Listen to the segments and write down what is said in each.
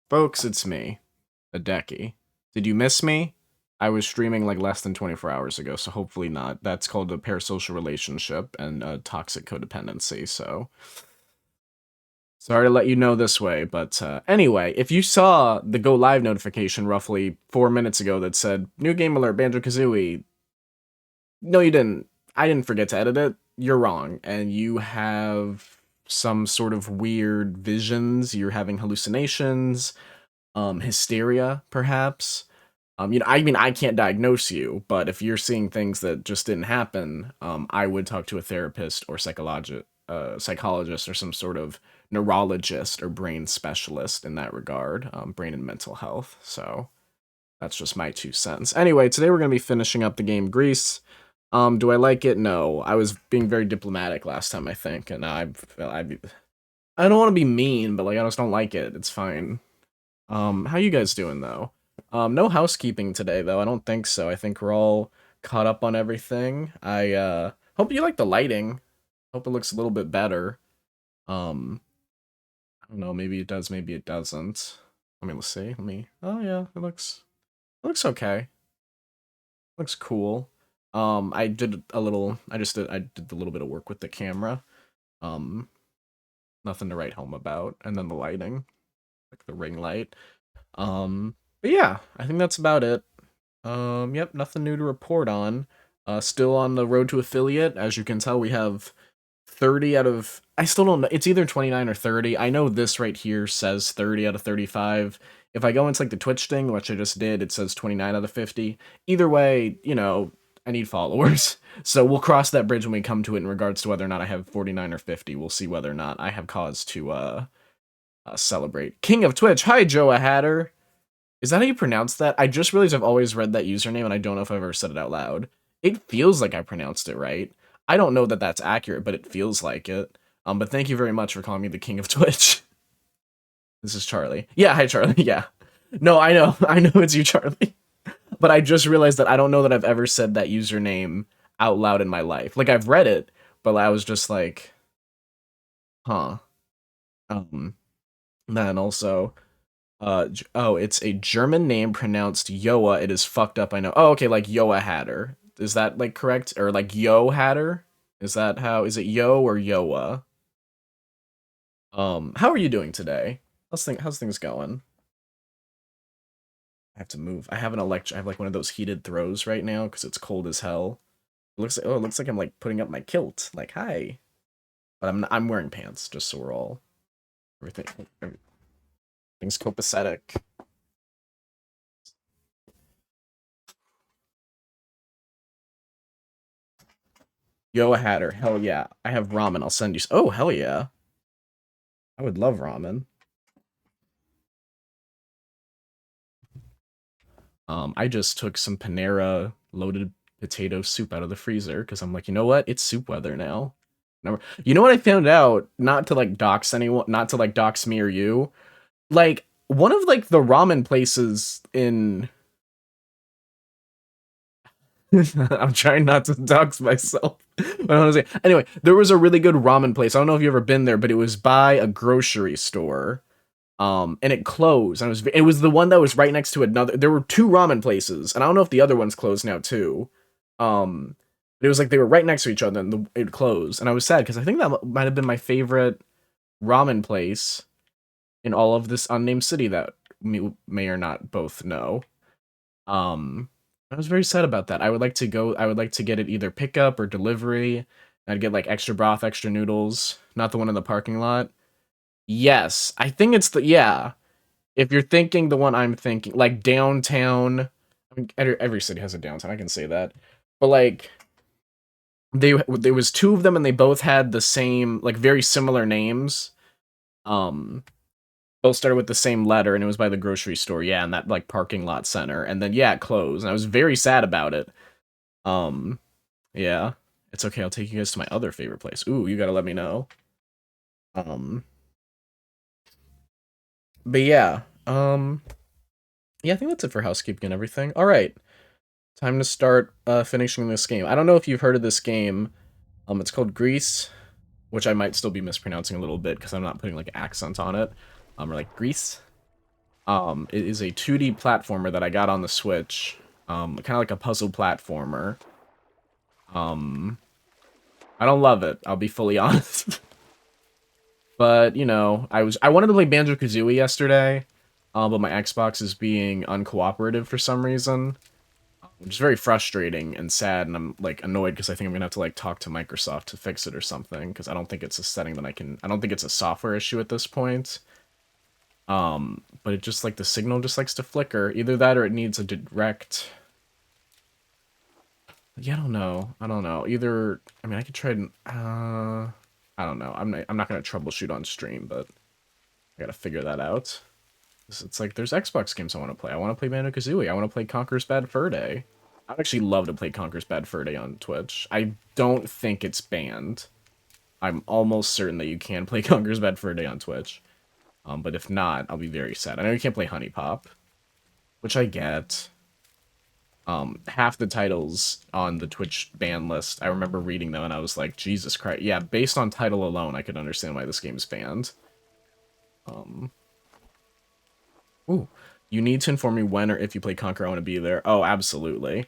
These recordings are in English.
Folks, it's me, Hideki. Did you miss me? I was streaming like less than 24 hours ago, so hopefully not. That's called a parasocial relationship and toxic codependency, so sorry to let you know this way, but anyway, if you saw the go live notification roughly 4 minutes ago that said new game alert Banjo-Kazooie, no, you didn't. I didn't forget to edit it. You're wrong, and you have some sort of weird visions. You're having hallucinations, hysteria, perhaps. I mean, I can't diagnose you, but if you're seeing things that just didn't happen, I would talk to a therapist or psychologist or some sort of neurologist or brain specialist in that regard, brain and mental health. So that's just my 2 cents. Anyway, today we're going to be finishing up the game GRIS. Do I like it? No. I was being very diplomatic last time, I think, and I don't want to be mean, but like I just don't like it. It's fine. How you guys doing though? No housekeeping today though. I don't think so. I think we're all caught up on everything. I hope you like the lighting. Hope it looks a little bit better. Um, I don't know, maybe it does, maybe it doesn't. Let's see. Oh yeah, it looks okay. Looks cool. I did a little I did a little bit of work with the camera. Um, Nothing to write home about. And then the lighting, like the ring light. But yeah, I think that's about it. Yep, nothing new to report on. Still on the road to affiliate. As you can tell, we have 30 out of... I still don't know. It's either 29 or 30. I know this right here says 30 out of 35. If I go into like the Twitch thing, which I just did, it says 29 out of 50. Either way, I need followers. So we'll cross that bridge when we come to it in regards to whether or not I have 49 or 50. We'll see whether or not I have cause to celebrate. King of Twitch. Hi, Joa Hatter. Is that how you pronounce that? I just realized I've always read that username and I don't know if I've ever said it out loud. It feels like I pronounced it right. I don't know that that's accurate, but it feels like it. But thank you very much for calling me the King of Twitch. This is Charlie. Yeah, hi Charlie. Yeah. No, I know. I know it's you, Charlie. But I just realized that I don't know that I've ever said that username out loud in my life. Like I've read it, but I was just like, huh. Um, then also, oh, it's a German name pronounced Yoa. It is fucked up, I know. Oh, okay, like Yoa Hatter. Is that like correct? Or like Yo Hatter? Is it Yo or Yoa? How are you doing today? How's things going? I have to move. I have like one of those heated throws right now because it's cold as hell. It looks like I'm like putting up my kilt. Like, hi. But I'm wearing pants just so we're all everything everything's copacetic. Yo, a Hatter. Hell yeah. I have ramen. I'll send you. Oh, hell yeah. I would love ramen. I just took some Panera loaded potato soup out of the freezer because I'm like, you know what? It's soup weather now. You know what I found out? Not to like dox anyone, not to like dox me or you. Like one of like the ramen places in. I'm trying not to dox myself. But I want to say anyway, there was a really good ramen place. I don't know if you've ever been there, but it was by a grocery store. And it closed. And it was the one that was right next to another. There were two ramen places, and I don't know if the other one's closed now too. But it was like they were right next to each other, and it closed. And I was sad because I think that might have been my favorite ramen place in all of this unnamed city that we may or not both know. Um, I was very sad about that. I would like to go. I would like to get it either pickup or delivery. I'd get like extra broth, extra noodles, not the one in the parking lot. Yes, I think it's the yeah. If you're thinking the one I'm thinking, like downtown, I mean, every city has a downtown. I can say that, but like there was two of them, and they both had the same, like very similar names. Um, Both started with the same letter, and it was by the grocery store. Yeah, and that like parking lot center, and then yeah, it closed. And I was very sad about it. Um, yeah, it's okay. I'll take you guys to my other favorite place. Ooh, you gotta let me know. Um, but yeah, yeah, I think that's it for housekeeping and everything. All right. Time to start finishing this game. I don't know if you've heard of this game. It's called Grease, which I might still be mispronouncing a little bit because I'm not putting like accent on it. Or like Grease. It is a 2D platformer that I got on the Switch. Kind of like a puzzle platformer. I don't love it, I'll be fully honest. But, you know, I wanted to play Banjo-Kazooie yesterday, but my Xbox is being uncooperative for some reason, which is very frustrating and sad, and I'm, like, annoyed because I think I'm gonna have to, like, talk to Microsoft to fix it or something, because I don't think it's a setting that I don't think it's a software issue at this point. But it just, like, the signal just likes to flicker. Either that or it needs a direct... Yeah, I don't know. Either, I mean, I could try and, I don't know. I'm not gonna troubleshoot on stream, but I gotta figure that out. It's like, there's Xbox games I want to play. I want to play Banjo-Kazooie. I want to play Conker's Bad Fur Day. I'd actually love to play Conker's Bad Fur Day on Twitch. I don't think it's banned. I'm almost certain that you can play Conker's Bad Fur Day on Twitch. But if not, I'll be very sad. I know you can't play Honey Pop, which I get. Half the titles on the Twitch ban list, I remember reading them and I was like, Jesus Christ. Yeah, based on title alone, I could understand why this game's banned. Ooh, you need to inform me when or if you play Conquer, I want to be there. Oh, absolutely.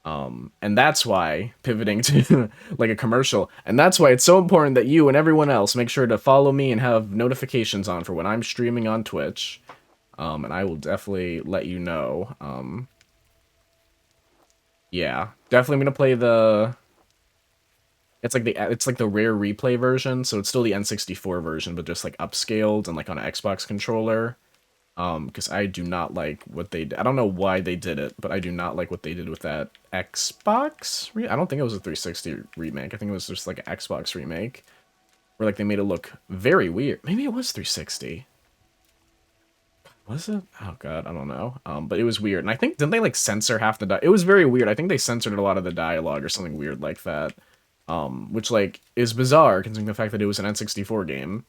And that's why, pivoting to like a commercial, and that's why it's so important that you and everyone else make sure to follow me and have notifications on for when I'm streaming on Twitch. And I will definitely let you know. Yeah, definitely gonna play the... It's like the rare replay version, so it's still the N64 version, but just like upscaled and like on an Xbox controller. Because I do not like what they did. I don't know why they did it, but I do not like what they did with that Xbox. I don't think it was a 360 remake. I think it was just like an Xbox remake, where like they made it look very weird. Maybe it was 360. Was it? Oh god, I don't know. But it was weird, and I think didn't they like censor half the it was very weird. I think they censored a lot of the dialogue or something weird like that. Which like is bizarre considering the fact that it was an N64 game.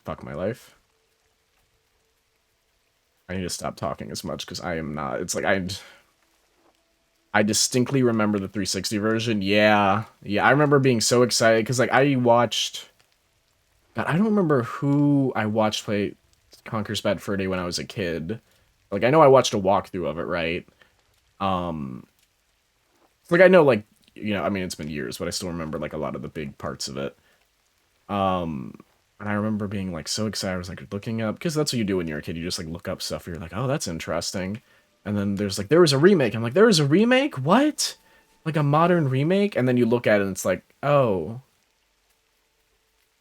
Fuck my life. I need to stop talking as much because I am not. It's like I distinctly remember the 360 version. Yeah, I remember being so excited because like I watched. God, I don't remember who I watched play Conker's Bad Fur Day when I was a kid. Like I know I watched a walkthrough of it, right? Like I know, like, you know, I mean it's been years, but I still remember like a lot of the big parts of it. And I remember being, like, so excited. I was, like, looking up... Because that's what you do when you're a kid. You just, like, look up stuff. You're like, oh, that's interesting. And then there's, like, there was a remake. I'm like, there was a remake? What? Like, a modern remake? And then you look at it and it's like, oh.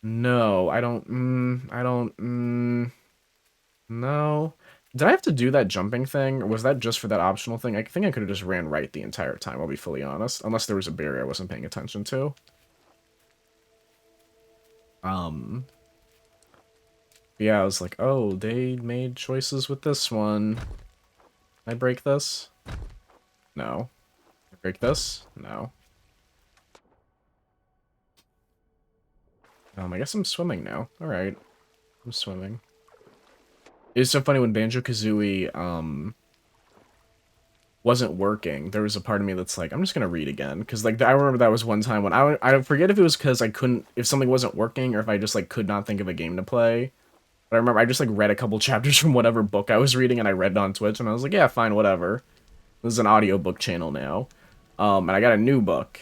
No, I don't... no. Did I have to do that jumping thing? Or was that just for that optional thing? I think I could have just ran right the entire time, I'll be fully honest. Unless there was a barrier I wasn't paying attention to. Yeah, I was like, oh, they made choices with this one. Can I break this? No. Can I break this? No. I guess I'm swimming now. Alright. I'm swimming. It's so funny when Banjo-Kazooie, wasn't working, there was a part of me that's like, I'm just gonna read again. Because, like, I remember that was one time when I forget if it was because I couldn't... If something wasn't working, or if I just, like, could not think of a game to play. But I remember I just, like, read a couple chapters from whatever book I was reading, and I read it on Twitch, and I was like, yeah, fine, whatever. This is an audiobook channel now. And I got a new book,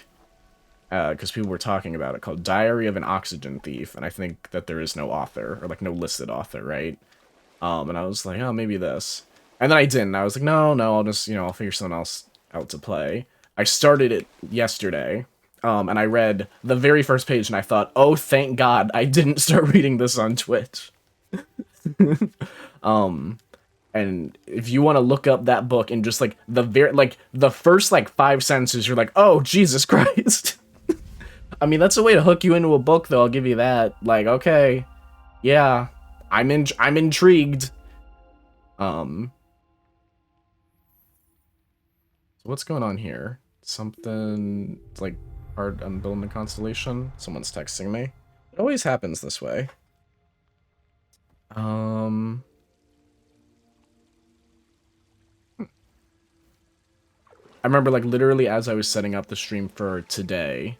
because people were talking about it, called Diary of an Oxygen Thief, and I think that there is no author, or, like, no listed author, right? And I was like, oh, maybe this. And then I didn't. I was like, no, I'll just, you know, I'll figure something else out to play. I started it yesterday, and I read the very first page, and I thought, oh, thank God I didn't start reading this on Twitch. And if you want to look up that book and just like the first like 5 sentences, you're like, oh Jesus Christ. I mean, that's a way to hook you into a book, though. I'll give you that. Like, okay, yeah, I'm intrigued. So what's going on here? Something like hard. I'm building a constellation. Someone's texting me. It always happens this way. I remember, like, literally as I was setting up the stream for today,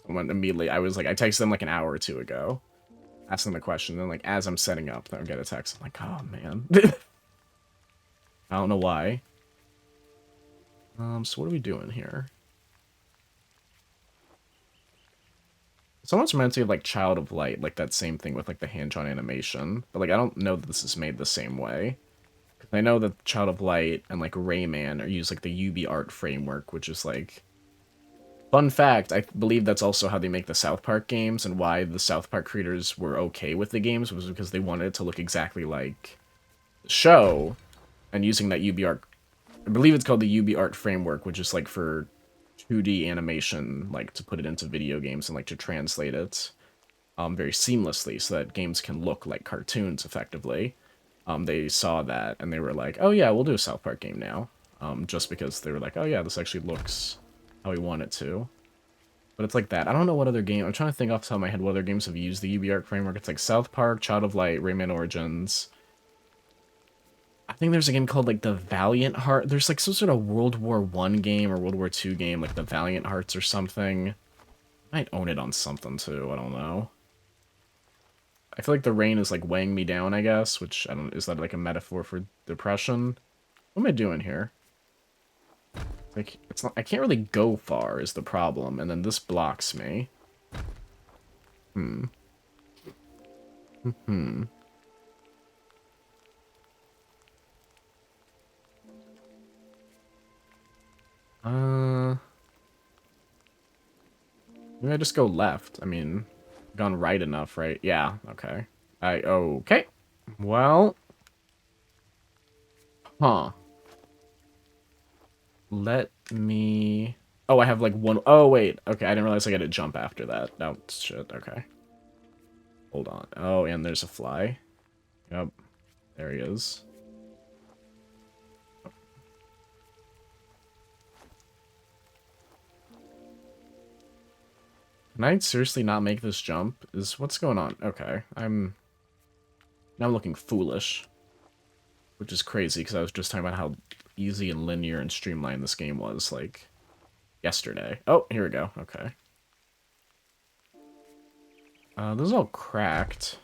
someone immediately, I was like, I texted them like an hour or two ago. asking the question, then like as I'm setting up, I'll get a text. I'm like, oh man. I don't know why. So what are we doing here? Someone's meant to be like Child of Light, like that same thing with like the hand-drawn animation. But like I don't know that this is made the same way. I know that Child of Light and like Rayman are use like the UB art framework, which is like fun fact, I believe that's also how they make the South Park games, and why the South Park creators were okay with the games was because they wanted it to look exactly like the show, and using that UB art, I believe it's called the UB art framework, which is like for 2D animation, like to put it into video games and like to translate it very seamlessly so that games can look like cartoons effectively. They saw that and they were like, oh yeah, we'll do a South Park game now. Just because they were like, oh yeah, this actually looks how we want it to. But it's like that. I don't know what other game. I'm trying to think off the top of my head what other games have used the UB art framework. It's like South Park, Child of Light, Rayman Origins. I think there's a game called like the Valiant Heart. There's like some sort of World War One game or World War II game, like the Valiant Hearts or something. I might own it on something too. I don't know. I feel like the rain is like weighing me down, I guess, which I don't. Is that like a metaphor for depression? What am I doing here? Like, it's not. I can't really go far is the problem, and then this blocks me. Hmm. Hmm. Maybe I just go left. I mean, gone right enough, right? Yeah. Okay. Okay. Well. Huh. Let me... Oh, I have like one... Oh, wait. Okay, I didn't realize I got to jump after that. No, shit. Okay. Hold on. Oh, and there's a fly. Yep. There he is. Can I seriously not make this jump? What's going on? Okay. Now I'm looking foolish. Which is crazy, because I was just talking about how easy and linear and streamlined this game was, like, yesterday. Oh, here we go. Okay. This is all cracked.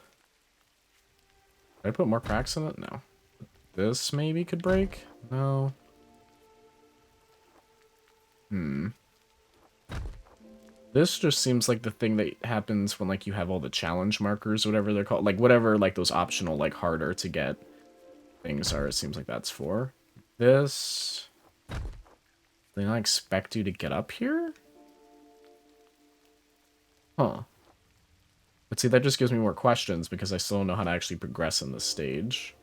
Did I put more cracks in it? No. This maybe could break? No. This just seems like the thing that happens when, like, you have all the challenge markers, whatever they're called. Like, whatever, like, those optional, like, harder to get things are, it seems like that's for. This... They not expect you to get up here? Huh. But see, that just gives me more questions, because I still don't know how to actually progress in this stage.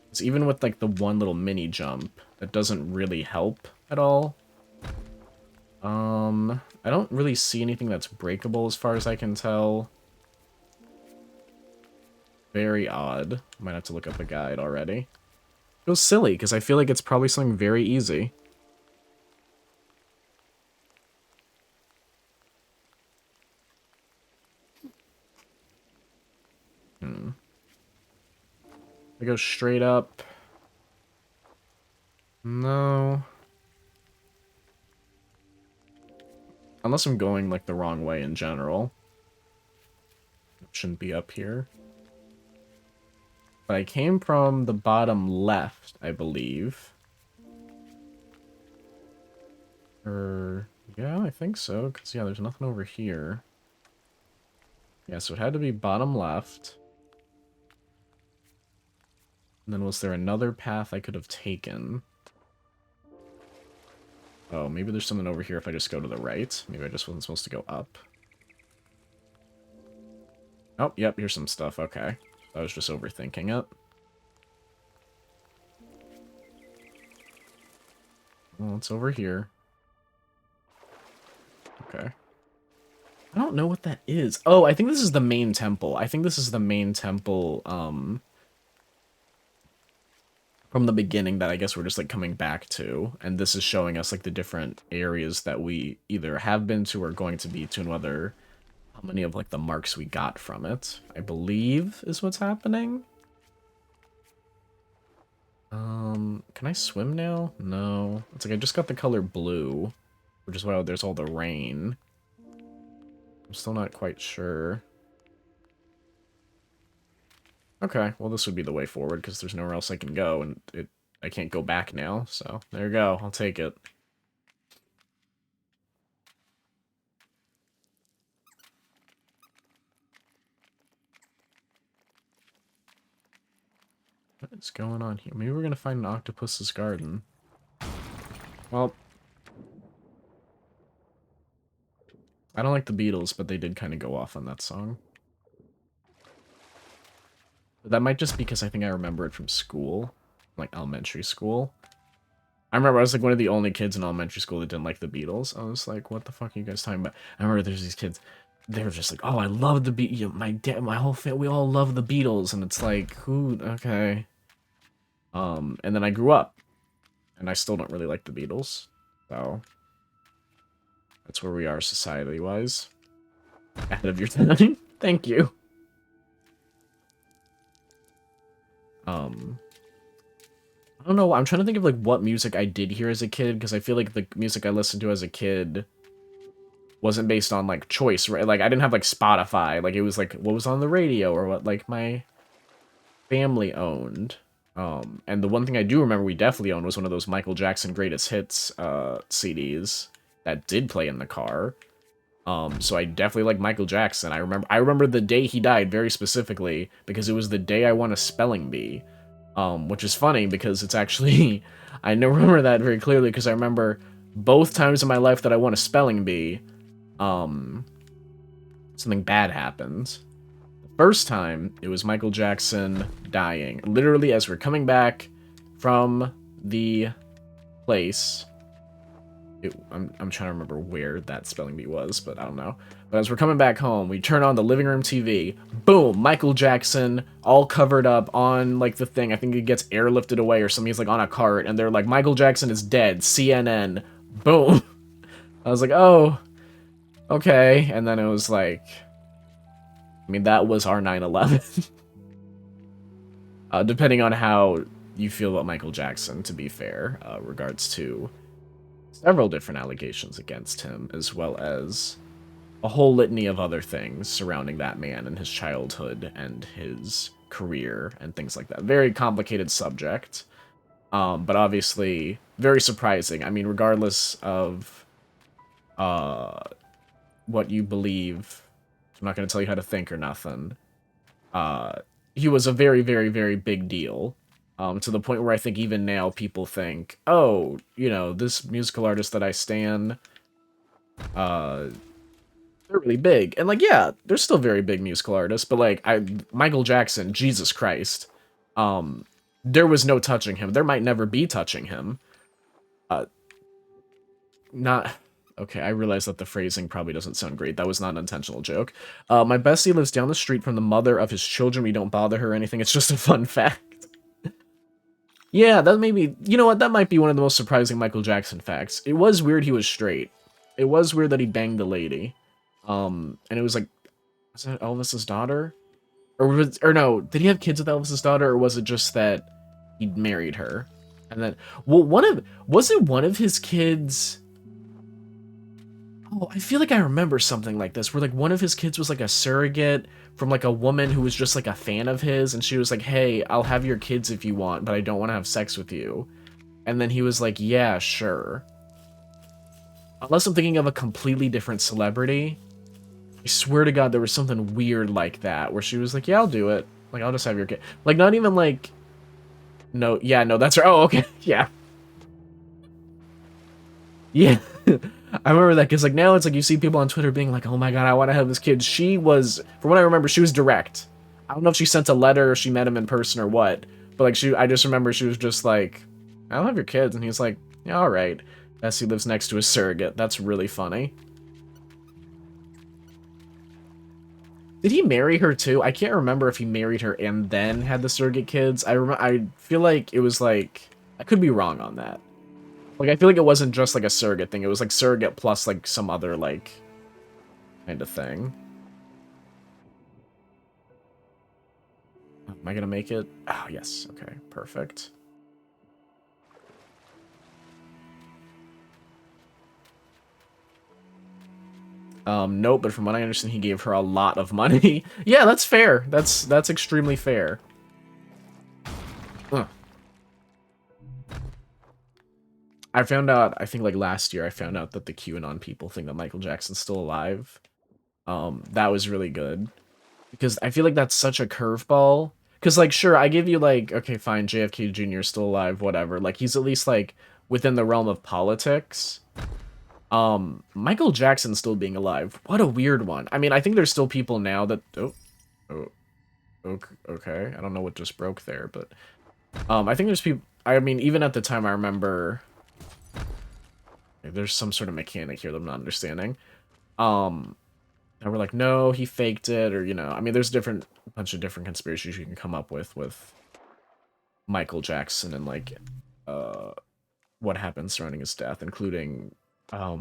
Because even with, like, the one little mini jump, that doesn't really help at all. I don't really see anything that's breakable as far as I can tell. Very odd. Might have to look up a guide already. Feels silly, because I feel like it's probably something very easy. I go straight up. No. Unless I'm going, like, the wrong way in general. It shouldn't be up here. But I came from the bottom left, I believe. Yeah, I think so. Because, yeah, there's nothing over here. Yeah, so it had to be bottom left. And then was there another path I could have taken? Oh, maybe there's something over here if I just go to the right. Maybe I just wasn't supposed to go up. Oh, yep, here's some stuff. Okay. I was just overthinking it. Well, it's over here. Okay. I don't know what that is. Oh, I think this is the main temple. I think this is the main temple, from the beginning that I guess we're just, like, coming back to. And this is showing us, like, the different areas that we either have been to or going to be to, and whether how many of, like, the marks we got from it, I believe, is what's happening. Can I swim now? No. It's like I just got the color blue, which is why there's all the rain. I'm still not quite sure. Okay, well this would be the way forward because there's nowhere else I can go, and I can't go back now, so there you go, I'll take it. What is going on here? Maybe we're gonna find an octopus's garden. Well, I don't like the Beatles, but they did kind of go off on that song. But that might just be because I think I remember it from school, like elementary school. I remember I was like one of the only kids in elementary school that didn't like the Beatles. I was like, what the fuck are you guys talking about? I remember there's these kids, they were just like, oh, I love the Beatles. You know, my dad, my whole family, we all love the Beatles. And it's like, who, okay. And then I grew up, and I still don't really like the Beatles. So, that's where we are society-wise. Ahead of your time. Thank you. I don't know. I'm trying to think of like what music I did hear as a kid, because I feel like the music I listened to as a kid wasn't based on like choice, right? Like I didn't have like Spotify. Like it was like what was on the radio or what like my family owned. And the one thing I do remember we definitely owned was one of those Michael Jackson Greatest Hits CDs that did play in the car. So I definitely like Michael Jackson. I remember the day he died very specifically because it was the day I won a spelling bee. Which is funny because it's actually I remember that very clearly because I remember both times in my life that I won a spelling bee, something bad happened. The first time, it was Michael Jackson dying. Literally, as we're coming back from the place, I'm trying to remember where that spelling bee was, but I don't know. But as we're coming back home, we turn on the living room TV. Boom! Michael Jackson, all covered up on, like, the thing. I think he gets airlifted away or something. He's, like, on a cart, and they're like, Michael Jackson is dead. CNN. Boom! I was like, oh, okay. And then it was like, I mean, that was our 9/11. Depending on how you feel about Michael Jackson, to be fair, regards to several different allegations against him, as well as a whole litany of other things surrounding that man and his childhood and his career and things like that. Very complicated subject, but obviously very surprising. I mean, regardless of what you believe, I'm not going to tell you how to think or nothing. He was a very, very, very big deal. To the point where I think even now people think, oh, you know, this musical artist that I stan, they're really big. And, like, yeah, they're still very big musical artists, but, like, Michael Jackson, Jesus Christ, there was no touching him. There might never be touching him. Not... Okay, I realize that the phrasing probably doesn't sound great. That was not an intentional joke. My bestie lives down the street from the mother of his children. We don't bother her or anything. It's just a fun fact. Yeah, that may be... You know what? That might be one of the most surprising Michael Jackson facts. It was weird he was straight. It was weird that he banged the lady. And it was like... Was that Elvis's daughter? Or no, did he have kids with Elvis's daughter, or was it just that he married her? And then... Well, wasn't one of his kids... Oh, I feel like I remember something like this, where, like, one of his kids was, like, a surrogate from, like, a woman who was just, like, a fan of his, and she was like, hey, I'll have your kids if you want, but I don't want to have sex with you. And then he was like, yeah, sure. Unless I'm thinking of a completely different celebrity, I swear to God there was something weird like that, where she was like, yeah, I'll do it. Like, I'll just have your kid. Like, not even, like... No, yeah, no, that's right. Oh, okay, yeah. Yeah. I remember that because, like, now it's like you see people on Twitter being like, oh my god, I want to have this kid. She was, from what I remember, she was direct. I don't know if she sent a letter or she met him in person or what, but, like, I just remember she was just like, I'll have your kids. And he's like, yeah, all right. Bessie lives next to a surrogate. That's really funny. Did he marry her too? I can't remember if he married her and then had the surrogate kids. I feel like it was like, I could be wrong on that. Like, I feel like it wasn't just, like, a surrogate thing. It was, like, surrogate plus, like, some other, like, kind of thing. Am I gonna make it? Oh, yes. Okay, perfect. Nope, but from what I understand, he gave her a lot of money. Yeah, that's fair. That's extremely fair. I found out, I think like last year, I found out that the QAnon people think that Michael Jackson's still alive. That was really good. Because I feel like that's such a curveball. Because, like, sure, I give you, like, okay, fine, JFK Jr. is still alive, whatever. Like, he's at least, like, within the realm of politics. Michael Jackson still being alive. What a weird one. I mean, I think there's still people now that... Oh, okay. I don't know what just broke there, but... I think there's people... I mean, even at the time, I remember... There's some sort of mechanic here that I'm not understanding. And we're like, no, he faked it, or, you know, I mean, there's a bunch of different conspiracies you can come up with Michael Jackson and, like, what happened surrounding his death, including, I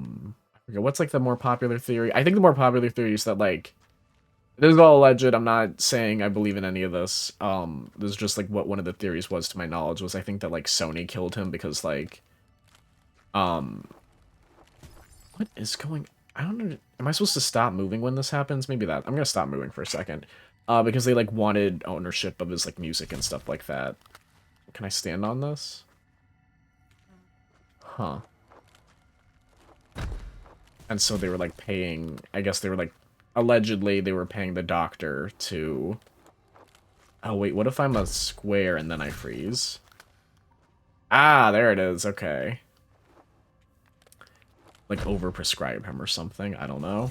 forget, what's, like, the more popular theory? I think the more popular theory is that, like, this is all alleged, I'm not saying I believe in any of this, this is just, like, what one of the theories was, to my knowledge, was I think that, like, Sony killed him because, like, what is going... I don't know. Am I supposed to stop moving when this happens? Maybe that. I'm gonna stop moving for a second. Because they, like, wanted ownership of his, like, music and stuff like that. Can I stand on this? Huh. And so they were, like, paying... I guess they were, like... Allegedly, they were paying the doctor to... Oh, wait, what if I'm a square and then I freeze? Ah, there it is. Okay. Like, overprescribe him or something. I don't know.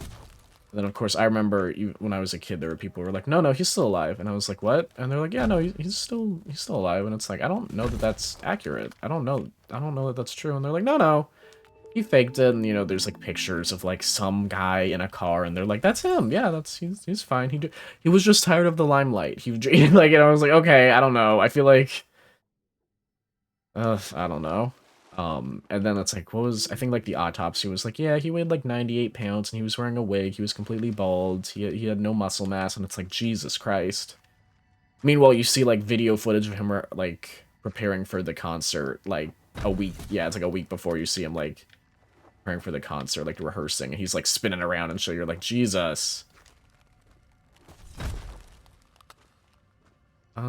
And then, of course, I remember when I was a kid, there were people who were like, no, he's still alive. And I was like, what? And they're like, yeah, no, he's still alive. And it's like, I don't know that that's accurate. I don't know that that's true. And they're like, no, he faked it. And, you know, there's, like, pictures of, like, some guy in a car. And they're like, that's him. Yeah, he's fine. He was just tired of the limelight. He like, and I was like, okay, I don't know. I feel like, I don't know. And then it's like, I think, like, the autopsy was like, yeah, he weighed, like, 98 pounds, and he was wearing a wig, he was completely bald, he had no muscle mass, and it's like, Jesus Christ. Meanwhile, you see, like, video footage of him, like, preparing for the concert, like, a week, yeah, it's like a week before you see him, like, preparing for the concert, like, rehearsing, and he's, like, spinning around and shit, you're like, Jesus. So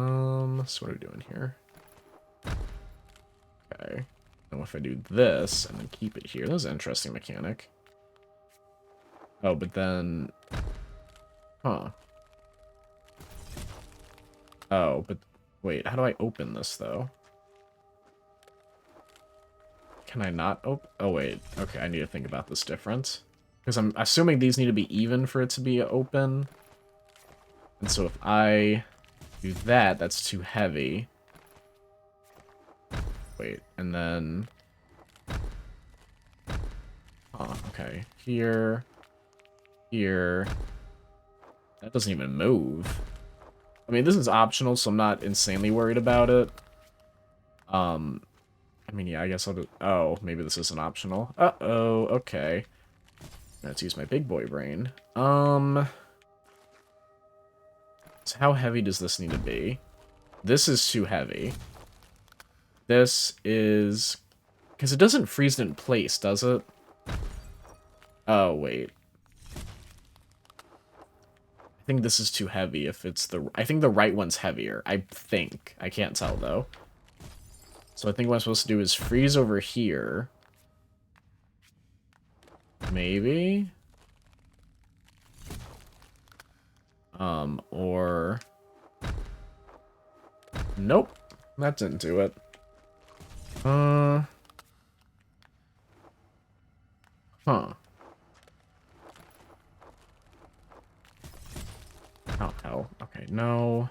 what are we doing here? Okay. Now if I do this, and then keep it here, this is an interesting mechanic. Oh, but then... Huh. Oh, but... Wait, how do I open this, though? Can I not open... Oh, wait. Okay, I need to think about this different. Because I'm assuming these need to be even for it to be open. And so if I do that, that's too heavy. Wait, and then... Oh, okay. Here. That doesn't even move. I mean, this is optional, so I'm not insanely worried about it. I mean, yeah, I guess I'll do... Oh, maybe this isn't optional. Uh-oh, okay. Let's use my big boy brain. So how heavy does this need to be? This is too heavy. This is... Because it doesn't freeze in place, does it? Oh, wait. I think this is too heavy if it's the... I think the right one's heavier. I think. I can't tell, though. So I think what I'm supposed to do is freeze over here. Maybe? Or... Nope. That didn't do it. Huh. Oh, hell. Okay, no.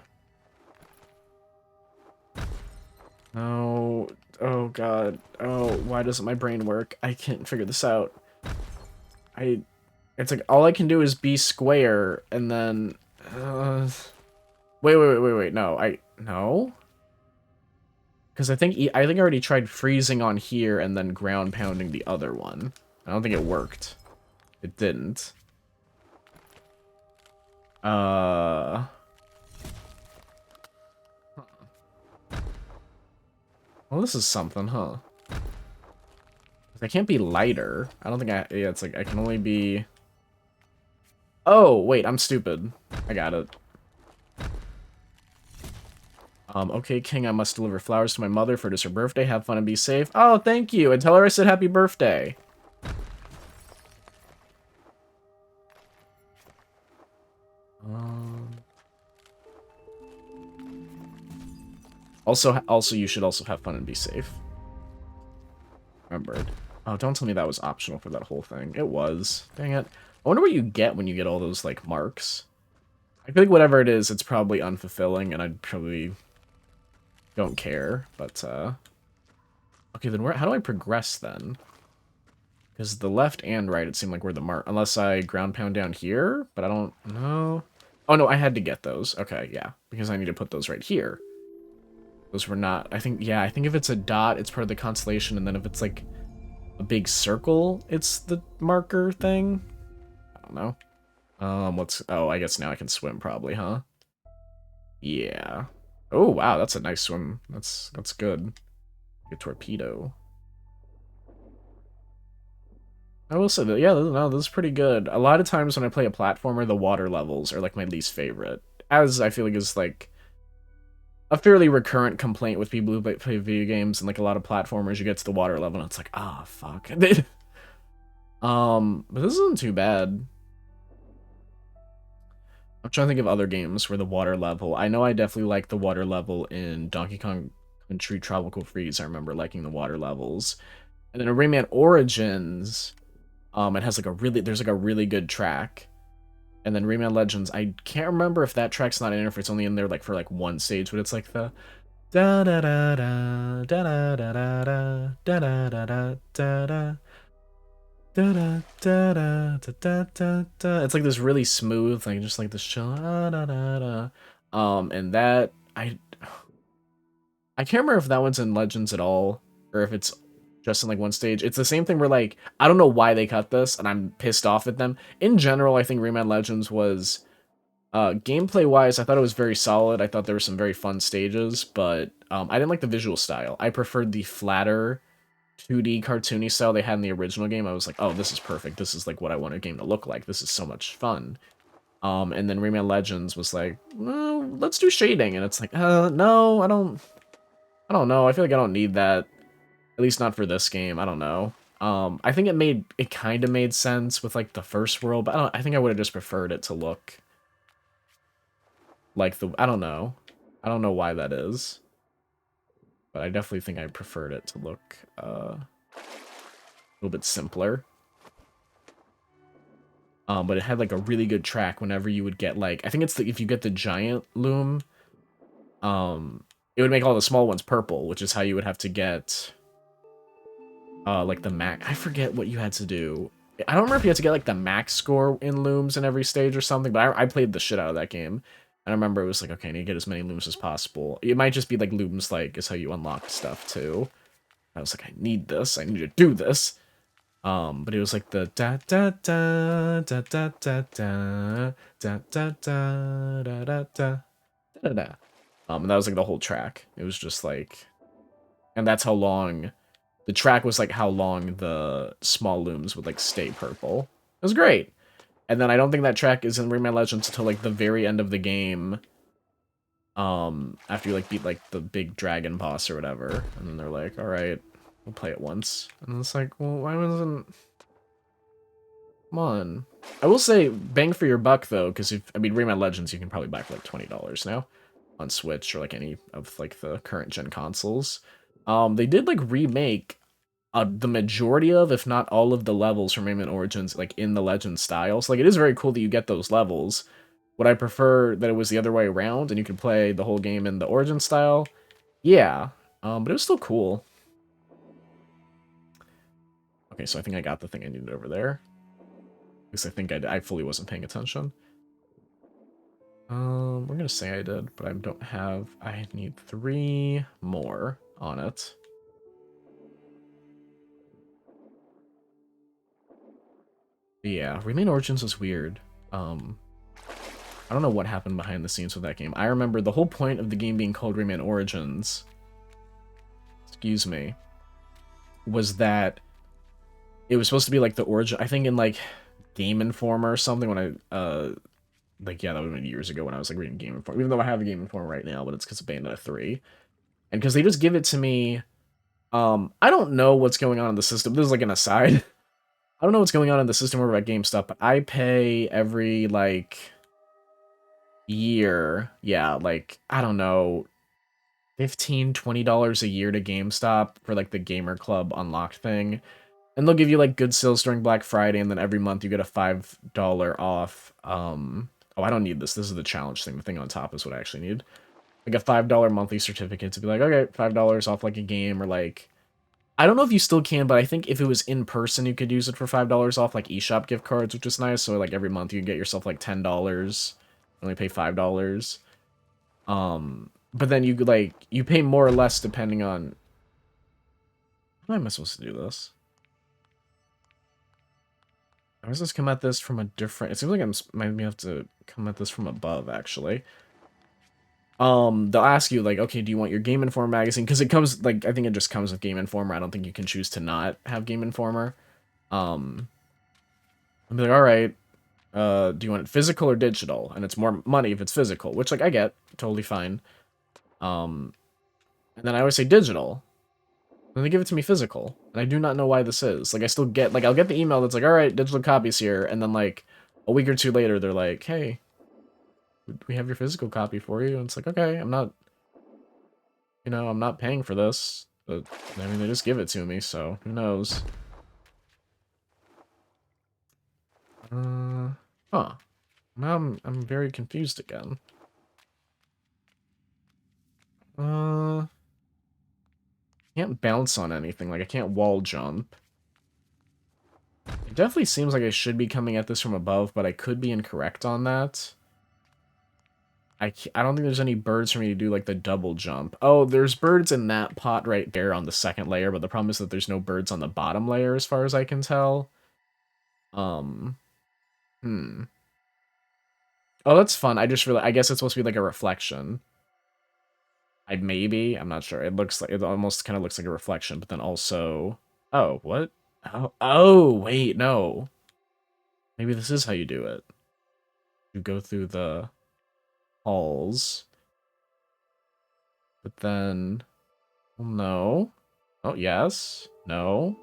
No. Oh, God. Oh, why doesn't my brain work? I can't figure this out. It's like, all I can do is be square, and then... Wait. No? Because I think I already tried freezing on here and then ground pounding the other one. I don't think it worked. It didn't. Well, this is something, huh? I can't be lighter. I don't think yeah, it's like, I can only be... Oh, wait, I'm stupid. I got it. Okay, King, I must deliver flowers to my mother for it is her birthday. Have fun and be safe. Oh, thank you. And tell her I said happy birthday. Also, you should also have fun and be safe. Remembered. Oh, don't tell me that was optional for that whole thing. It was. Dang it. I wonder what you get when you get all those, like, marks. I feel like whatever it is, it's probably unfulfilling, and I probably don't care, but, okay, then how do I progress, then? Because the left and right, it seemed like were the mark. Unless I ground pound down here, but I don't know. Oh, no, I had to get those. Okay, yeah, because I need to put those right here. Those were not... I think if it's a dot, it's part of the constellation, and then if it's, like, a big circle, it's the marker thing? I don't know. Oh, I guess now I can swim probably, huh? Yeah. Oh, wow, that's a nice swim. That's good. A torpedo. I will say that, yeah, no, this is pretty good. A lot of times when I play a platformer, the water levels are, like, my least favorite. As I feel like is, like, a fairly recurrent complaint with people who play video games and, like, a lot of platformers, you get to the water level and it's like, ah, fuck. But this isn't too bad. I'm trying to think of other games where the water level... I know I definitely like the water level in Donkey Kong Country Tropical Freeze. I remember liking the water levels. And then in Rayman Origins, it has like a really... There's like a really good track. And then Rayman Legends, I can't remember if that track's not in or if it's only in there like for like one stage, but it's like the... Da da da da da da da da da da da da da da. Da, da, da, da, da, da, da, da. It's like this really smooth, like just like this chill. Da, da, da, da. And that I can't remember if that one's in Legends at all, or if it's just in like one stage. It's the same thing where like I don't know why they cut this, and I'm pissed off at them. In general, I think Rayman Legends was gameplay wise, I thought it was very solid. I thought there were some very fun stages, but I didn't like the visual style. I preferred the flatter 2D cartoony style they had in the original game. I was like, oh, this is perfect. This is like what I want a game to look like. This is so much fun. And then Rayman Legends was like, well, let's do shading, and it's like, no, I don't know. I feel like I don't need that. At least not for this game. I don't know. I think it kind of made sense with like the first world, but I think I would have just preferred it to look like I don't know. I don't know why that is. But I definitely think I preferred it to look a little bit simpler. But it had like a really good track whenever you would get like, I think it's if you get the giant loom, it would make all the small ones purple, which is how you would have to get like the max. I forget what you had to do. I don't remember if you had to get like the max score in looms in every stage or something, but I played the shit out of that game. And I remember it was like, okay, I need to get as many looms as possible. It might just be like looms like is how you unlock stuff too. I was like, I need this. I need to do this. But it was like the da da da da da da da da da da da da da da da. And that was like the whole track. It was just like, and that's how long the track was, like how long the small looms would like stay purple. It was great. And then I don't think that track is in Rayman Legends until like the very end of the game. After you like beat like the big dragon boss or whatever, and then they're like, all right, we'll play it once. And it's like, well, why wasn't... Come on. I will say, bang for your buck, though, because I mean, Rayman Legends you can probably buy for like $20 now on Switch or like any of like the current gen consoles. They did like remake the majority of, if not all of the levels from Rayman Origins like in the Legend style. So like it is very cool that you get those levels. Would I prefer that it was the other way around and you could play the whole game in the Origin style? Yeah. But it was still cool. Okay, so I think I got the thing I needed over there. Because I think I fully wasn't paying attention. We're gonna say I did, but I don't have... I need 3 more on it. But yeah, Rayman Origins was weird. I don't know what happened behind the scenes with that game. I remember the whole point of the game being called Rayman Origins, excuse me, was that it was supposed to be like the origin... I think in like Game Informer or something when like, yeah, that would have been years ago when I was like reading Game Informer. Even though I have a Game Informer right now, but it's because of Bayonetta 3. And because they just give it to me. I don't know what's going on in the system. This is like an aside. I don't know what's going on in the system over at GameStop, but I pay every like year. Yeah, like I don't know, $15-20 a year to GameStop for like the Gamer Club Unlocked thing. And they'll give you like good sales during Black Friday, and then every month you get a $5 off. Oh, I don't need this. This is the challenge thing. The thing on top is what I actually need. Like a $5 monthly certificate to be like, okay, $5 off like a game, or like I don't know if you still can, but I think if it was in person, you could use it for $5 off, like eShop gift cards, which is nice. So like every month you can get yourself like $10, only pay $5. But then you could like you pay more or less depending on. How am I supposed to do this? How does this come at this from a different? It seems like I'm might have to come at this from above actually. They'll ask you like, okay, do you want your Game Informer magazine? Because it comes like I think it just comes with Game Informer. I don't think you can choose to not have Game Informer. Um, I'll be like, all right, do you want it physical or digital? And it's more money if it's physical, which like I get, totally fine. And then I always say digital. And they give it to me physical. And I do not know why this is. Like I still get like I'll get the email that's like, all right, digital copies here, and then like a week or two later they're like, hey, we have your physical copy for you. And it's like, okay, I'm not I'm not paying for this. But I mean they just give it to me, so who knows? Huh. Now I'm very confused again. Uh Can't bounce on anything. Like, I can't wall jump. It definitely seems like I should be coming at this from above, but I could be incorrect on that. I don't think there's any birds for me to do, like, the double jump. Oh, there's birds in that pot right there on the second layer, but the problem is that there's no birds on the bottom layer, as far as I can tell. Um, hmm. Oh, that's fun. I guess it's supposed to be, like, a reflection. I'm not sure. It almost kind of looks like a reflection, but then also... Oh, what? Oh, wait, no. Maybe this is how you do it. You go through the halls, but then... Well, no. Oh, yes. No.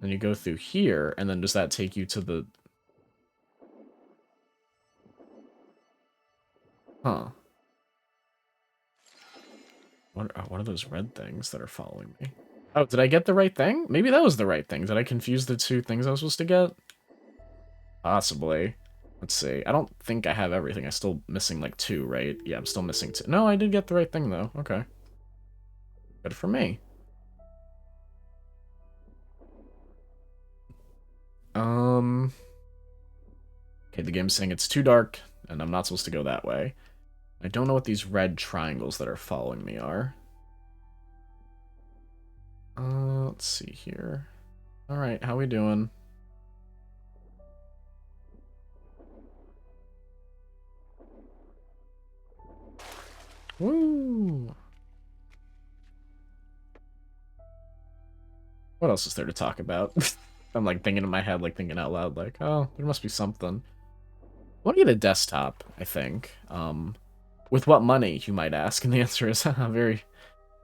Then you go through here, and then does that take you to the... Huh. What are those red things that are following me? Oh, did I get the right thing? Maybe that was the right thing. Did I confuse the two things I was supposed to get? Possibly. Let's see. I don't think I have everything. I'm still missing, like, two, right? Yeah, I'm still missing two. No, I did get the right thing, though. Okay. Good for me. Okay, the game's saying it's too dark, and I'm not supposed to go that way. I don't know what these red triangles that are following me are. Let's see here. Alright, how we doing? Woo! What else is there to talk about? I'm like thinking in my head, like thinking out loud, like, oh, there must be something. I want to get a desktop, I think. With what money, you might ask, and the answer is a very,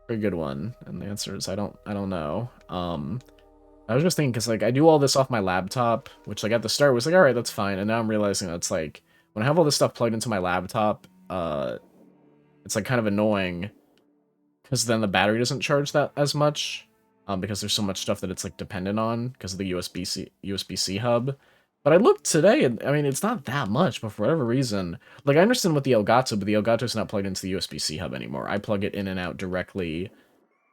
very good one. And the answer is I don't know. I was just thinking, because like I do all this off my laptop, which like at the start was like, all right, that's fine, and now I'm realizing that's like when I have all this stuff plugged into my laptop, it's like kind of annoying because then the battery doesn't charge that as much, because there's so much stuff that it's like dependent on because of the USB-C hub. But I looked today, and I mean it's not that much, but for whatever reason, like I understand with the Elgato, but the Elgato is not plugged into the USB-C hub anymore. I plug it in and out directly,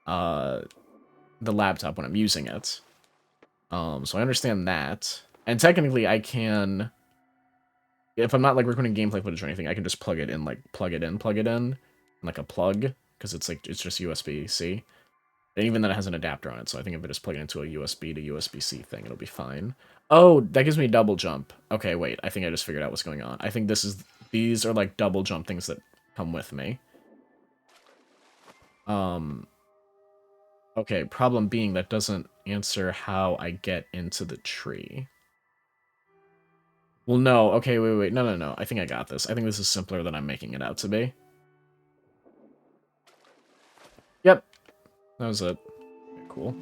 the laptop when I'm using it. So I understand that, and technically I can, if I'm not like recording gameplay footage or anything, I can just plug it in, like plug it in, like a plug, because it's like it's just USB-C. And even then it has an adapter on it, so I think if I just plug it into a USB to USB-C thing, it'll be fine. Oh, that gives me double jump. Okay, wait, I think I just figured out what's going on. I think these are like double jump things that come with me. Okay, problem being that doesn't answer how I get into the tree. Well, no. Okay, wait. No. I think I got this. I think this is simpler than I'm making it out to be. Yep. That was it. Okay, cool.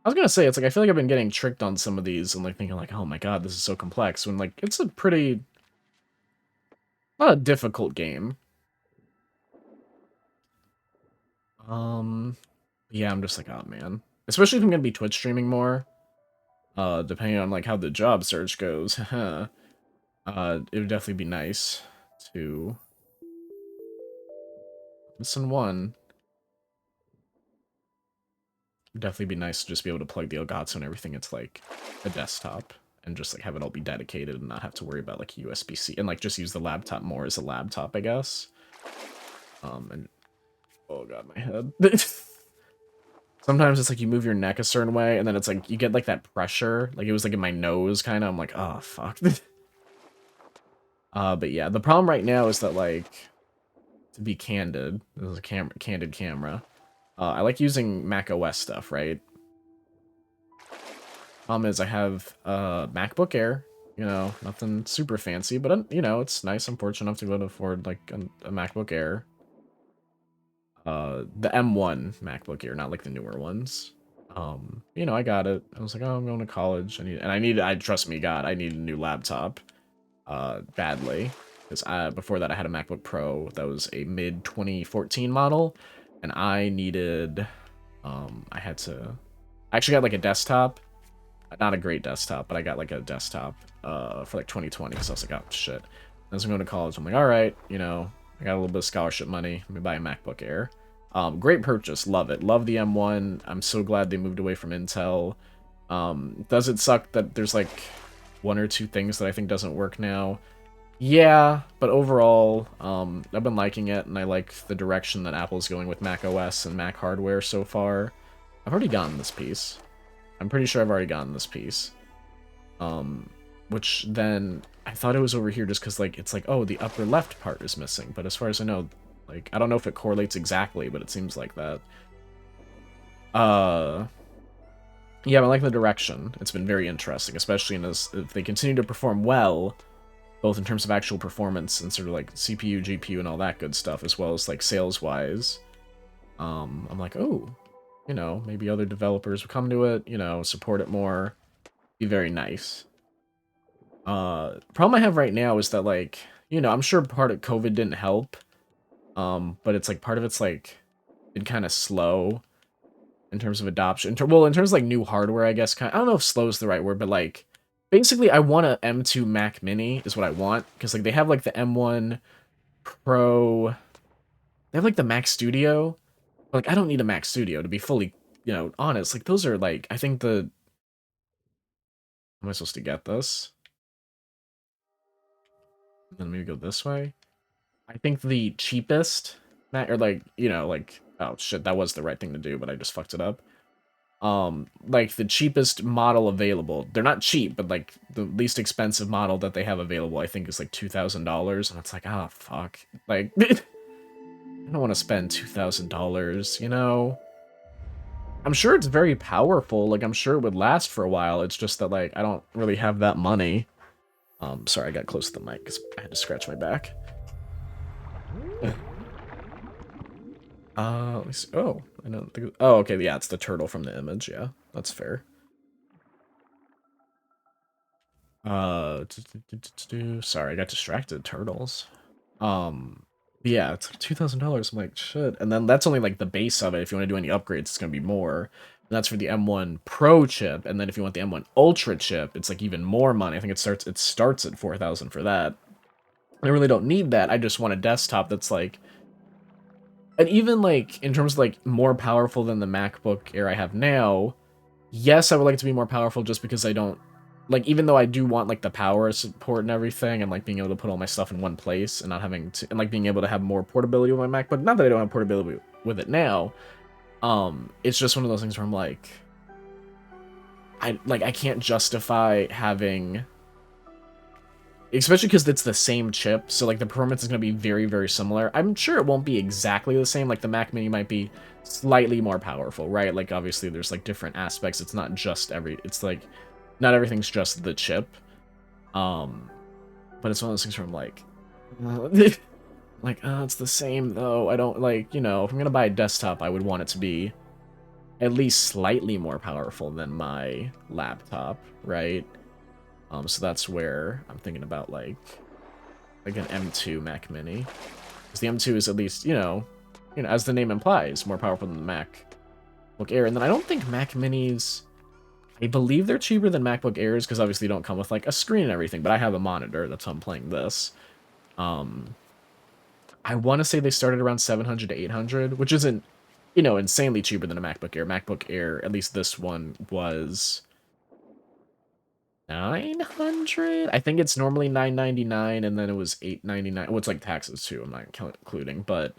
I was gonna say, it's like, I feel like I've been getting tricked on some of these and, like, thinking, like, oh my god, this is so complex, when, like, it's a pretty... not a difficult game. Yeah, I'm just like, oh man. Especially if I'm gonna be Twitch streaming more, depending on, like, how the job search goes. It would definitely be nice to... Missing one. It'd definitely be nice to just be able to plug the Elgato and everything into, like, a desktop, and just, like, have it all be dedicated and not have to worry about, like, USB-C, and, like, just use the laptop more as a laptop, I guess. And... oh god, my head. Sometimes it's like you move your neck a certain way, and then it's like you get like that pressure. Like it was like in my nose, kind of. I'm like, oh fuck. But yeah, the problem right now is that, like, to be candid, this is a candid camera. I like using Mac OS stuff, right? Problem is I have MacBook Air. You know, nothing super fancy, but you know, it's nice. I'm fortunate enough to be able to afford like a MacBook Air. The M1 MacBook Air, not like the newer ones. You know, I got it. I was like, oh, I'm going to college. I trust me, God, I need a new laptop, badly. Because before that, I had a MacBook Pro that was a mid 2014 model, and I needed, I actually got like a desktop, not a great desktop, but I got like a desktop, for like 2020, because I was like, oh shit. As I'm going to college, I'm like, all right, you know, I got a little bit of scholarship money. Let me buy a MacBook Air. Great purchase. Love it. Love the M1. I'm so glad they moved away from Intel. Does it suck that there's like one or two things that I think doesn't work now? Yeah, but overall, I've been liking it, and I like the direction that Apple's going with Mac OS and Mac hardware so far. I've already gotten this piece. I'm pretty sure I've already gotten this piece. Which then I thought it was over here just because, like, it's like, oh, the upper left part is missing. But as far as I know, like, I don't know if it correlates exactly, but it seems like that. Yeah, I like the direction. It's been very interesting, especially if they continue to perform well, both in terms of actual performance and sort of like CPU, GPU, and all that good stuff, as well as like sales-wise. I'm like, oh, you know, maybe other developers will come to it, you know, support it more. Be very nice. Problem I have right now is that, like, you know, I'm sure part of COVID didn't help, but it's like part of it's like been kind of slow in terms of adoption. Well, in terms of like new hardware, I guess. I don't know if slow is the right word, but like basically, I want a M2 Mac Mini is what I want, because like they have like the M1 Pro, they have like the Mac Studio. But, like, I don't need a Mac Studio to be fully, you know, honest. Like those are like, I think the... am I supposed to get this? Then maybe go this way. I think the cheapest Mac, or like, you know, like, oh shit, that was the right thing to do, but I just fucked it up. Like the cheapest model available. They're not cheap, but like the least expensive model that they have available, I think, is like $2,000, and it's like, ah, oh, fuck. Like, I don't want to spend $2,000, you know? I'm sure it's very powerful, like, I'm sure it would last for a while, it's just that, like, I don't really have that money. Sorry, I got close to the mic, because I had to scratch my back. Let me see. Oh, I don't think... oh, okay, yeah, it's the turtle from the image, yeah. That's fair. Sorry, I got distracted. Turtles. Yeah, it's like $2,000. I'm like, shit. And then that's only like the base of it. If you want to do any upgrades, it's gonna be more. And that's for the M1 Pro chip. And then if you want the M1 Ultra chip, it's like even more money. I think it starts at 4,000 for that. I really don't need that. I just want a desktop that's like... and even like in terms of like more powerful than the MacBook Air I have now, yes, I would like it to be more powerful just because I don't... like, even though I do want, like, the power support and everything, and, like, being able to put all my stuff in one place, and not having to... and, like, being able to have more portability with my MacBook, not that I don't have portability with it now, it's just one of those things where I'm like... I can't justify having... especially because it's the same chip, so, like, the performance is going to be very, very similar. I'm sure it won't be exactly the same, like, the Mac Mini might be slightly more powerful, right? Like, obviously, there's, like, different aspects, it's not just it's, like... Not everything's just the chip. Um, but it's one of those things where I'm like, like, it's the same though. I don't like, you know, if I'm gonna buy a desktop, I would want it to be at least slightly more powerful than my laptop, right? So that's where I'm thinking about like an M2 Mac Mini, because the M2 is at least, as the name implies, more powerful than the MacBook Air. And then I don't think Mac Minis, I believe they're cheaper than MacBook Airs because obviously they don't come with like a screen and everything. But I have a monitor, that's how I'm playing this. I want to say they started around 700 to 800, which isn't, insanely cheaper than a MacBook Air. MacBook Air, at least this one, was 900. I think it's normally 999, and then it was 899. Well, it's like taxes too. I'm not including, but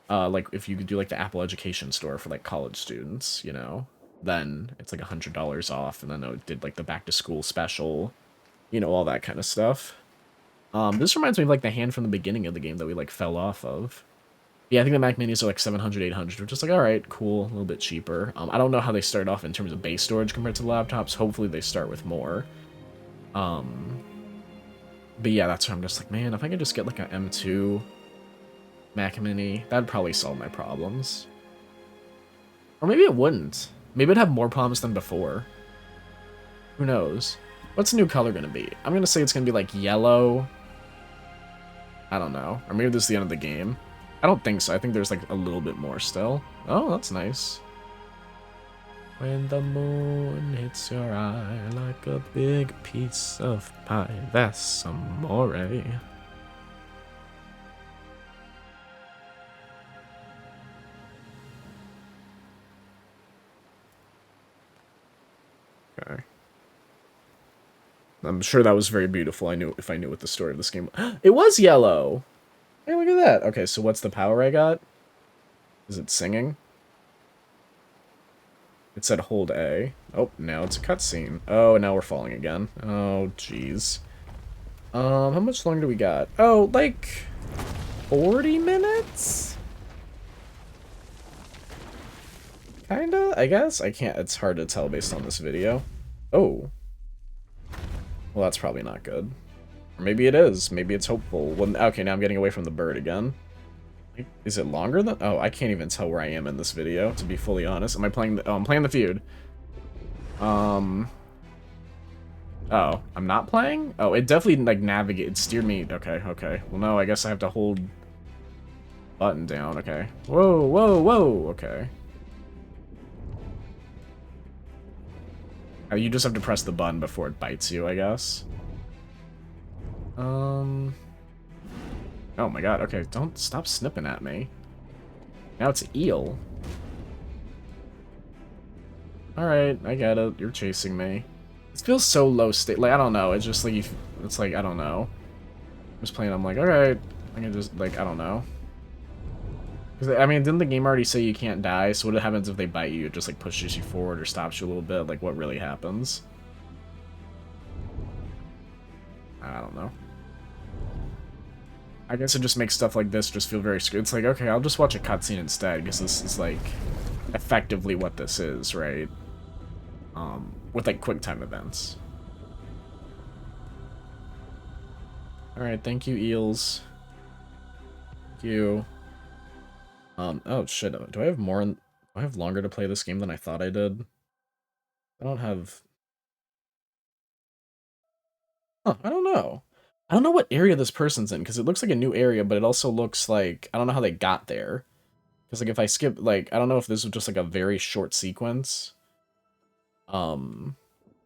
like if you could do like the Apple Education Store for like college students, then it's like $100 off, and then it did like the back to school special, all that kind of stuff. This reminds me of like the hand from the beginning of the game that we like fell off of. Yeah, I think the Mac Minis are like 700, 800, which is like, all right, cool, a little bit cheaper. I don't know how they start off in terms of base storage compared to the laptops. Hopefully they start with more. But yeah, that's where I'm just like, man, if I could just get like an M2 Mac Mini, that'd probably solve my problems. Or maybe it wouldn't. Maybe it'd have more problems than before. Who knows? What's the new color gonna be? I'm gonna say it's gonna be like yellow. I don't know. Or maybe this is the end of the game. I don't think so. I think there's like a little bit more still. Oh, that's nice. When the moon hits your eye like a big piece of pie, that's amore. Okay. I'm sure that was very beautiful. I knew if I knew what the story of this game was. It was yellow! Hey, look at that. Okay, so what's the power I got? Is it singing? It said hold A. Oh, now it's a cutscene. Oh, now we're falling again. Oh, jeez. How much longer do we got? Oh, like 40 minutes? Kinda, I guess? I can't, it's hard to tell based on this video. Oh. Well, that's probably not good. Or maybe it is. Maybe it's hopeful. Well, okay, now I'm getting away from the bird again. Is it longer than... Oh, I can't even tell where I am in this video, to be fully honest. Am I playing the... Oh, I'm playing the feud. Oh, I'm not playing? Oh, it definitely, like, it steered me... Okay, okay. Well, no, I guess I have to hold button down. Okay. Whoa, whoa, whoa. Okay. Oh, you just have to press the button before it bites you, I guess. Oh my god, okay, don't stop snipping at me. Now it's eel. Alright, I get it. You're chasing me. It feels so low state. Like, I don't know. It's just like, it's like, I don't know. I'm just playing, I'm like, alright. I can just, like, I don't know. Because, I mean, didn't the game already say you can't die? So what happens if they bite you? It just, like, pushes you forward or stops you a little bit? Like, what really happens? I don't know. I guess it just makes stuff like this just feel very screwed. It's like, okay, I'll just watch a cutscene instead, because this is, like, effectively what this is, right? With, like, quick time events. Alright, thank you, eels. Thank you. Oh, shit, do I have more... Do I have longer to play this game than I thought I did? I don't have... Huh, I don't know. I don't know what area this person's in, because it looks like a new area, but it also looks like... I don't know how they got there. Because, like, if I skip, like, I don't know if this was just, like, a very short sequence. But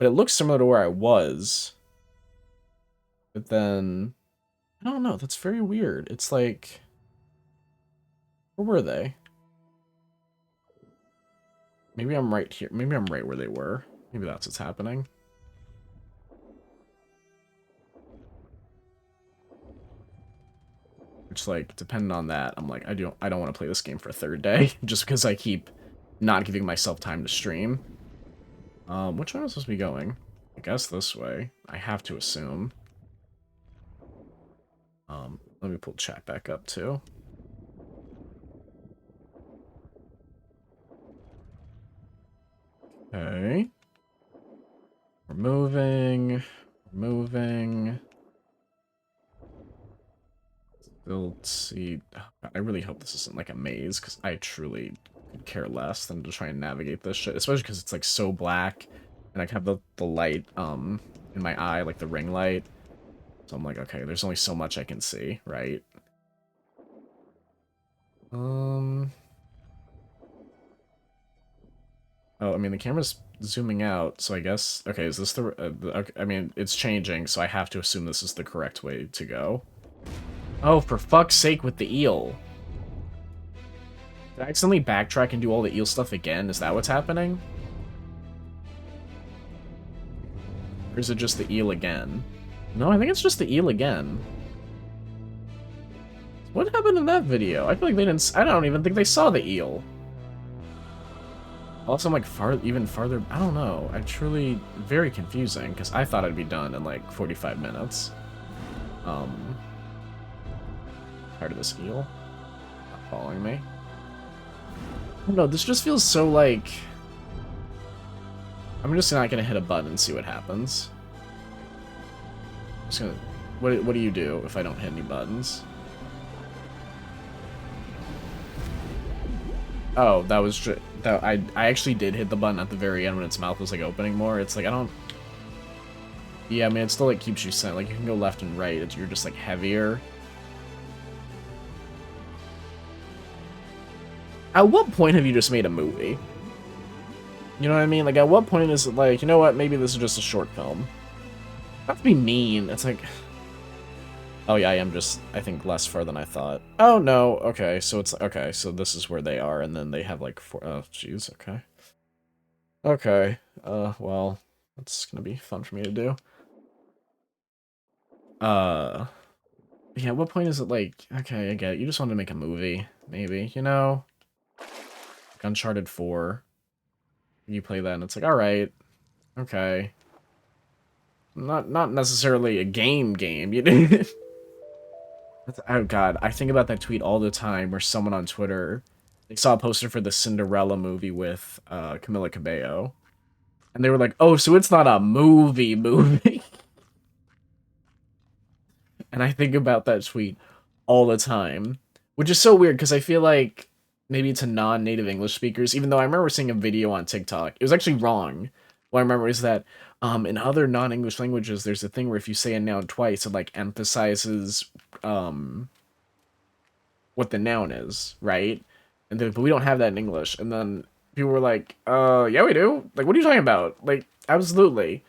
it looks similar to where I was. But then... I don't know, that's very weird. It's like... Where were they? Maybe I'm right here. Maybe I'm right where they were. Maybe that's what's happening. Which, like, depending on that, I'm like, I don't want to play this game for a third day, just because I keep not giving myself time to stream. Which way am I supposed to be going? I guess this way. I have to assume. Let me pull chat back up, too. Okay. We're moving. We're moving. Still see. Oh God, I really hope this isn't like a maze, because I truly could care less than to try and navigate this shit. Especially because it's like so black, and I have the light in my eye, like the ring light. So I'm like, okay, there's only so much I can see, right? Oh, I mean, the camera's zooming out, so I guess... Okay, is this okay, I mean, it's changing, so I have to assume this is the correct way to go. Oh, for fuck's sake with the eel. Did I accidentally backtrack and do all the eel stuff again? Is that what's happening? Or is it just the eel again? No, I think it's just the eel again. What happened in that video? I feel like they didn't... I don't even think they saw the eel. Also, I'm like even farther... I don't know. I'm truly very confusing, because I thought I'd be done in like 45 minutes. Part of this eel. Not following me. I don't know, this just feels so like... I'm just not gonna hit a button and see what happens. I'm just gonna... What do you do if I don't hit any buttons? Oh, that was that I actually did hit the button at the very end when its mouth was like opening more. It's like I don't. Yeah, I mean it still like keeps you set. Like you can go left and right. You're just like heavier. At what point have you just made a movie? You know what I mean? Like at what point is it like, you know what? Maybe this is just a short film. Not to be mean. It's like. Oh yeah, I am just, I think, less far than I thought. Oh no, okay, so it's, okay, so this is where they are, and then they have like four, oh jeez, okay. Okay, well, that's gonna be fun for me to do. Yeah, at what point is it like, okay, I get it, you just want to make a movie, maybe, you know? Like Uncharted 4, you play that and it's like, alright, okay. Not necessarily a game, you know? Oh god, I think about that tweet all the time where someone on Twitter, they saw a poster for the Cinderella movie with Camila Cabello. And they were like, oh, so it's not a movie. And I think about that tweet all the time. Which is so weird, because I feel like maybe it's a non-native English speakers, even though I remember seeing a video on TikTok. It was actually wrong. What I remember is that in other non-English languages, there's a thing where if you say a noun twice, it like emphasizes what the noun is, right? And then, but we don't have that in English. And then people were like, yeah, we do. Like, what are you talking about? Like, absolutely.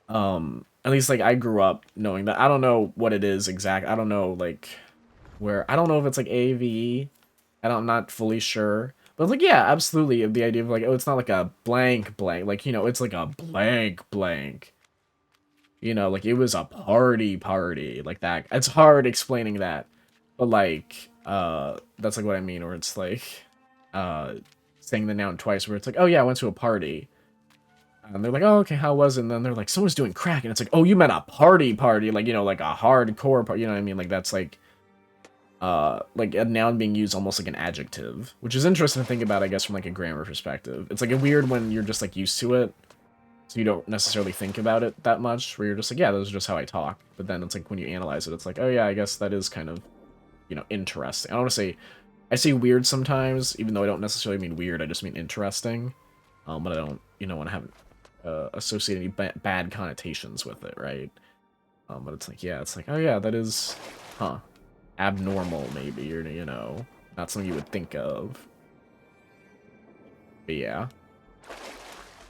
At least, like, I grew up knowing that. I don't know what it is exact. I don't know, like, where, I don't know if it's, like, AVE. I'm not fully sure. But, like, yeah, absolutely. The idea of, like, oh, it's not like a blank. Like, you know, it's like a blank. You know, like, it was a party. Like, that. It's hard explaining that. But, like, that's, like, what I mean. Where it's, like, saying the noun twice. Where it's like, oh, yeah, I went to a party. And they're like, oh, okay, how was it? And then they're like, someone's doing crack. And it's like, oh, you meant a party. Like, you know, like a hardcore party. You know what I mean? Like, that's, like a noun being used almost like an adjective. Which is interesting to think about, I guess, from, like, a grammar perspective. It's, like, a weird when you're just, like, used to it. So you don't necessarily think about it that much, where you're just like, yeah, this is just how I talk. But then it's like, when you analyze it, it's like, oh yeah, I guess that is kind of, you know, interesting. I don't want to say, I say weird sometimes, even though I don't necessarily mean weird, I just mean interesting. But I don't, you know, want to have associate any bad connotations with it, right? But it's like, yeah, it's like, oh yeah, that is, abnormal maybe, or, you know, not something you would think of. But yeah.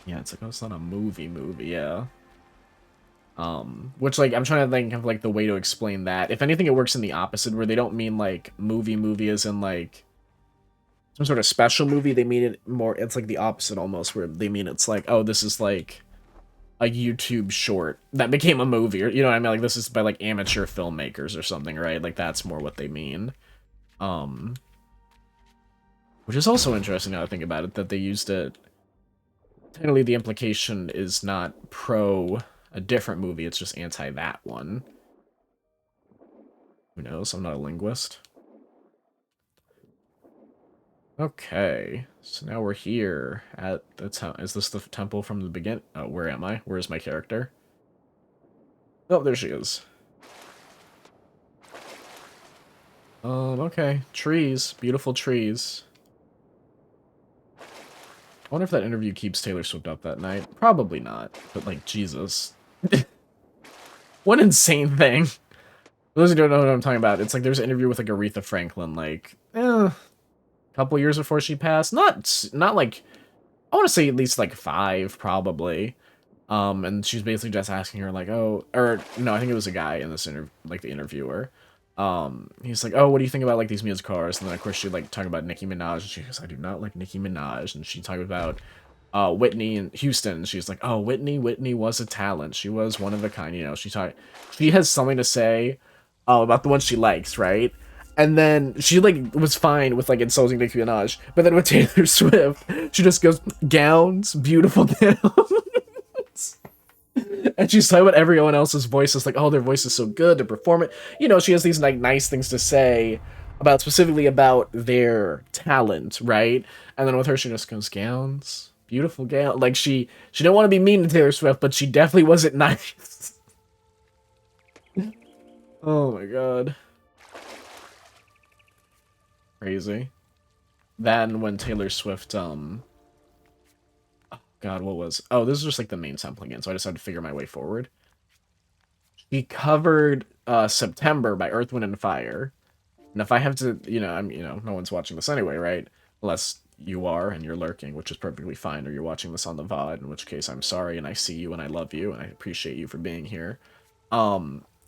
Yeah, it's like, oh, it's not a movie, yeah. Which, like, I'm trying to think of, like, the way to explain that. If anything, it works in the opposite, where they don't mean, like, movie as in, like, some sort of special movie. They mean it more, it's, like, the opposite, almost, where they mean it's, like, oh, this is, like, a YouTube short that became a movie, or, you know what I mean? Like, this is by, like, amateur filmmakers or something, right? Like, that's more what they mean. Which is also interesting now I think about it, that they used it. Technically, the implication is not pro a different movie, it's just anti that one. Who knows? I'm not a linguist. Okay, so now we're here at the is this the temple from the beginning? Oh, where am I? Where is my character? Oh, there she is. Okay. Trees. Beautiful trees. I wonder if that interview keeps Taylor Swift up that night. Probably not. But, like, Jesus. What insane thing. For those who don't know what I'm talking about, it's like there's an interview with, like, Aretha Franklin, like, a couple years before she passed. Not like, I want to say at least, like, 5, probably. And she's basically just asking her, like, oh, or no, I think it was a guy in this interview, like the interviewer. He's like, oh, what do you think about like these music cars? And then of course she like talking about Nicki Minaj, and she goes, I do not like Nicki Minaj, and she talked about Whitney and Houston. And she's like, oh, Whitney was a talent. She was one of a kind. You know, she has something to say about the one she likes, right? And then she like was fine with like insulting Nicki Minaj, but then with Taylor Swift, she just goes gowns, beautiful gowns. And she's talking about everyone else's voices, like, oh, their voice is so good to perform it. You know, she has these like nice things to say about specifically about their talent, right? And then with her, she just goes gowns, beautiful gown. Like she didn't want to be mean to Taylor Swift, but she definitely wasn't nice. Oh my god, crazy. Then when Taylor Swift, God, what was? Oh, this is just like the main sample again, so I just had to figure my way forward. He covered September by Earth, Wind, and Fire. And if I have to, you know, no one's watching this anyway, right? Unless you are and you're lurking, which is perfectly fine, or you're watching this on the VOD, in which case I'm sorry and I see you and I love you and I appreciate you for being here. I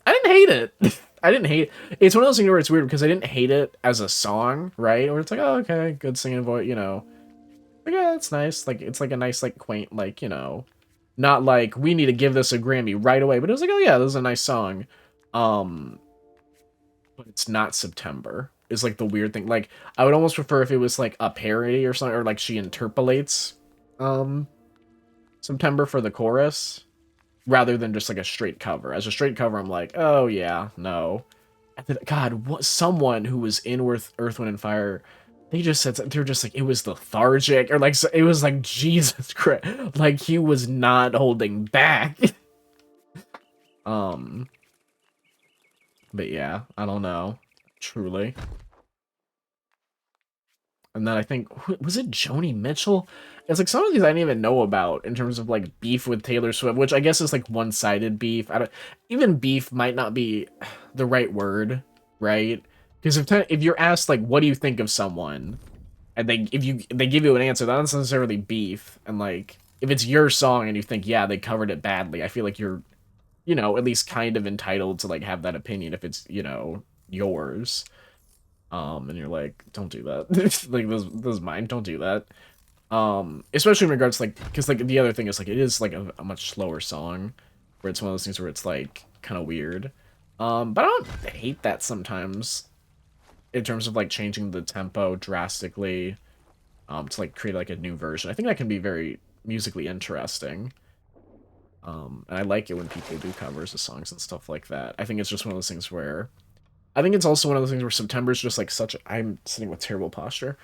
didn't hate it. I didn't hate it. It's one of those things where it's weird because I didn't hate it as a song, right? Where it's like, oh, okay, good singing voice, you know. Like, yeah, it's nice. Like, it's like a nice, like, quaint, like, you know, not like we need to give this a Grammy right away, but it was like, oh yeah, this is a nice song. Um, but it's not September. Is like the weird thing. Like, I would almost prefer if it was like a parody or something, or like she interpolates um September for the chorus rather than just like a straight cover. As a straight cover, I'm like, oh yeah, no. God, what someone who was in Earth, Wind, and Fire, they just said they were just like it was lethargic or like it was like Jesus Christ, like he was not holding back. um, but yeah, I don't know, truly. And then I think was it Joni Mitchell? It's like some of these I didn't even know about in terms of like beef with Taylor Swift, which I guess is like one-sided beef. I don't even beef might not be the right word, right? Because if you're asked like what do you think of someone, and they give you an answer, that's not necessarily beef. And like if it's your song and you think yeah they covered it badly, I feel like you're at least kind of entitled to like have that opinion if it's yours. And you're like, don't do that. Like this is mine. Don't do that. Especially in regards to, like, because like the other thing is like it is like a much slower song, where it's one of those things where it's like kind of weird. But I don't hate that sometimes in terms of like changing the tempo drastically, to like create like a new version. I think that can be very musically interesting. And I like it when people do covers of songs and stuff like that. I think it's just one of those things where I think it's also one of those things where September's just like such I'm sitting with terrible posture.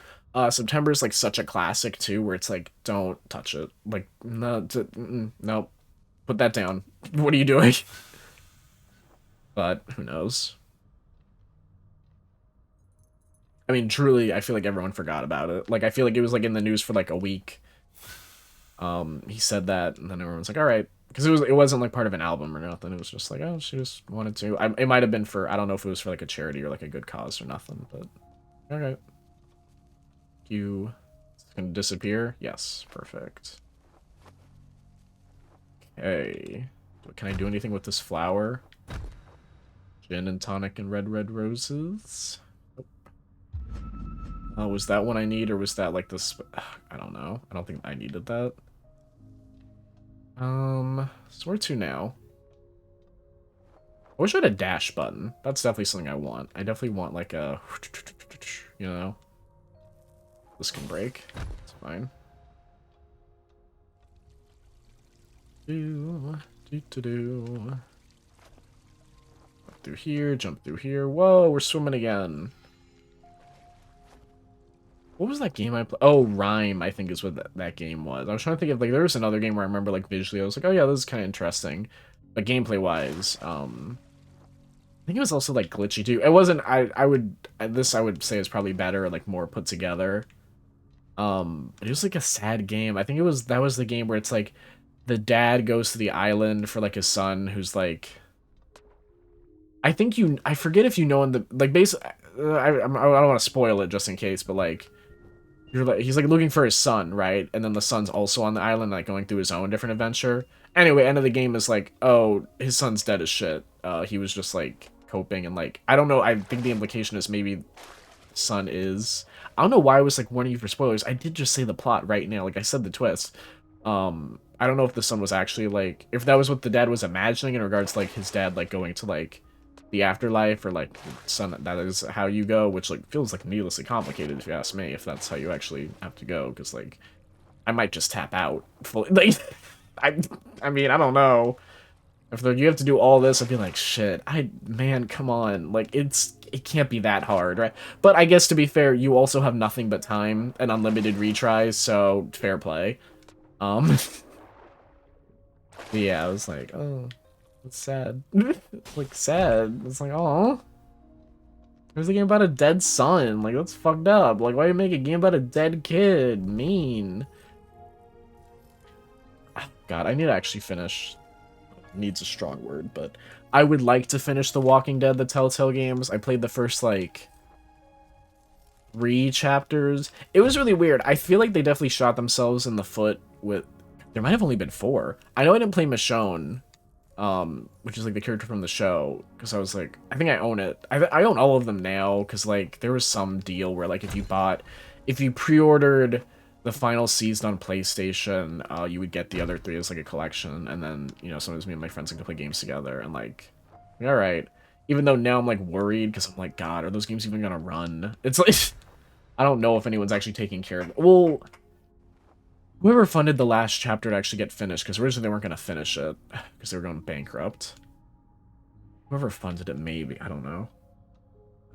September's like such a classic too, where it's like, don't touch it. Like, no, no, put that down. What are you doing? But who knows? I mean, truly, I feel like everyone forgot about it. Like, I feel like it was like in the news for like a week. He said that, and then everyone's like, all right. Because it wasn't like part of an album or nothing. It was just like, oh, she just wanted to. It might have been for, I don't know if it was for like a charity or like a good cause or nothing, but okay. It's gonna disappear? Yes, perfect. Okay. Can I do anything with this flower? Gin and tonic and red roses? Nope. Oh, was that one I need, or was that like this? I don't know. I don't think I needed that. So where to now? I wish I had a dash button. That's definitely something I want. I definitely want like a, this can break. It's fine. Do. Jump through here, jump through here. Whoa, we're swimming again. What was that game I played? Oh, Rhyme, I think is what that game was. I was trying to think of, like, there was another game where I remember, like, visually, I was like, oh yeah, this is kind of interesting. But gameplay-wise, I think it was also, like, glitchy, too. It wasn't, I would say is probably better, like, more put together. It was, like, a sad game. I think that was the game where it's, like, the dad goes to the island for, like, his son, who's, like... I forget if you know in the, like, basically, I don't want to spoil it just in case, but, like, he's like looking for his son, right? And then the son's also on the island, like going through his own different adventure. Anyway, end of the game is like, oh, his son's dead as shit. He was just like coping and like, I don't know. I think the implication is maybe son is. I don't know why I was like warning you for spoilers. I did just say the plot right now. Like I said the twist. I don't know if the son was actually like, if that was what the dad was imagining in regards to like his dad like going to like the afterlife, or like son, that is how you go, which like feels like needlessly complicated if you ask me, if that's how you actually have to go, because like I might just tap out fully. Like I mean, I don't know if you have to do all this. I'd be like, shit, man, come on, like it can't be that hard, right? But I guess to be fair, you also have nothing but time and unlimited retries, so fair play. Yeah, I was like, oh, it's sad. It's like sad. It's like, oh, there's a game about a dead son. Like, that's fucked up. Like, why do you make a game about a dead kid? Mean. God, I need to actually finish. Needs a strong word, but I would like to finish The Walking Dead, the Telltale games. I played the first, like, 3 chapters. It was really weird. I feel like they definitely shot themselves in the foot with... There might have only been 4. I know I didn't play Michonne, which is like the character from the show, because I was like, I think I own it. I own all of them now, because like there was some deal where like if you pre-ordered the final season on PlayStation, you would get the other 3 as like a collection, and then, you know, sometimes me and my friends could play games together, and like, all right. Even though now I'm like worried, because I'm like, God, are those games even gonna run? It's like, I don't know if anyone's actually taking care of it. Well, whoever funded the last chapter to actually get finished, because originally they weren't going to finish it, because they were going bankrupt. Whoever funded it, maybe. I don't know.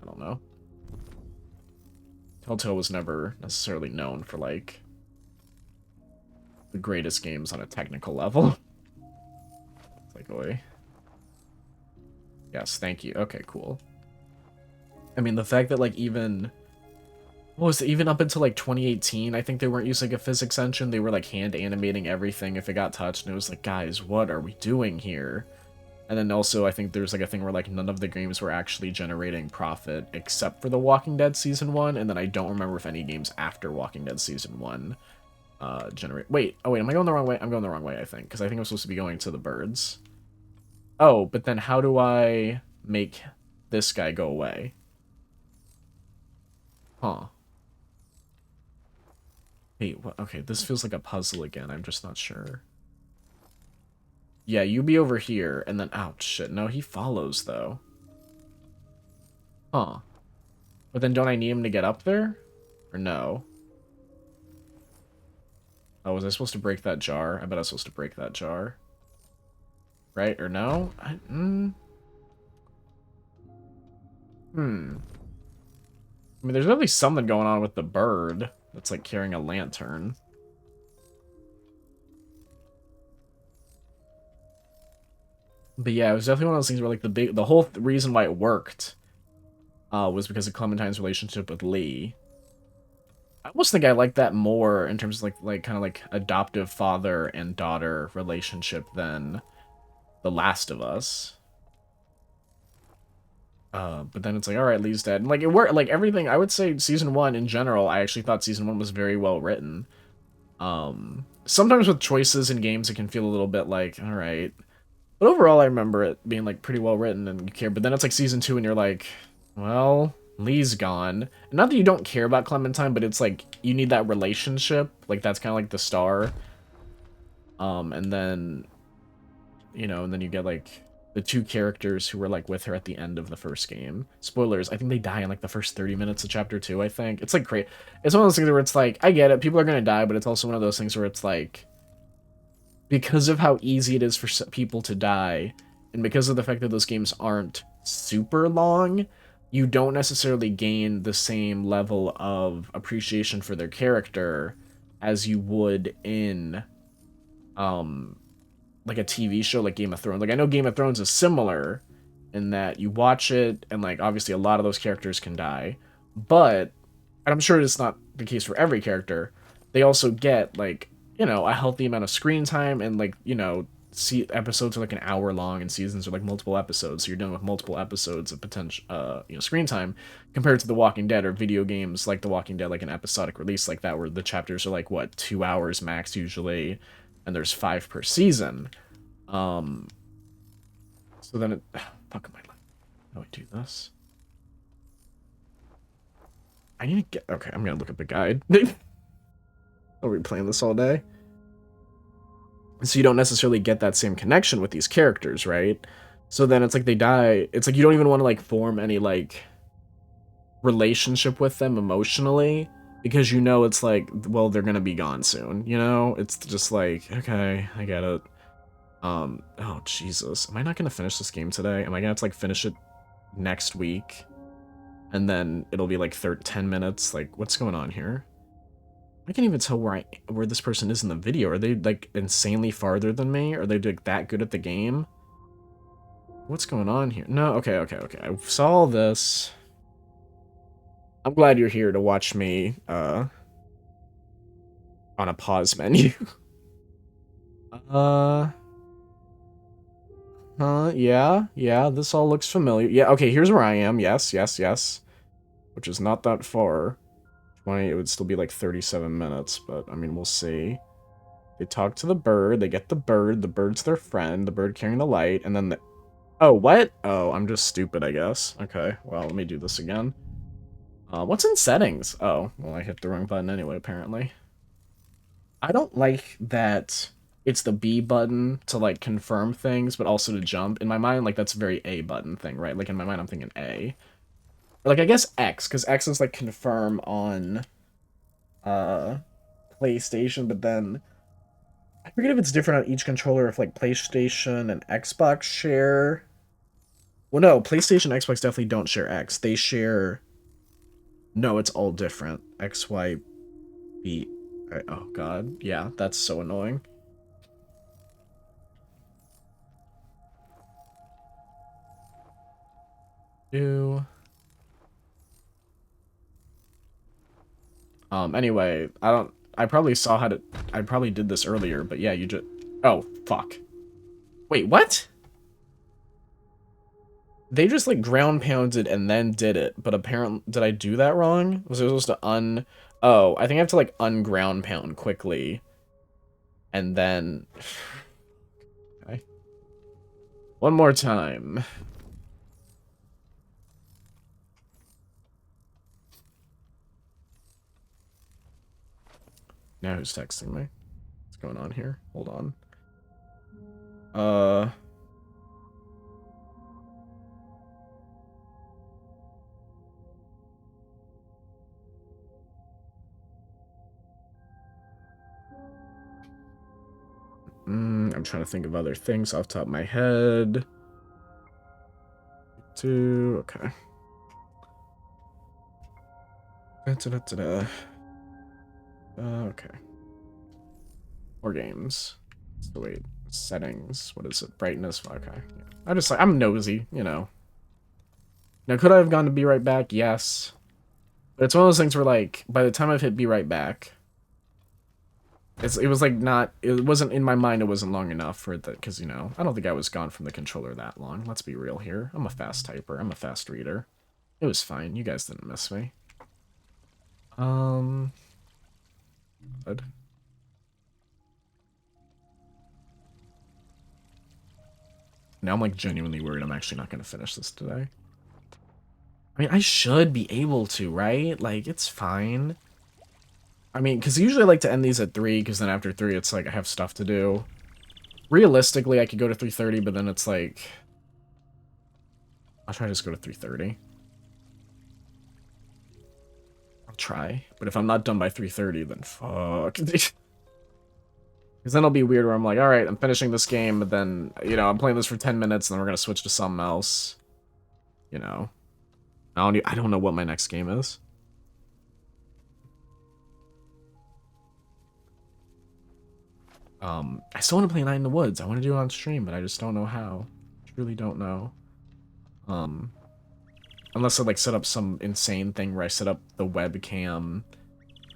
I don't know. Telltale was never necessarily known for, like, the greatest games on a technical level. It's like, oi. Yes, thank you. Okay, cool. I mean, the fact that, like, even... What was it? Even up until, like, 2018, I think they weren't using a physics engine. They were, like, hand animating everything if it got touched, and it was like, guys, what are we doing here? And then also, I think there's, like, a thing where, like, none of the games were actually generating profit except for The Walking Dead Season 1, and then I don't remember if any games after Walking Dead Season 1 generate... Wait, oh wait, am I going the wrong way? I'm going the wrong way, I think, because I think I'm supposed to be going to the birds. Oh, but then how do I make this guy go away? Huh. Wait, what? Okay, this feels like a puzzle again. I'm just not sure. Yeah, you be over here, and then... Oh, shit. No, he follows, though. Huh. But then don't I need him to get up there? Or no? Oh, was I supposed to break that jar? I bet I was supposed to break that jar. Right? Or no? I mean, there's definitely something going on with the bird that's, like, carrying a lantern. But yeah, it was definitely one of those things where, like, the whole reason why it worked was because of Clementine's relationship with Lee. I almost think I like that more in terms of, like kind of, like, adoptive father and daughter relationship than The Last of Us. But then it's like, alright, Lee's dead. And, like, it worked, like, everything, I would say Season 1 in general, I actually thought Season 1 was very well written. Sometimes with choices in games, it can feel a little bit like, alright. But overall, I remember it being, like, pretty well written and you care. But then it's, like, Season 2 and you're like, well, Lee's gone. Not that you don't care about Clementine, but it's, like, you need that relationship. Like, that's kind of like the star. And then, you know, and then you get, like... the 2 characters who were, like, with her at the end of the first game. Spoilers, I think they die in, like, the first 30 minutes of Chapter 2, I think. It's, like, great. It's one of those things where it's, like, I get it, people are gonna die, but it's also one of those things where it's, like, because of how easy it is for people to die, and because of the fact that those games aren't super long, you don't necessarily gain the same level of appreciation for their character as you would in um like a TV show like Game of Thrones. Like I know Game of Thrones is similar in that you watch it and like obviously a lot of those characters can die, but and I'm sure it's not the case for every character. They also get like, you know, a healthy amount of screen time and like, you know, see episodes are like an hour long and seasons are like multiple episodes. So you're dealing with multiple episodes of potential you know, screen time compared to The Walking Dead or video games like The Walking Dead like an episodic release like that where the chapters are like what, 2 hours max usually and there's 5 per season. Um so then it fuck am I like how do I do this? I need to get okay, I'm gonna look up a guide. Are we playing this all day? So you don't necessarily get that same connection with these characters, right? So then it's like they die. It's like you don't even want to like form any like relationship with them emotionally because you know it's like, well, they're gonna be gone soon. You know, it's just like, okay, I get it. Oh Jesus, am I not gonna finish this game today? Am I gonna have to like finish it next week, and then it'll be like 10 minutes? Like, what's going on here? I can't even tell where this person is in the video. Are they like insanely farther than me? Are they like that good at the game? What's going on here? No, okay. I saw all this. I'm glad you're here to watch me on a pause menu. uh yeah, this all looks familiar. Yeah, okay, here's where I am. Yes. Which is not that far. 20, it would still be like 37 minutes, but I mean, we'll see. They talk to the bird, they get the bird's their friend, the bird carrying the light, and then the... Oh, what? Oh, I'm just stupid, I guess. Okay, well, let me do this again. What's in settings? Oh, well, I hit the wrong button anyway, apparently. I don't like that it's the B button to, like, confirm things, but also to jump. In my mind, like, that's a very A button thing, right? Like, in my mind, I'm thinking A. Like, I guess X, because X is, like, confirm on, PlayStation, but then... I forget if it's different on each controller, if, like, PlayStation and Xbox share... Well, no, PlayStation and Xbox definitely don't share X. They share... No, it's all different. X, Y, B... Oh, God. Yeah, that's so annoying. Do... Anyway, I probably saw how to... I probably did this earlier, but yeah, you just... Oh, fuck. Wait, what? They just, like, ground pounded and then did it, but apparently... Did I do that wrong? Was I supposed to Oh, I think I have to, like, unground pound quickly. And then... Okay. One more time. Now who's texting me? What's going on here? Hold on. I'm trying to think of other things off the top of my head. Okay. Okay. More games. So wait, settings. What is it? Brightness. Okay. Yeah. I'm nosy, you know. Now, could I have gone to be right back? Yes. But it's one of those things where, like, by the time I've hit be right back, it was like not, it wasn't in my mind, it wasn't long enough for that, because, you know, I don't think I was gone from the controller that long. Let's be real here. I'm a fast typer. I'm a fast reader. It was fine. You guys didn't miss me. Good. Now I'm, like, genuinely worried I'm actually not going to finish this today. I mean, I should be able to, right? Like, it's fine. I mean, because usually I like to end these at 3, because then after 3, it's like I have stuff to do. Realistically, I could go to 3:30, but then it's like... I'll try to just go to 3:30. I'll try. But if I'm not done by 3:30, then fuck. Because then it'll be weird where I'm like, alright, I'm finishing this game, but then, you know, I'm playing this for 10 minutes, and then we're going to switch to something else. You know. I don't know what my next game is. I still want to play Night in the Woods. I want to do it on stream, but I just don't know how. Truly don't know. Unless I like set up some insane thing where I set up the webcam.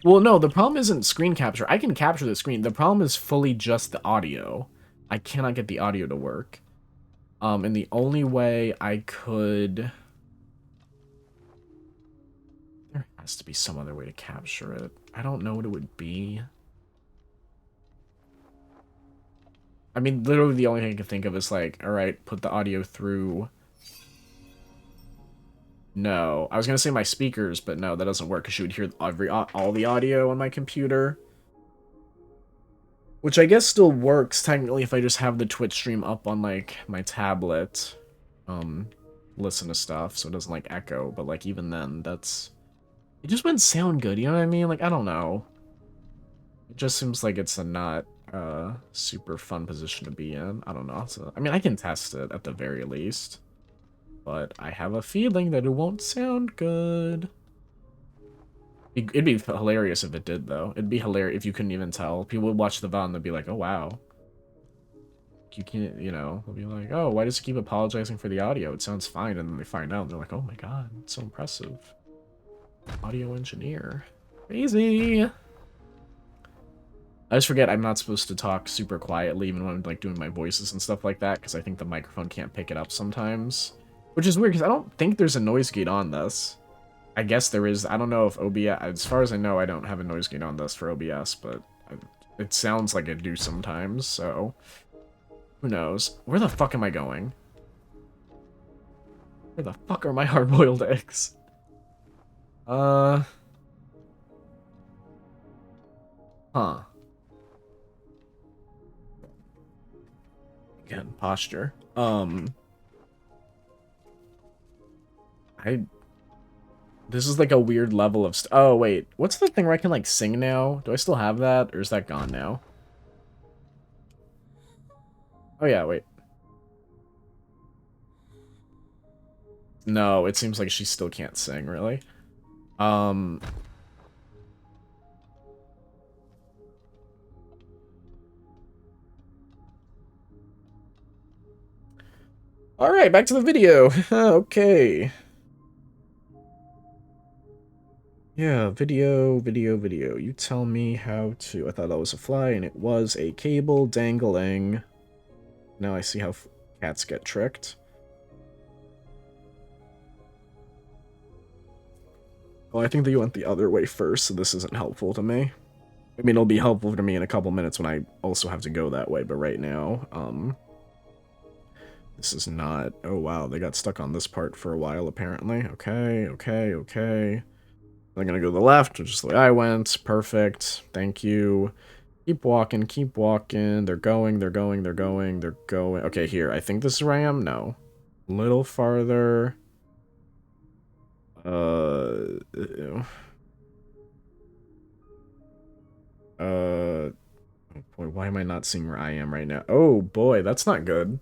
Well, no, the problem isn't screen capture. I can capture the screen. The problem is fully just the audio. I cannot get the audio to work. And the only way I could... There has to be some other way to capture it. I don't know what it would be. I mean, literally the only thing I can think of is like, alright, put the audio through... No. I was gonna say my speakers, but no, that doesn't work because you would hear all the audio on my computer. Which I guess still works technically if I just have the Twitch stream up on like my tablet. Listen to stuff so it doesn't like echo, but like even then it just wouldn't sound good, you know what I mean? Like I don't know. It just seems like it's a not super fun position to be in. I don't know. So, I mean I can test it at the very least. But I have a feeling that it won't sound good. It'd be hilarious if it did, though. It'd be hilarious if you couldn't even tell. People would watch the VOD and they'd be like, oh, wow. You can't, you know, they'll be like, oh, why does it keep apologizing for the audio? It sounds fine. And then they find out and they're like, oh my god, it's so impressive. Audio engineer. Crazy. I just forget I'm not supposed to talk super quietly even when I'm like doing my voices and stuff like that because I think the microphone can't pick it up sometimes. Which is weird because I don't think there's a noise gate on this. I guess there is. I don't know if OBS... As far as I know, I don't have a noise gate on this for OBS, but it sounds like I do sometimes, so... Who knows? Where the fuck am I going? Where the fuck are my hard-boiled eggs? Huh. Again, posture. This is like a weird level of... Oh, wait. What's the thing where I can, like, sing now? Do I still have that? Or is that gone now? Oh, yeah, wait. No, it seems like she still can't sing, really. Alright, back to the video. Okay. Yeah, video. You tell me how to... I thought that was a fly, and it was a cable dangling. Now I see how cats get tricked. Well, I think that you went the other way first, so this isn't helpful to me. I mean, it'll be helpful to me in a couple minutes when I also have to go that way, but right now, this is not... Oh, wow, they got stuck on this part for a while, apparently. Okay. They're gonna go to the left, just the way I went. Perfect. Thank you. Keep walking. They're going. Okay, here. I think this is where I am. No. A little farther. Ew. Oh boy, why am I not seeing where I am right now? Oh boy, that's not good.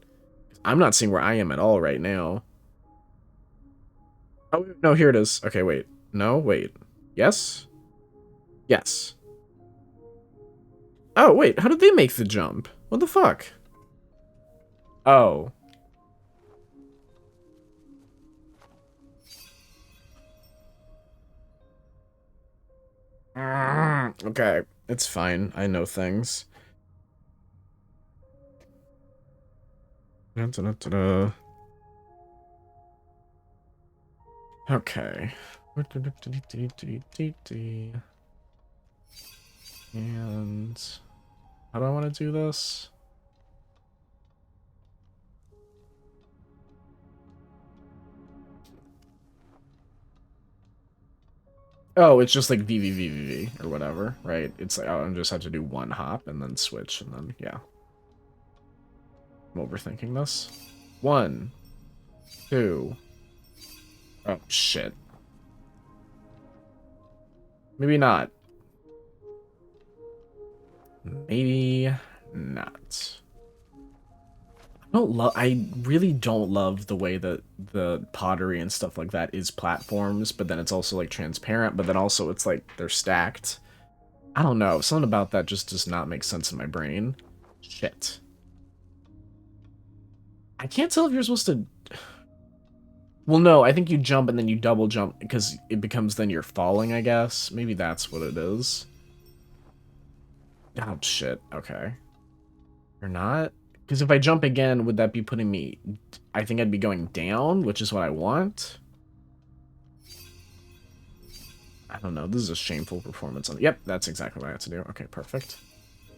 I'm not seeing where I am at all right now. Oh, no, here it is. Okay, wait. No, wait. Yes? Yes. Oh, wait, how did they make the jump? What the fuck? Oh. Okay, it's fine. I know things. Okay. And how do I want to do this? Oh, it's just like VVVVV or whatever, right? It's like, oh, I just have to do one hop and then switch and then, yeah. I'm overthinking this. 1, 2. Oh, shit. Maybe not. Maybe not. I really don't love the way that the pottery and stuff like that is platforms, but then it's also like transparent, but then also it's like they're stacked. I don't know. Something about that just does not make sense in my brain. Shit. I can't tell if you're supposed to... Well, no, I think you jump and then you double jump because it becomes then you're falling, I guess. Maybe that's what it is. Oh, shit. Okay. You're not? Because if I jump again, would that be putting me... I think I'd be going down, which is what I want. I don't know. This is a shameful performance. Yep, that's exactly what I had to do. Okay, perfect.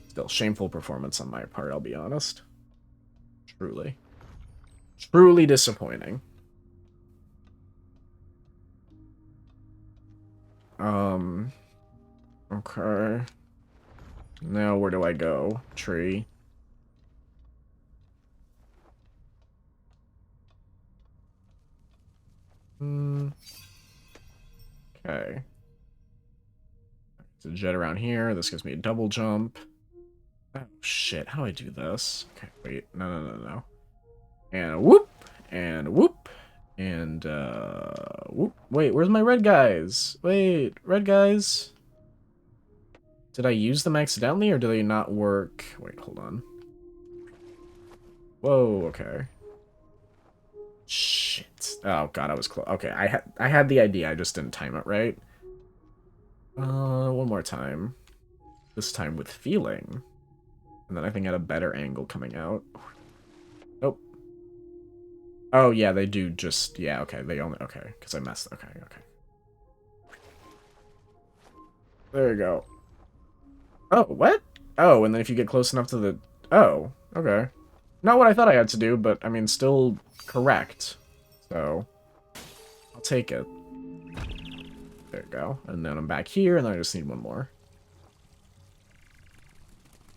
Still, shameful performance on my part, I'll be honest. Truly. Truly disappointing. Okay. Now where do I go? Tree. Okay. So jet around here. This gives me a double jump. Oh, shit. How do I do this? Okay, wait. No. And whoop! And whoop! And, whoop. Wait, where's my red guys? Wait, red guys? Did I use them accidentally, or do they not work? Wait, hold on. Whoa, okay. Shit. Oh, God, I was close. Okay, I had the idea, I just didn't time it right. One more time. This time with feeling. And then I think at a better angle coming out. Nope. Oh, yeah, they do just... Yeah, okay, they only... Okay, because I messed... Okay. There you go. Oh, what? Oh, and then if you get close enough to the... Oh, okay. Not what I thought I had to do, but, I mean, still correct. So, I'll take it. There you go. And then I'm back here, and then I just need one more.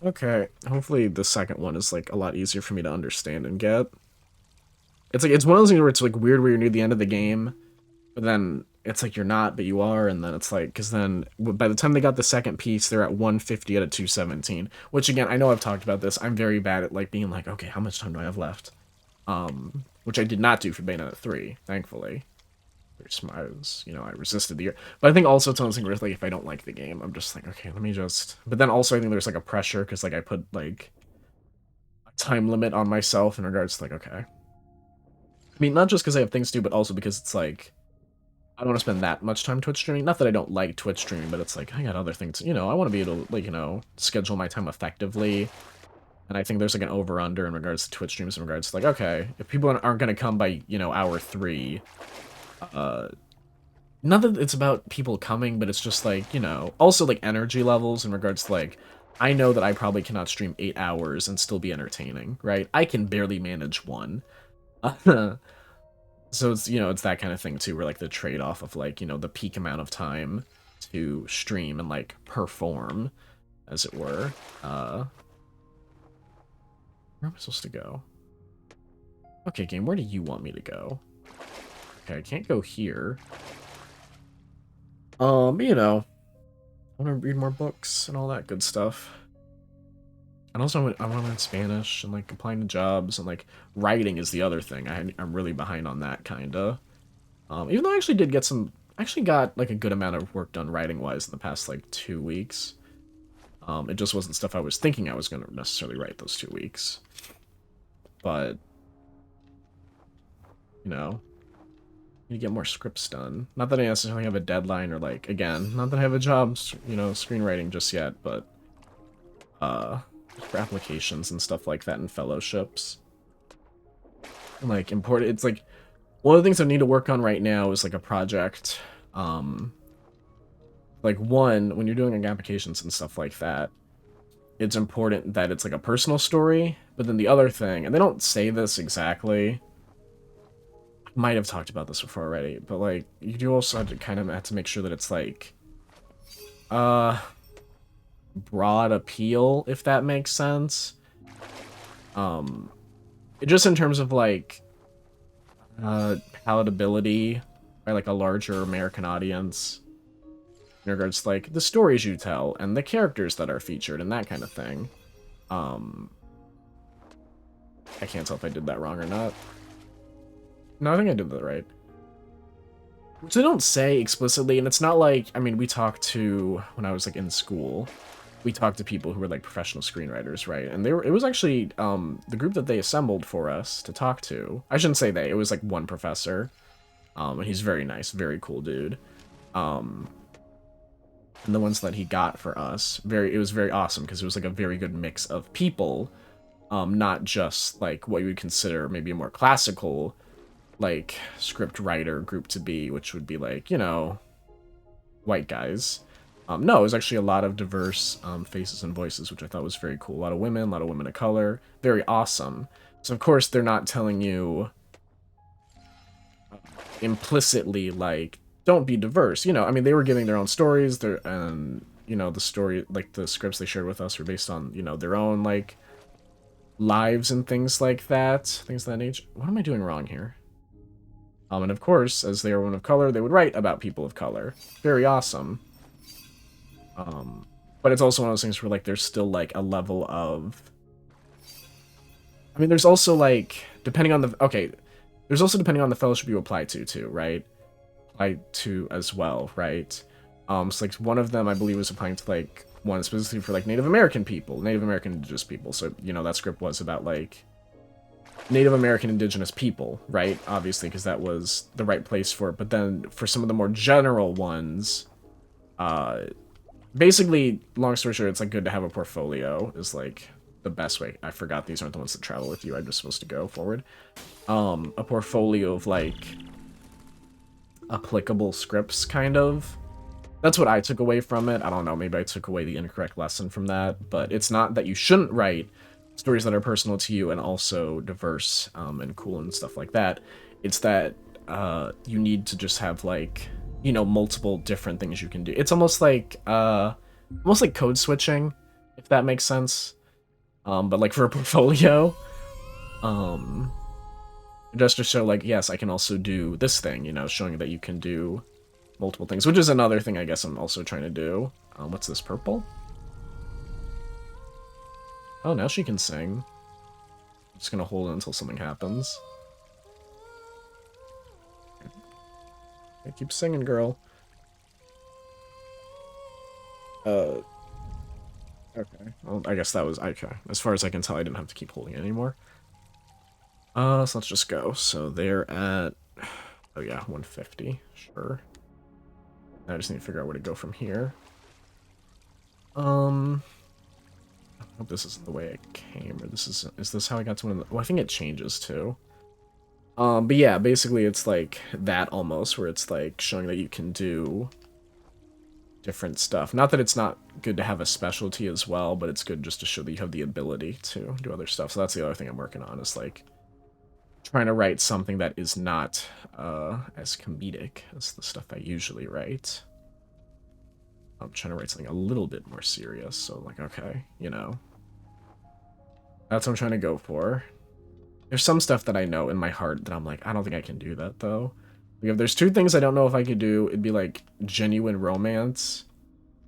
Okay, hopefully the second one is, like, a lot easier for me to understand and get. It's like, it's one of those things where it's, like, weird where you're near the end of the game, but then it's like you're not, but you are, and then it's like, because then by the time they got the second piece, they're at 150 out of 217, which again, I know I've talked about this. I'm very bad at, like, being like, okay, how much time do I have left? Which I did not do for Bayonetta 3, thankfully. Very smart. I was, I resisted the... But I think also it's something where, like, if I don't like the game, I'm just like, okay, let me just... But then also I think there's, like, a pressure, because, like, I put, like, a time limit on myself in regards to, like, okay. I mean, not just because I have things to do, but also because it's, like, I don't want to spend that much time Twitch streaming. Not that I don't like Twitch streaming, but it's, like, I got other things, I want to be able to, like, schedule my time effectively. And I think there's, like, an over-under in regards to Twitch streams in regards to, like, okay, if people aren't going to come by, hour 3... not that it's about people coming, but it's just like, also like energy levels in regards to like, I know that I probably cannot stream 8 hours and still be entertaining, right? I can barely manage one. So it's, it's that kind of thing too, where like the trade-off of like, the peak amount of time to stream and like perform, as it were. Where am I supposed to go? Okay, game, where do you want me to go? Okay, I can't go here. I want to read more books and all that good stuff. And also, I want to learn Spanish and, like, applying to jobs and, like, writing is the other thing. I'm really behind on that, kinda. Even though I actually did get actually got, like, a good amount of work done writing-wise in the past, like, 2 weeks. It just wasn't stuff I was thinking I was going to necessarily write those 2 weeks. But, need to get more scripts done. Not that I necessarily have a deadline or, like, again, not that I have a job, screenwriting just yet, but, for applications and stuff like that and fellowships. Like, important, it's, like, one of the things I need to work on right now is, like, a project, like, one, when you're doing, like, applications and stuff like that, it's important that it's, like, a personal story, but then the other thing, and they don't say this exactly, might have talked about this before already, but, like, you do also have to kind of have to make sure that it's, like, broad appeal, if that makes sense. Just in terms of, like, palatability by, like, a larger American audience, in regards to, like, the stories you tell, and the characters that are featured, and that kind of thing. I can't tell if I did that wrong or not. No, I think I did that right. Which they don't say explicitly, and it's not like, I mean, we talked to, when I was, like, in school, we talked to people who were, like, professional screenwriters, right? And it was actually, the group that they assembled for us to talk to. I shouldn't say they, it was, like, one professor. And he's very nice, very cool dude. And the ones that he got for us, it was very awesome, because it was, like, a very good mix of people, not just, like, what you would consider maybe a more classical, like, script writer group to be, which would be, like, you know, white guys. No, it was actually a lot of diverse faces and voices, which I thought was very cool. A lot of women of color. Very awesome. So, of course, they're not telling you implicitly, like, don't be diverse. You know, I mean, they were giving their own stories, and, you know, the story, like, the scripts they shared with us were based on, you know, their own, like, lives and things like that. Things of that nature. What am I doing wrong here? And of course, as they are women of color, they would write about people of color. Very awesome. But it's also one of those things where, like, there's still, like, a level of... I mean, there's also, like, depending on the... Okay, there's also depending on the fellowship you apply to, too, right? Apply to as well, right? So, like, one of them, I believe, was applying to, like, one specifically for, like, Native American people, Native American Indigenous people. So, you know, that script was about, like, Native American Indigenous people, right? Obviously, because that was the right place for it. But then for some of the more general ones, basically, long story short, it's, like, good to have a portfolio is, like, the best way. I forgot these aren't the ones that travel with you. I'm just supposed to go forward. A portfolio of, like, applicable scripts, kind of. That's what I took away from it. I don't know, maybe I took away the incorrect lesson from that, but it's not that you shouldn't write stories that are personal to you and also diverse and cool and stuff like that. It's that you need to just have, like, you know, multiple different things you can do. It's almost like code switching, if that makes sense. But, like, for a portfolio, just to show, like, yes, I can also do this thing, you know, showing that you can do multiple things, which is another thing I guess I'm also trying to do. What's this, purple? Oh, now she can sing. I'm just gonna hold it until something happens. Okay, keep singing, girl. Okay. Well, I guess that was okay. As far as I can tell, I didn't have to keep holding it anymore. So let's just go. So they're at... Oh yeah, 150. Sure. I just need to figure out where to go from here. I hope this isn't the way I came, or is this how I got to one of the... Well, I think it changes too. But yeah, basically it's like that almost, where it's like showing that you can do different stuff. Not that it's not good to have a specialty as well, but it's good just to show that you have the ability to do other stuff. So that's the other thing I'm working on, is like trying to write something that is not as comedic as the stuff I usually write. I'm trying to write something a little bit more serious, so like, okay, you know. That's what I'm trying to go for. There's some stuff that I know in my heart that I'm like, I don't think I can do that, though. Like, if there's two things I don't know if I could do, it'd be, like, genuine romance.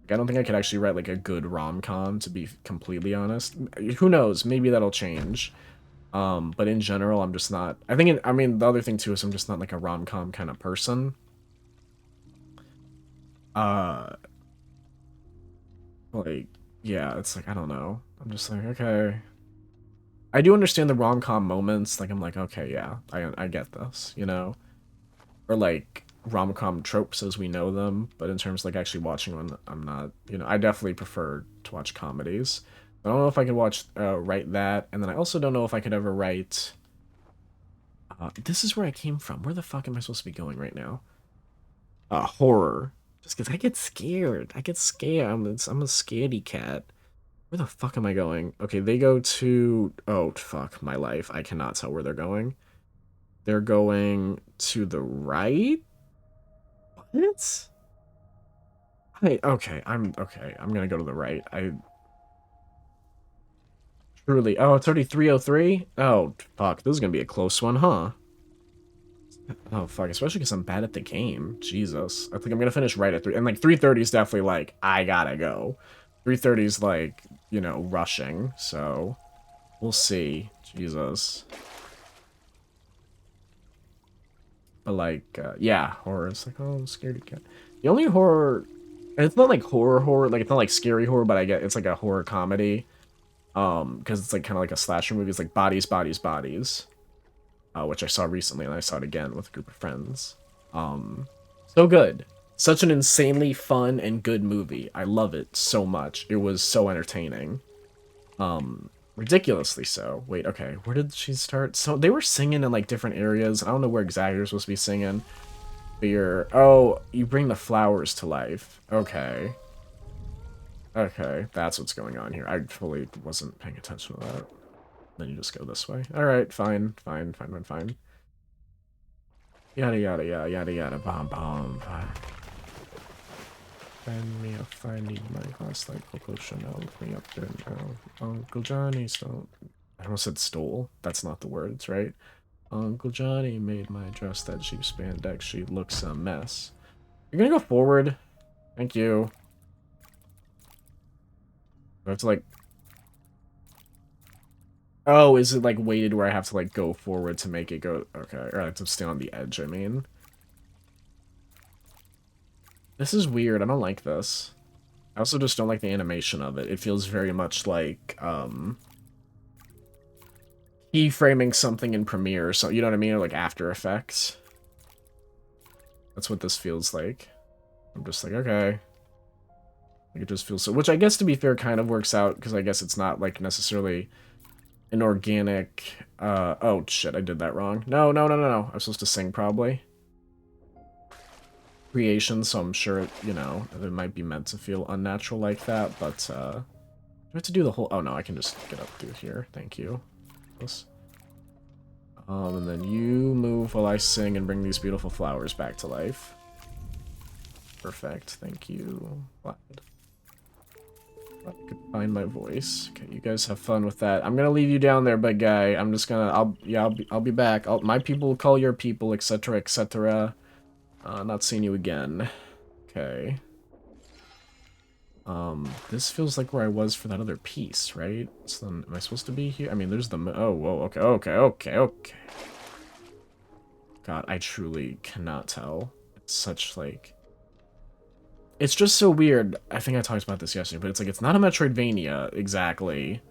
Like, I don't think I could actually write, like, a good rom-com, to be completely honest. Who knows? Maybe that'll change. But in general, I'm just not... I mean, the other thing, too, is I'm just not, like, a rom-com kind of person. Like, yeah, it's like, I don't know. I'm just like, okay. I do understand the rom-com moments. Like, I'm like, okay, yeah, I get this, you know? Or, like, rom-com tropes as we know them. But in terms of, like, actually watching one, I'm not, you know, I definitely prefer to watch comedies. I don't know if I could write that. And then I also don't know if I could ever write... this is where I came from. Where the fuck am I supposed to be going right now? Horror. Just because I get scared. I get scared. I'm a scaredy cat. Where the fuck am I going? Okay, they go to... Oh, fuck, my life. I cannot tell where they're going. They're going to the right? What? Okay, I'm gonna go to the right. Truly... Oh, it's already 3:03? Oh, fuck, this is gonna be a close one, huh? Oh, fuck, especially because I'm bad at the game. Jesus. I think I'm gonna finish right at 3. And, like, 3:30 is definitely, like, I gotta go. 3:30 is, like, you know, rushing, so... We'll see. Jesus. But like, yeah, horror. It's like, oh, I'm scared cat. The only horror, and it's not like horror, like it's not like scary horror, but I get it's like a horror comedy. Because it's like kind of like a slasher movie. It's like Bodies, Bodies, Bodies, which I saw recently, and I saw it again with a group of friends. So good. Such an insanely fun and good movie. I love it so much. It was so entertaining. Ridiculously so. Wait, okay, where did she start? So they were singing in like different areas. I don't know where exactly you're supposed to be singing. But you're, oh, you bring the flowers to life. Okay. Okay, that's what's going on here. I fully wasn't paying attention to that. Then you just go this way. Alright, fine, fine, fine, fine, fine. Yada yada yada yada yada bomb bomb. Find me if I need my glass like Coco Chanel. Look me up there now. Uncle Johnny stole. I almost said stole. That's not the words, right? Uncle Johnny made my dress that cheap spandex. She looks a mess. You're gonna go forward. Thank you. I have to like. Oh, is it like weighted where I have to like go forward to make it go? Okay, or I have to stay on the edge. I mean, this is weird. I don't like this. I also just don't like the animation of it. It feels very much like keyframing something in Premiere, so you know what I mean, or like After Effects. That's what this feels like. I'm just like, okay. Like, it just feels so, which I guess to be fair kind of works out, because I guess it's not like necessarily an organic, oh shit, I did that wrong. No, no, no, no, no. I'm supposed to sing probably. Creation, so I'm sure, you know, it might be meant to feel unnatural like that, but, do I have to do the whole, oh no, I can just get up through here. Thank you. And then you move while I sing and bring these beautiful flowers back to life. Perfect, thank you. Glad I could find my voice. Okay, you guys have fun with that. I'm gonna leave you down there, big guy. I'm just gonna, I'll be back. My people will call your people, etc., etc. Not seeing you again. Okay. This feels like where I was for that other piece, right? So then, am I supposed to be here? I mean, there's the, oh, whoa, okay, okay, okay, okay. God, I truly cannot tell. It's such, like... It's just so weird. I think I talked about this yesterday, but it's like, it's not a Metroidvania, exactly.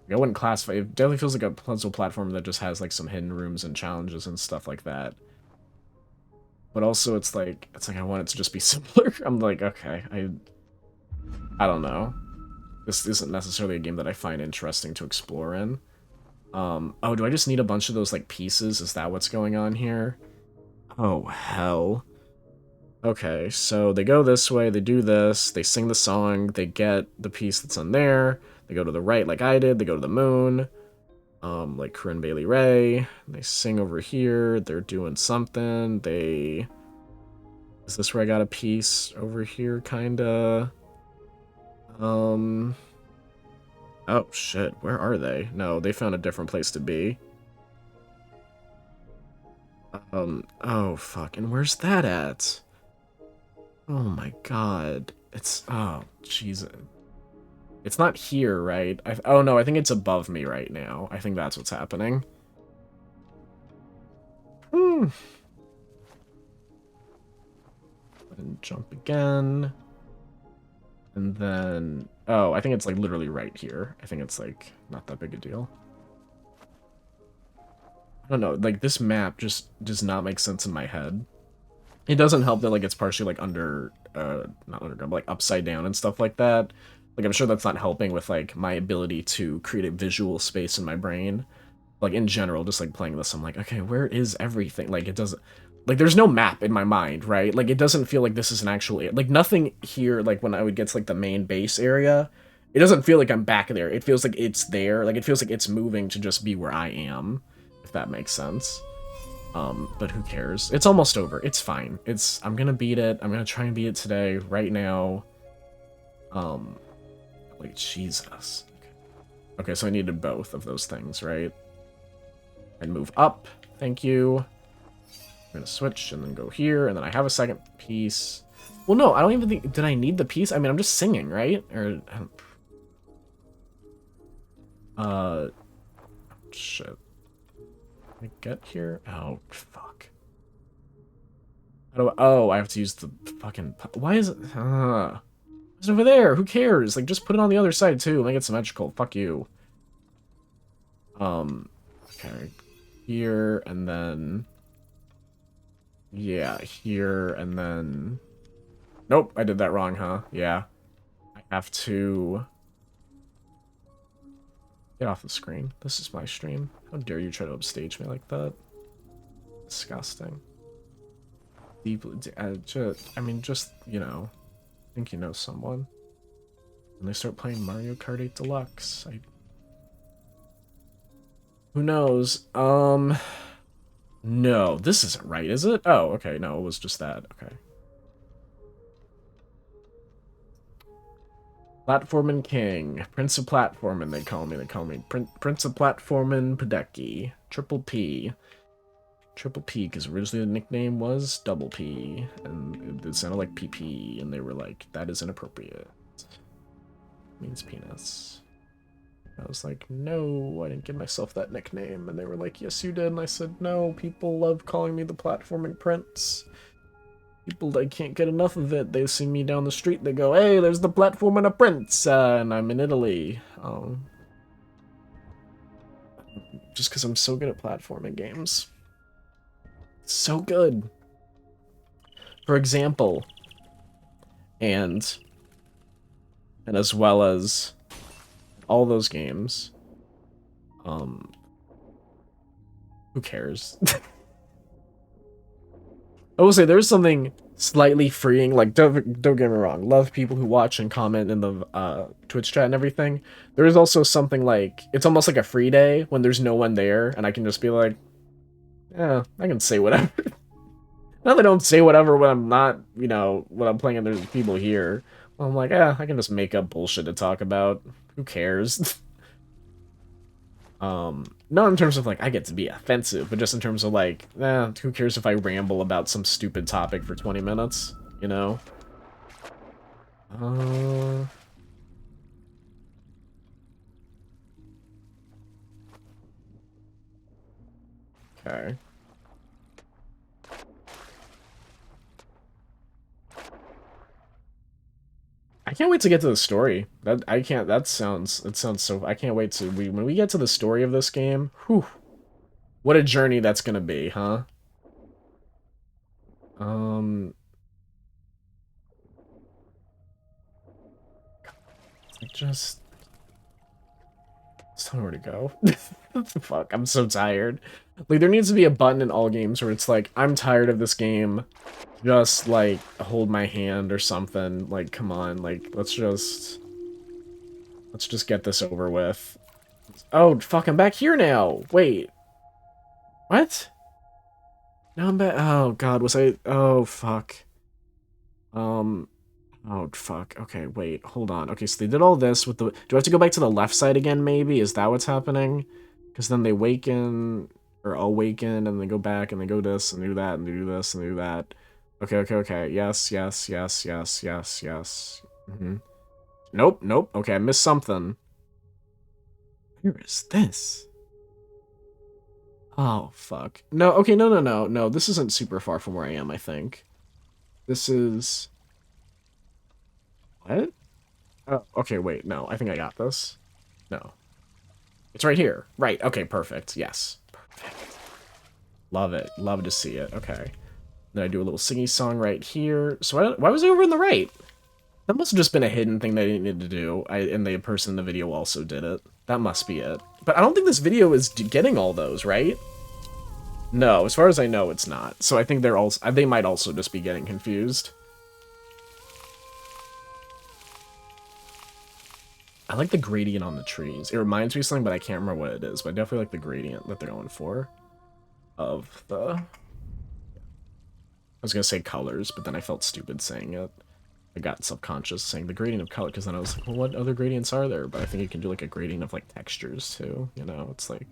Like, I wouldn't classify it. Definitely feels like a puzzle platform that just has, like, some hidden rooms and challenges and stuff like that. But also, it's like I want it to just be simpler. I'm like, okay, I don't know. This isn't necessarily a game that I find interesting to explore in. Oh, do I just need a bunch of those, like, pieces? Is that what's going on here? Oh, hell. Okay, so they go this way, they do this, they sing the song, they get the piece that's on there, they go to the right like I did, they go to the moon, like Corinne Bailey Rae, they sing over here, they're doing something, they... Is this where I got a piece over here, kinda? Oh shit, where are they? No, they found a different place to be. Oh fuck, and where's that at? Oh my god. It's, oh, Jesus. It's not here, right? Oh no, I think it's above me right now. I think that's what's happening. And jump again. And then, oh, I think it's like literally right here. I think it's like not that big a deal. I don't know, like this map just does not make sense in my head. It doesn't help that like it's partially like under, not underground, but like upside down and stuff like that. Like I'm sure that's not helping with like my ability to create a visual space in my brain. Like in general, just like playing this, I'm like, okay, where is everything? Like it doesn't, like there's no map in my mind, right? Like it doesn't feel like this is an actual, like nothing here, like when I would get to like the main base area, it doesn't feel like I'm back there. It feels like it's there. Like it feels like it's moving to just be where I am, if that makes sense. But who cares? It's almost over. It's fine. I'm gonna beat it. I'm gonna try and beat it today, right now. Like, Jesus. Okay, so I needed both of those things, right? And move up. Thank you. I'm gonna switch and then go here, and then I have a second piece. Well, no, I don't even think... Did I need the piece? I mean, I'm just singing, right? Or... shit. Can I get here? Oh, fuck. How do I... Oh, I have to use the fucking... Why is it... It's over there. Who cares? Like, just put it on the other side, too. Make it symmetrical. Fuck you. Okay. Here, and then... Yeah, here, and then... Nope, I did that wrong, huh? Yeah. I have to... Get off the screen. This is my stream. How dare you try to upstage me like that? Disgusting. Deeply... I mean, just, you know... I think you know someone. When they start playing Mario Kart 8 Deluxe, who knows? No, this isn't right, is it? Oh, okay, no, it was just that. Okay. Platformin' King. Prince of Platformin', they call me. They call me Prince of Platformin' Padecki. Triple P. Triple P, because originally the nickname was Double P, and it sounded like PP, and they were like, that is inappropriate. It means penis. I was like, no, I didn't give myself that nickname. And they were like, yes, you did. And I said, no, people love calling me the platforming prince. People, I can't get enough of it. They see me down the street. They go, hey, there's the platforming a prince. And I'm in Italy. Just because I'm so good at platforming games. So good. For example, and as well as all those games, who cares? I will say there's something slightly freeing, like, don't get me wrong, love people who watch and comment in the Twitch chat and everything. There is also something like, it's almost like a free day when there's no one there, and I can just be like, yeah, I can say whatever. Not that I don't say whatever when I'm not, you know, when I'm playing and there's people here. Well, I'm like, yeah, I can just make up bullshit to talk about. Who cares? Not in terms of, like, I get to be offensive, but just in terms of, like, who cares if I ramble about some stupid topic for 20 minutes, you know? Okay. I can't wait to get to the story. That sounds so, I can't wait to, when we get to the story of this game, whew, what a journey that's gonna be, huh? Just tell me where to go. Fuck, I'm so tired. Like, there needs to be a button in all games where it's like, I'm tired of this game. Just, like, hold my hand or something. Like, come on, like, let's just get this over with. Oh, fuck, I'm back here now. Wait. What? Now I'm back. Oh, God, was I... Oh, fuck. Oh, fuck. Okay, wait, hold on. Okay, so they did all this with the... Do I have to go back to the left side again, maybe? Is that what's happening? Because then they waken, or awaken, and they go back, and they go this, and do that, and they do this, and do that. Okay, okay, okay. Yes, yes, yes, yes, yes, yes. Nope, nope. Okay, I missed something. Where is this? Oh, fuck. No, okay, no, no, no, no. This isn't super far from where I am, I think. This is... What? Oh, okay, wait, no. I think I got this. No. It's right here. Right, okay, perfect. Yes. Perfect. Love it. Love to see it. Okay. Then I do a little singy song right here. So why was I over in the right? That must have just been a hidden thing that I didn't need to do. And the person in the video also did it. That must be it. But I don't think this video is getting all those, right? No, as far as I know, it's not. So I think they might also just be getting confused. I like the gradient on the trees. It reminds me of something, but I can't remember what it is. But I definitely like the gradient that they're going for. Of the... I was going to say colors, but then I felt stupid saying it. I got subconscious saying the gradient of color, because then I was like, well, what other gradients are there? But I think you can do like a gradient of like textures too, you know? It's like...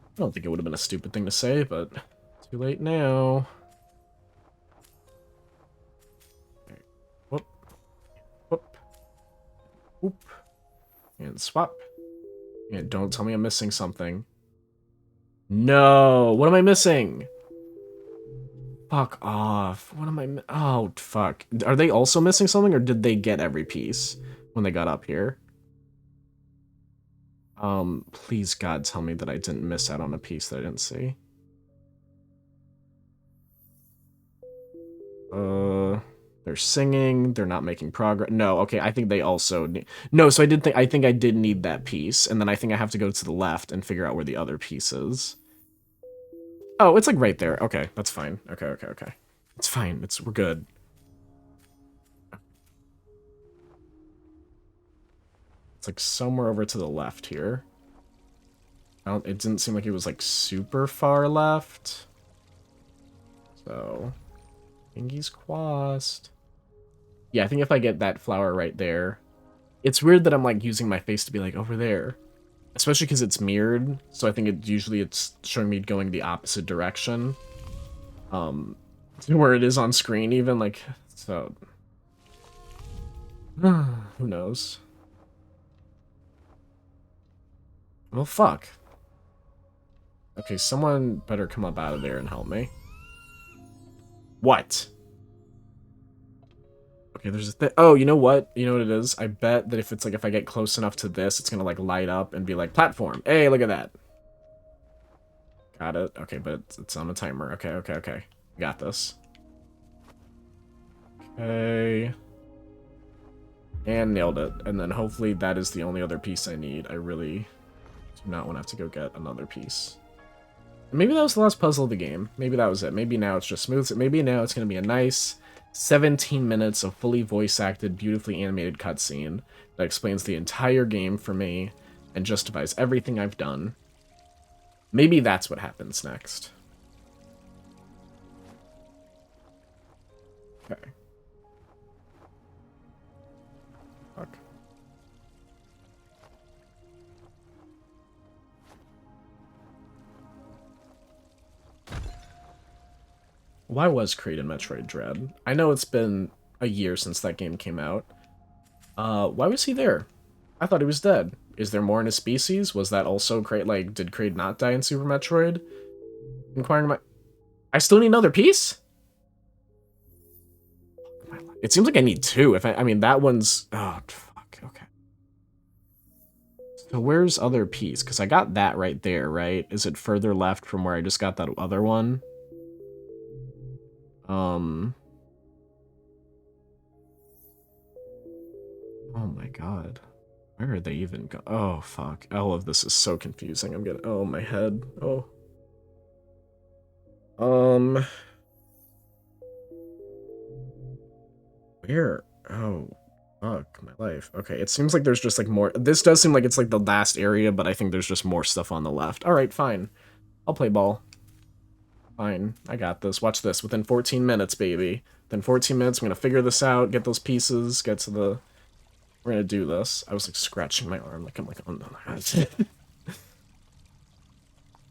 I don't think it would have been a stupid thing to say, but too late now. Okay. Whoop. Whoop. Whoop. And swap. Yeah, don't tell me I'm missing something. No, what am I missing? Fuck off. What am I? Oh, fuck. Are they also missing something, or did they get every piece when they got up here? Please God, tell me that I didn't miss out on a piece that I didn't see. They're singing. They're not making progress. No, okay. I think they also need. No, so I think I did need that piece, and then I think I have to go to the left and figure out where the other piece is. Oh, it's like right there. Okay, that's fine. Okay, okay, okay. It's fine. We're good. It's like somewhere over to the left here. It didn't seem like it was like super far left. So, Fingy's Quast. Yeah, I think if I get that flower right there, it's weird that I'm like using my face to be like over there, especially because it's mirrored. So I think it's showing me going the opposite direction, to where it is on screen even like so. Who knows? Well, fuck. Okay, someone better come up out of there and help me. What? Okay, there's a thing. Oh, you know what? You know what it is? I bet that if it's like, if I get close enough to this, it's gonna like light up and be like, platform. Hey, look at that. Got it. Okay, but it's on a timer. Okay, okay, okay. Got this. Okay. And nailed it. And then hopefully that is the only other piece I need. I really do not want to have to go get another piece. Maybe that was the last puzzle of the game. Maybe that was it. Maybe now it's just smooth. Maybe now it's going to be a nice 17 minutes of fully voice-acted, beautifully animated cutscene that explains the entire game for me and justifies everything I've done. Maybe that's what happens next. Okay. Fuck. Why was created Metroid Dread? I know it's been a year since that game came out. Why was he there? I thought he was dead. Is there more in his species? Was that also Kraid, like, did Kraid not die in Super Metroid? Inquiring my... I still need another piece? It seems like I need two. I mean, that one's... Oh, fuck, okay. So where's other piece? Because I got that right there, right? Is it further left from where I just got that other one? Oh my god. Where are they even go? Oh, fuck. All of this is so confusing. I'm gonna... Oh, my head. Oh. Where? Oh, fuck my life. Okay, it seems like there's just like more. This does seem like it's like the last area, but I think there's just more stuff on the left. All right, fine. I'll play ball. Fine, I got this. Watch this. Within 14 minutes, baby. Within 14 minutes, I'm gonna figure this out, get those pieces, get to the... We're gonna do this. I was like scratching my arm, like I'm like, oh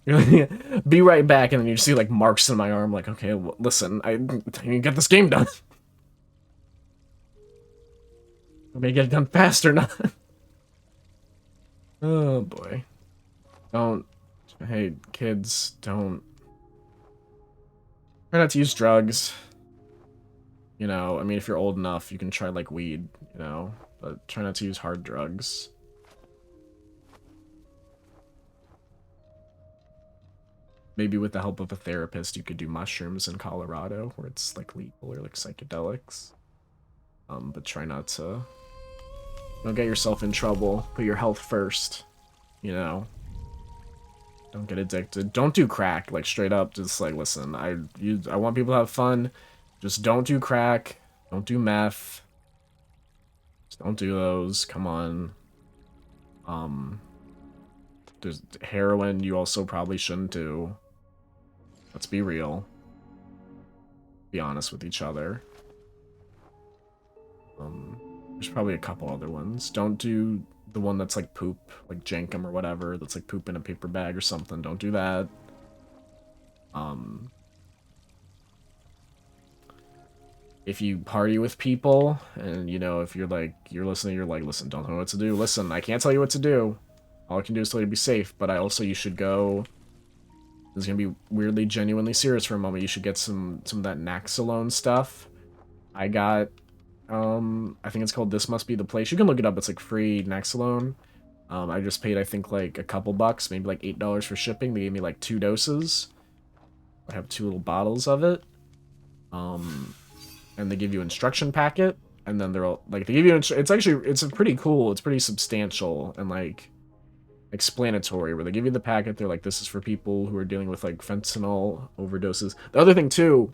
no. Be right back, and then you see like marks in my arm, like, okay, well, listen, I need to get this game done. I may get it done faster, not. Oh boy. Don't. Hey, kids, don't. Try not to use drugs. You know, I mean, if you're old enough, you can try like weed, you know, but try not to use hard drugs. Maybe with the help of a therapist, you could do mushrooms in Colorado, where it's like legal, or like psychedelics. But try not to. Don't get yourself in trouble. Put your health first. You know. Don't get addicted. Don't do crack. Like straight up, just like listen. I want people to have fun. Just don't do crack. Don't do meth. Just don't do those. Come on. There's heroin. You also probably shouldn't do. Let's be real. Be honest with each other. There's probably a couple other ones. Don't do the one that's like poop, like Jankum or whatever, that's like poop in a paper bag or something. Don't do that. If you party with people and, you know, if you're like, you're listening, you're like, listen, don't know what to do. Listen, I can't tell you what to do. All I can do is tell you to be safe, but you should go. This is gonna be weirdly, genuinely serious for a moment. You should get some of that Naxalone stuff. I got, I think it's called This Must Be the Place. You can look it up. It's like free Naxalone. I just paid, I think, like a couple bucks, maybe like $8 for shipping. They gave me like 2 doses. I have 2 little bottles of it. And they give you instruction packet, and then they're all like, they give you, it's pretty cool. It's pretty substantial and like explanatory, where they give you the packet. They're like, this is for people who are dealing with like fentanyl overdoses. The other thing too,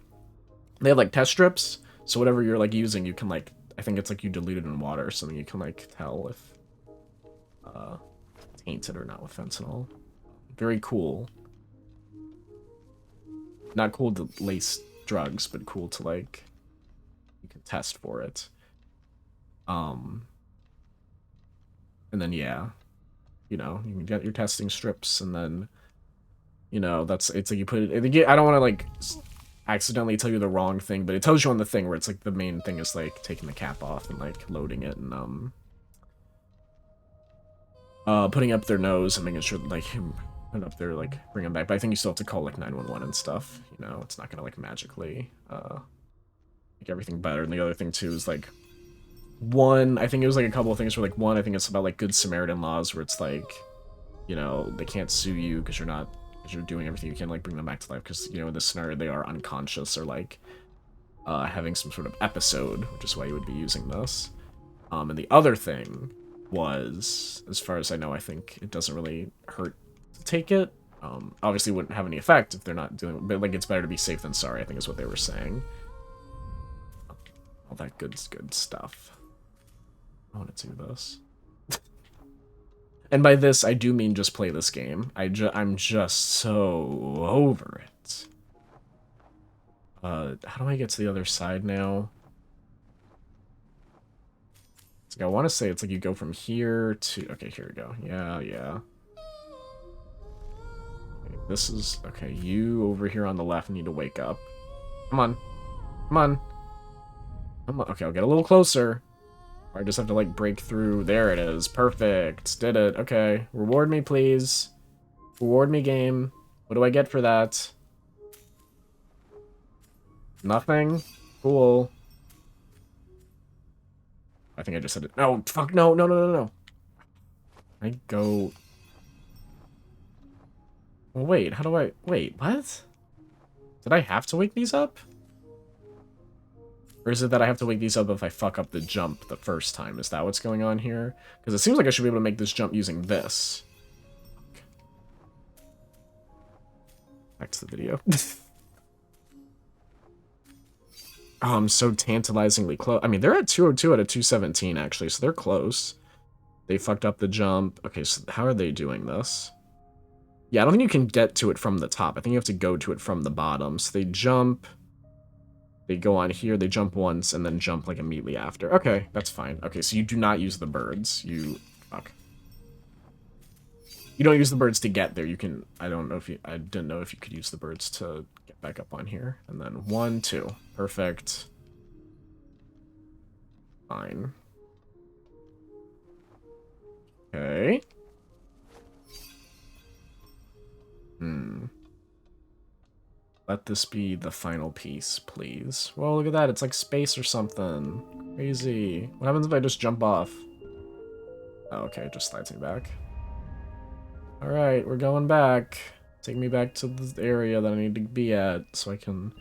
they have like test strips, so whatever you're like using, you can like, I think it's like you dilute it in water or something. You can like tell if tainted or not with fentanyl. Very cool. Not cool to lace drugs, but cool to like, you can test for it. And then yeah, you know, you can get your testing strips, and then, you know, it's like you put it, I don't want to like accidentally tell you the wrong thing, but it tells you on the thing where it's like the main thing is like taking the cap off and like loading it and putting up their nose and making sure that, like, put up there, like, bring them back. But I think you still have to call like 911 and stuff, you know. It's not gonna like magically make everything better. And the other thing too is like, I think it was like a couple of things where like, I think it's about like Good Samaritan laws, where it's like, you know, they can't sue you because you're doing everything you can, like, bring them back to life, because, you know, in this scenario they are unconscious or like having some sort of episode, which is why you would be using this. And the other thing was, as far as I know, I think it doesn't really hurt to take it. Obviously it wouldn't have any effect if they're not doing, but like, it's better to be safe than sorry, I think is what they were saying. All that good stuff. I want to do this. And by this, I do mean just play this game. I'm just so over it. How do I get to the other side now? It's like, I want to say it's like you go from here to... Okay, here we go. Yeah. Okay, this is... Okay, you over here on the left need to wake up. Come on. Okay, I'll get a little closer. Or I just have to, like, break through. There it is. Perfect. Did it. Okay. Reward me, please. Reward me, game. What do I get for that? Nothing? Cool. I think I just said it. No, fuck, no. I go... Well, wait, how do I... Wait, what? Did I have to wake these up? Or is it that I have to wake these up if I fuck up the jump the first time? Is that what's going on here? Because it seems like I should be able to make this jump using this. Back to the video. Oh, I'm so tantalizingly close. I mean, they're at 202 out of 217, actually, so they're close. They fucked up the jump. Okay, so how are they doing this? Yeah, I don't think you can get to it from the top. I think you have to go to it from the bottom. So they jump... They go on here, they jump once, and then jump, like, immediately after. Okay, that's fine. Okay, so you do not use the birds. Fuck. You don't use the birds to get there. You can... I didn't know if you could use the birds to get back up on here. And then 1, 2. Perfect. Fine. Okay. Let this be the final piece, please. Well, look at that. It's like space or something. Crazy. What happens if I just jump off? Oh, okay. It just slides me back. Alright, we're going back. Take me back to the area that I need to be at so I can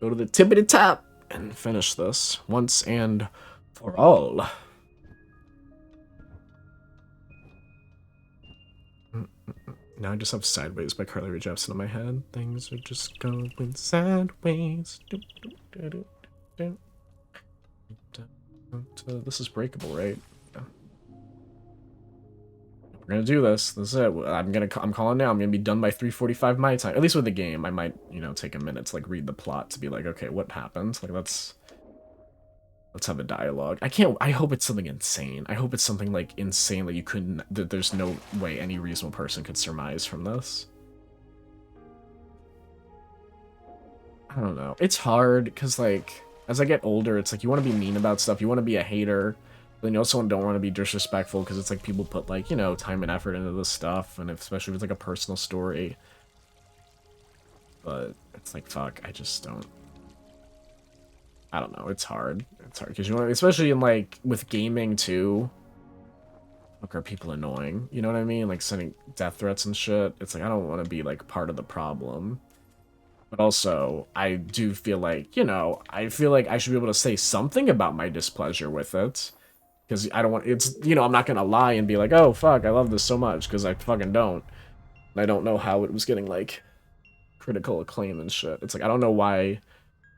go to the tippity top and finish this once and for all. Now I just have Sideways by Carly Rae Jepsen in my head. Things are just going sideways. This is breakable, right? Yeah. We're gonna do this. This is it. I'm calling now. I'm gonna be done by 3:45 my time. At least with the game, I might, you know, take a minute to like read the plot to be like, okay, what happened? Like, let's have a dialogue. I hope it's something insane. I hope it's something, like, insane that you couldn't... That there's no way any reasonable person could surmise from this. I don't know. It's hard, because, like, as I get older, it's like, you want to be mean about stuff. You want to be a hater. Then you also don't want to be disrespectful because it's like people put like, you know, time and effort into this stuff, and especially if it's like a personal story. But it's like, fuck, I just don't. I don't know. It's hard. It's hard because you want, especially in like with gaming too. Look, are people annoying? You know what I mean? Like sending death threats and shit. It's like I don't want to be like part of the problem. But also, I do feel like, you know, I feel like I should be able to say something about my displeasure with it. Because I don't want, it's, you know, I'm not going to lie and be like, oh, fuck, I love this so much, because I fucking don't. And I don't know how it was getting, like, critical acclaim and shit. It's like, I don't know why.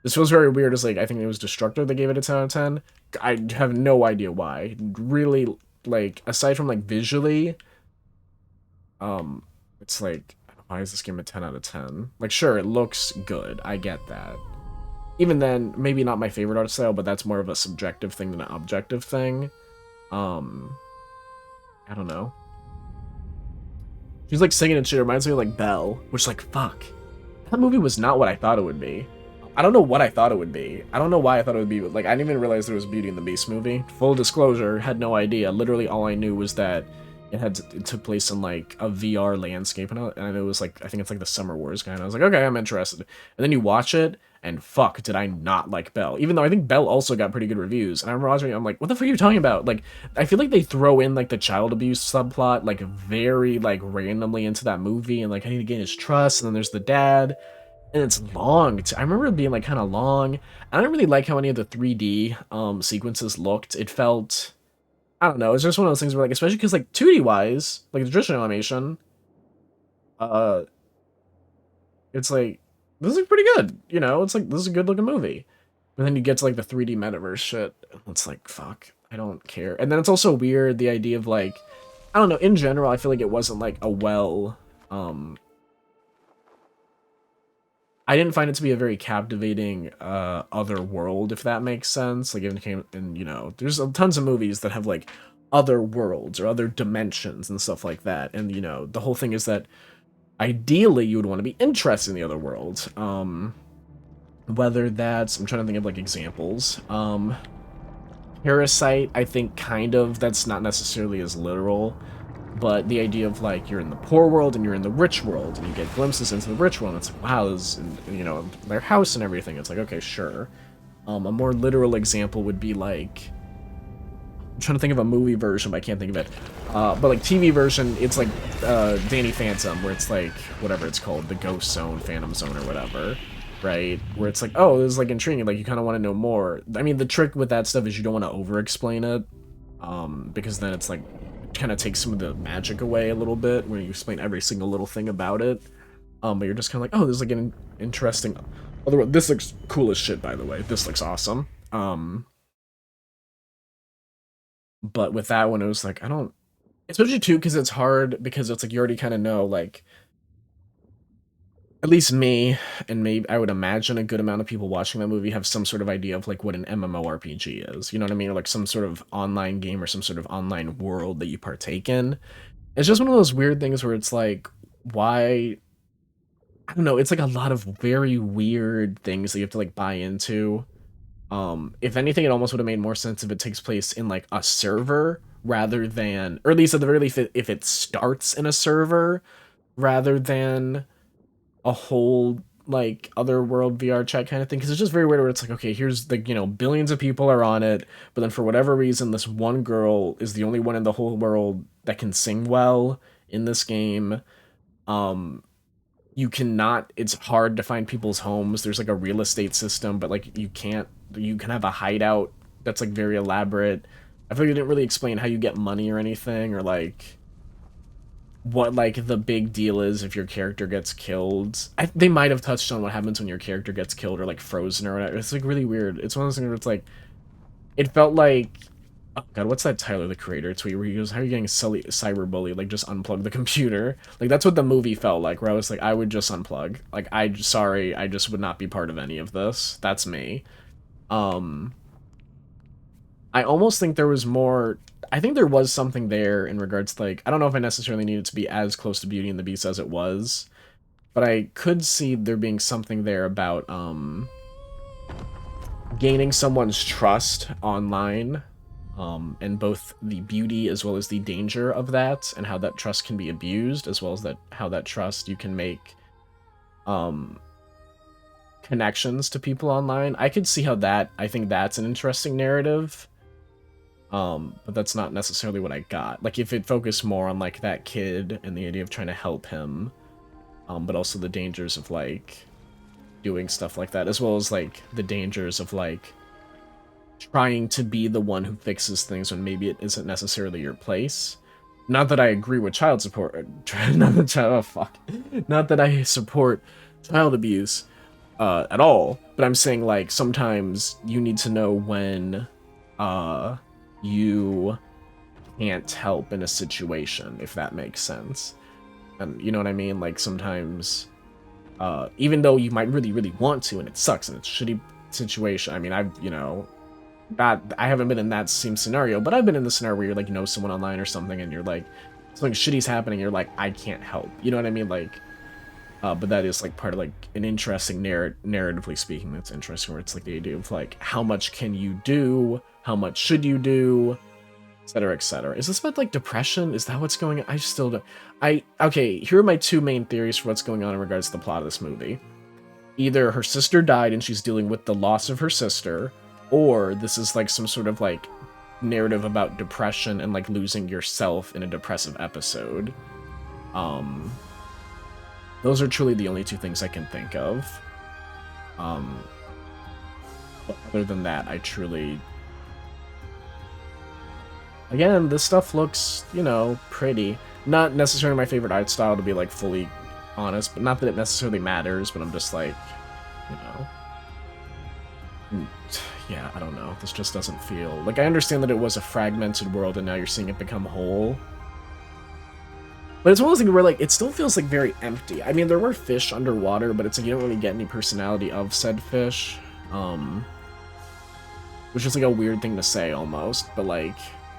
This feels very weird. It's like, I think it was Destructor that gave it a 10 out of 10. I have no idea why. Really, like, aside from, like, visually, it's like, why is this game a 10 out of 10? Like, sure, it looks good. I get that. Even then, maybe not my favorite art style, but that's more of a subjective thing than an objective thing. I don't know. She's like singing and shit. It reminds me of like Belle, which like fuck. That movie was not what I thought it would be. I don't know what I thought it would be. I don't know why I thought it would be. Like I didn't even realize there was Beauty and the Beast movie. Full disclosure, had no idea. Literally all I knew was that it took place in like a VR landscape, and it was like I think it's like the Summer Wars guy. And I was like, okay, I'm interested. And then you watch it, and fuck, did I not like Belle? Even though I think Belle also got pretty good reviews. And I remember watching it, I'm like, what the fuck are you talking about? Like, I feel like they throw in like the child abuse subplot like very like randomly into that movie, and like I need to gain his trust. And then there's the dad, and it's long. I remember it being like kind of long. I don't really like how any of the 3D sequences looked. It felt, I don't know. It's just one of those things where like, especially because like 2D wise, like the traditional animation, uh, it's like this is pretty good. You know, it's like this is a good looking movie. But then you get to like the 3D metaverse shit. It's like fuck, I don't care. And then it's also weird the idea of like, I don't know. In general, I feel like it wasn't like a well. I didn't find it to be a very captivating other world, if that makes sense. Like, it came, and you know, there's tons of movies that have like other worlds or other dimensions and stuff like that. And you know, the whole thing is that ideally you would want to be interested in the other world. Whether that's, I'm trying to think of like examples. Parasite, I think kind of, that's not necessarily as literal. But the idea of like you're in the poor world and you're in the rich world, and you get glimpses into the rich world, and it's like, wow, this, and, you know, their house and everything. It's like, okay, sure. A more literal example would be like, I'm trying to think of a movie version, but I can't think of it. But like TV version, it's like Danny Phantom, where it's like whatever it's called, the Ghost Zone, Phantom Zone, or whatever, right? Where it's like, oh, this is like intriguing, like you kind of want to know more. I mean, the trick with that stuff is you don't want to over-explain it, because then it's like kind of takes some of the magic away a little bit when you explain every single little thing about it. But you're just kind of like, oh, this is like an interesting. Otherwise, this looks cool as shit. By the way, this looks awesome. But with that one, it was like I don't, especially too because it's hard because it's like you already kind of know like. At least me, and maybe I would imagine a good amount of people watching that movie have some sort of idea of like what an MMORPG is. You know what I mean? Or like some sort of online game or some sort of online world that you partake in. It's just one of those weird things where it's like, why? I don't know. It's like a lot of very weird things that you have to like buy into. If anything, it almost would have made more sense if it takes place in like a server rather than, or at least at the very least, if it starts in a server rather than a whole like other world VR chat kind of thing, because it's just very weird where it's like, okay, here's the, you know, billions of people are on it, but then for whatever reason this one girl is the only one in the whole world that can sing well in this game. You cannot, it's hard to find people's homes. There's like a real estate system, but like you can have a hideout that's like very elaborate. I feel like you didn't really explain how you get money or anything, or like what like the big deal is if your character gets killed. They might have touched on what happens when your character gets killed or like frozen or whatever. It's like really weird. It's one of those things where it's like, it felt like, oh god, what's that Tyler the Creator tweet where he goes, how are you getting cyberbullied? Like just unplug the computer. Like that's what the movie felt like, where I was like, I would just unplug. Like sorry, I just would not be part of any of this. That's me. I almost think there was more. I think there was something there in regards to like, I don't know if I necessarily needed to be as close to Beauty and the Beast as it was, but I could see there being something there about gaining someone's trust online and both the beauty as well as the danger of that, and how that trust can be abused, as well as that how that trust you can make um, connections to people online. I could see how that. I think that's an interesting narrative. But that's not necessarily what I got. Like, if it focused more on like that kid and the idea of trying to help him, but also the dangers of like doing stuff like that, as well as like the dangers of like trying to be the one who fixes things when maybe it isn't necessarily your place. Not that I agree with child support. Not that child. Oh fuck. Not that I support child abuse at all. But I'm saying like sometimes you need to know when you can't help in a situation, if that makes sense. And you know what I mean? Like sometimes, even though you might really, really want to, and it sucks and it's a shitty situation. I mean, I haven't been in that same scenario, but I've been in the scenario where you're like, know someone online or something, and you're like, something shitty's happening, you're like, I can't help. You know what I mean? Like, but that is like part of like an interesting narratively speaking, that's interesting, where it's like the idea of like, how much can you do? How much should you do? Etc. etc. Is this about like depression? Is that what's going on? I still don't. Okay, here are my two main theories for what's going on in regards to the plot of this movie. Either her sister died and she's dealing with the loss of her sister, or this is like some sort of like narrative about depression and like losing yourself in a depressive episode. Those are truly the only two things I can think of. But other than that, I truly... Again, this stuff looks, you know, pretty. Not necessarily my favorite art style, to be like fully honest, but not that it necessarily matters, but I'm just like, you know... Yeah, I don't know. This just doesn't feel... Like, I understand that it was a fragmented world and now you're seeing it become whole. But it's one of those things where, like, it still feels, like, very empty. I mean, there were fish underwater, but it's like you don't really get any personality of said fish. Which is, like, a weird thing to say, almost. But, like,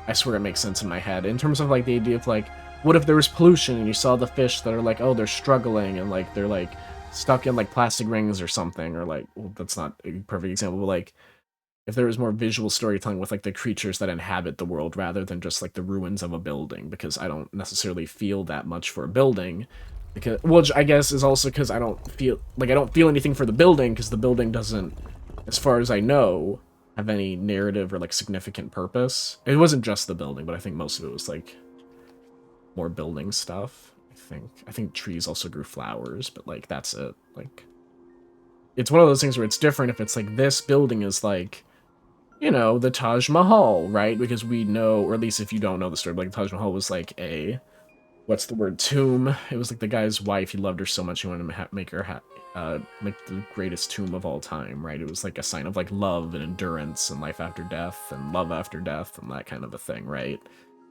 I swear it makes sense in my head. In terms of, like, the idea of, like, what if there was pollution and you saw the fish that are, like, oh, they're struggling and, like, they're, like, stuck in, like, plastic rings or something. Or, like, well, that's not a perfect example, but, like, if there was more visual storytelling with like the creatures that inhabit the world rather than just like the ruins of a building, because I don't necessarily feel that much for a building, because, which I guess is also because I don't feel anything for the building, because the building doesn't, as far as I know, have any narrative or like significant purpose. It wasn't just the building, but I think most of it was like more building stuff. I think trees also grew flowers, but like that's it. Like, it's one of those things where it's different if it's like this building is like, you know, the Taj Mahal, right? Because we know, or at least if you don't know the story, like Taj Mahal was like a, what's the word, tomb. It was like the guy's wife. He loved her so much he wanted to make her make the greatest tomb of all time, right? It was like a sign of like love and endurance and life after death and love after death and that kind of a thing, right?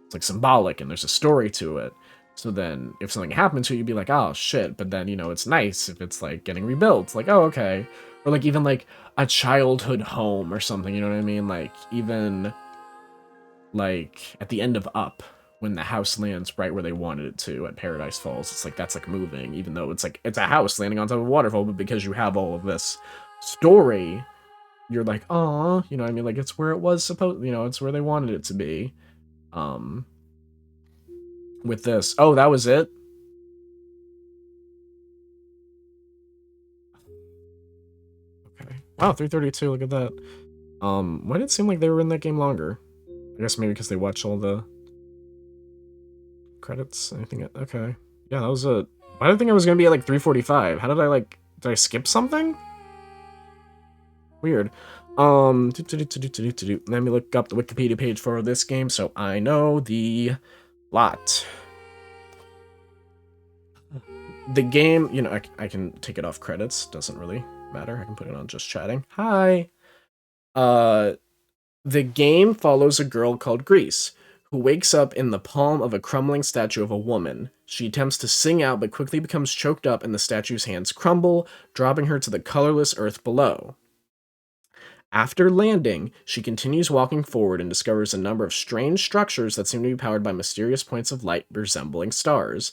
It's like symbolic and there's a story to it. So then if something happened to you, you'd be like, oh shit, but then, you know, it's nice if it's like getting rebuilt. It's like, oh, okay. Or like even like a childhood home or something, you know what I mean? Like even like at the end of Up, when the house lands right where they wanted it to at Paradise Falls, it's like that's like moving, even though it's like it's a house landing on top of a waterfall, but because you have all of this story, you're like, oh, you know what I mean? Like it's where it was supposed, you know, it's where they wanted it to be. With this. Oh, that was it? Okay. Wow, 332, look at that. Why did it seem like they were in that game longer? I guess maybe because they watched all the credits. Anything? Okay. Yeah, that was a... Why did I think I was gonna be at like 345? How did I like... Did I skip something? Weird. Let me look up the Wikipedia page for this game so I know the lot. The game, you know, I can take it off credits. Doesn't really matter. I can put it on just chatting. Hi. The game follows a girl called GRIS, who wakes up in the palm of a crumbling statue of a woman. She attempts to sing out, but quickly becomes choked up and the statue's hands crumble, dropping her to the colorless earth below. After landing, she continues walking forward and discovers a number of strange structures that seem to be powered by mysterious points of light resembling stars.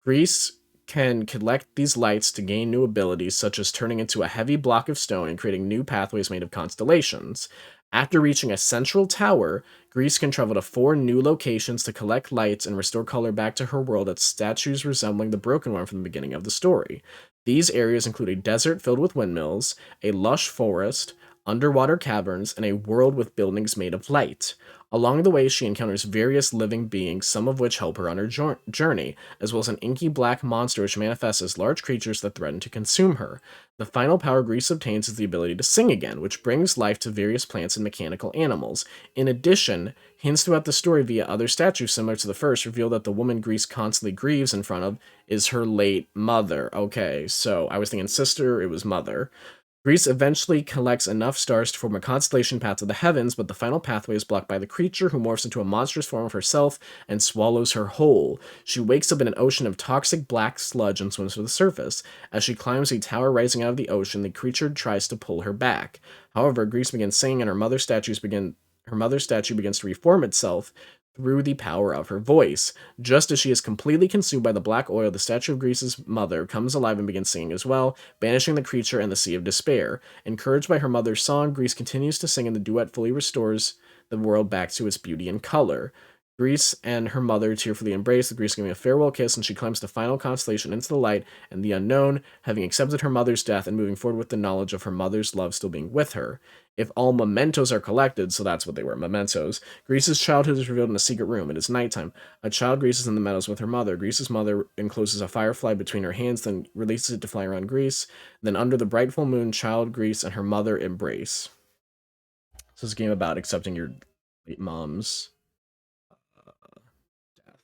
GRIS can collect these lights to gain new abilities, such as turning into a heavy block of stone and creating new pathways made of constellations. After reaching a central tower, Grease can travel to 4 new locations to collect lights and restore color back to her world at statues resembling the broken one from the beginning of the story. These areas include a desert filled with windmills, a lush forest, underwater caverns, and a world with buildings made of light. Along the way, she encounters various living beings, some of which help her on her journey, as well as an inky black monster which manifests as large creatures that threaten to consume her. The final power Grease obtains is the ability to sing again, which brings life to various plants and mechanical animals. In addition, hints throughout the story via other statues similar to the first reveal that the woman Grease constantly grieves in front of is her late mother. Okay, so I was thinking sister, it was mother. Grease eventually collects enough stars to form a constellation path to the heavens, but the final pathway is blocked by the creature who morphs into a monstrous form of herself and swallows her whole. She wakes up in an ocean of toxic black sludge and swims to the surface. As she climbs a tower rising out of the ocean, the creature tries to pull her back. However, Grease begins singing and her mother's statue begins to reform itself through the power of her voice. Just as she is completely consumed by the black oil, the statue of Grease's mother comes alive and begins singing as well, banishing the creature and the sea of despair. Encouraged by her mother's song, Grease continues to sing, and the duet fully restores the world back to its beauty and color. Grease and her mother tearfully embrace, the Grease giving a farewell kiss, and she climbs the final constellation into the light and the unknown, having accepted her mother's death and moving forward with the knowledge of her mother's love still being with her. If all mementos are collected, so that's what they were, mementos, Grease's childhood is revealed in a secret room. It is nighttime. A child Grease is in the meadows with her mother. Grease's mother encloses a firefly between her hands, then releases it to fly around Grease. Then, under the bright full moon, child Grease and her mother embrace. This is a game about accepting your late mom's death.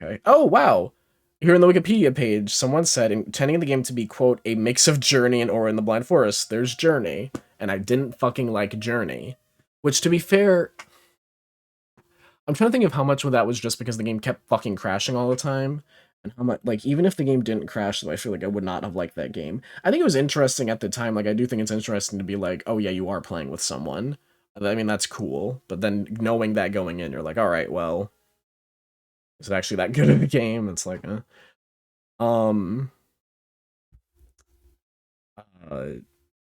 Okay. Oh, wow. Here in the Wikipedia page, someone said, intending the game to be, quote, a mix of Journey and Ori in the Blind Forest. There's Journey, and I didn't fucking like Journey. Which, to be fair, I'm trying to think of how much of that was just because the game kept fucking crashing all the time. And how much, like, even if the game didn't crash, though, I feel like I would not have liked that game. I think it was interesting at the time. Like, I do think it's interesting to be like, oh, yeah, you are playing with someone. I mean, that's cool. But then knowing that going in, you're like, all right, well, is it actually that good of a game? It's like, Um, uh,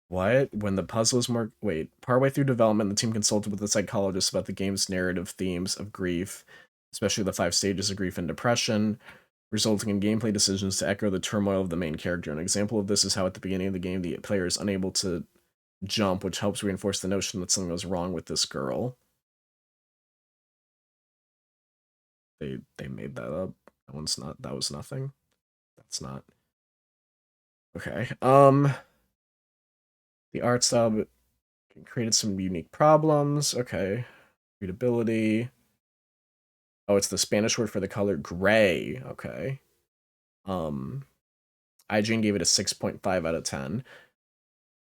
what? When the puzzle is more. Wait, partway through development, the team consulted with a psychologist about the game's narrative themes of grief, especially the 5 stages of grief and depression, resulting in gameplay decisions to echo the turmoil of the main character. An example of this is how at the beginning of the game, the player is unable to jump, which helps reinforce the notion that something was wrong with this girl. They made that up. That one's not. That was nothing. That's not. Okay. The art style created some unique problems. Okay. Readability. Oh, it's the Spanish word for the color gray. Okay. Um, IGN gave it a 6.5 out of 10.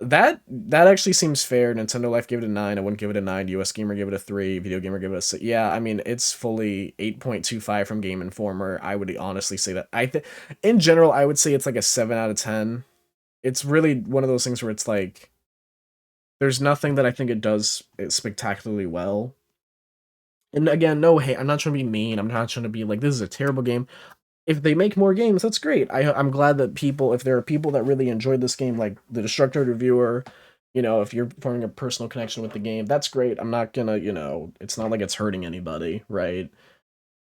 That actually seems fair. Nintendo Life gave it a 9. I wouldn't give it a 9. US Gamer gave it a 3. Video Gamer gave it a 6. Yeah, I mean, it's fully 8.25 from Game Informer. I would honestly say that. In general, I would say it's like a 7 out of 10. It's really one of those things where it's like there's nothing that I think it does spectacularly well. And again, no hate. I'm not trying to be mean. I'm not trying to be like, this is a terrible game. If they make more games, that's great. I'm glad that people, if there are people that really enjoyed this game, like the Destructoid Reviewer, if you're forming a personal connection with the game, that's great. I'm not gonna, it's not like it's hurting anybody, right?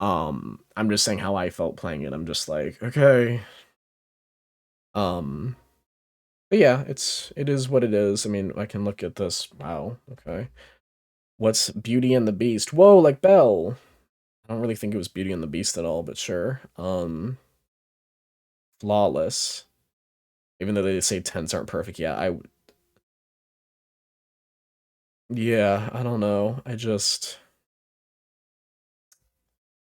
I'm just saying how I felt playing it. I'm just like, okay. But yeah, it is what it is. I mean, I can look at this. Wow, okay. What's Beauty and the Beast? Whoa, like Belle. I don't really think it was Beauty and the Beast at all, but sure. Flawless. Even though they say tents aren't perfect, yeah, I don't know.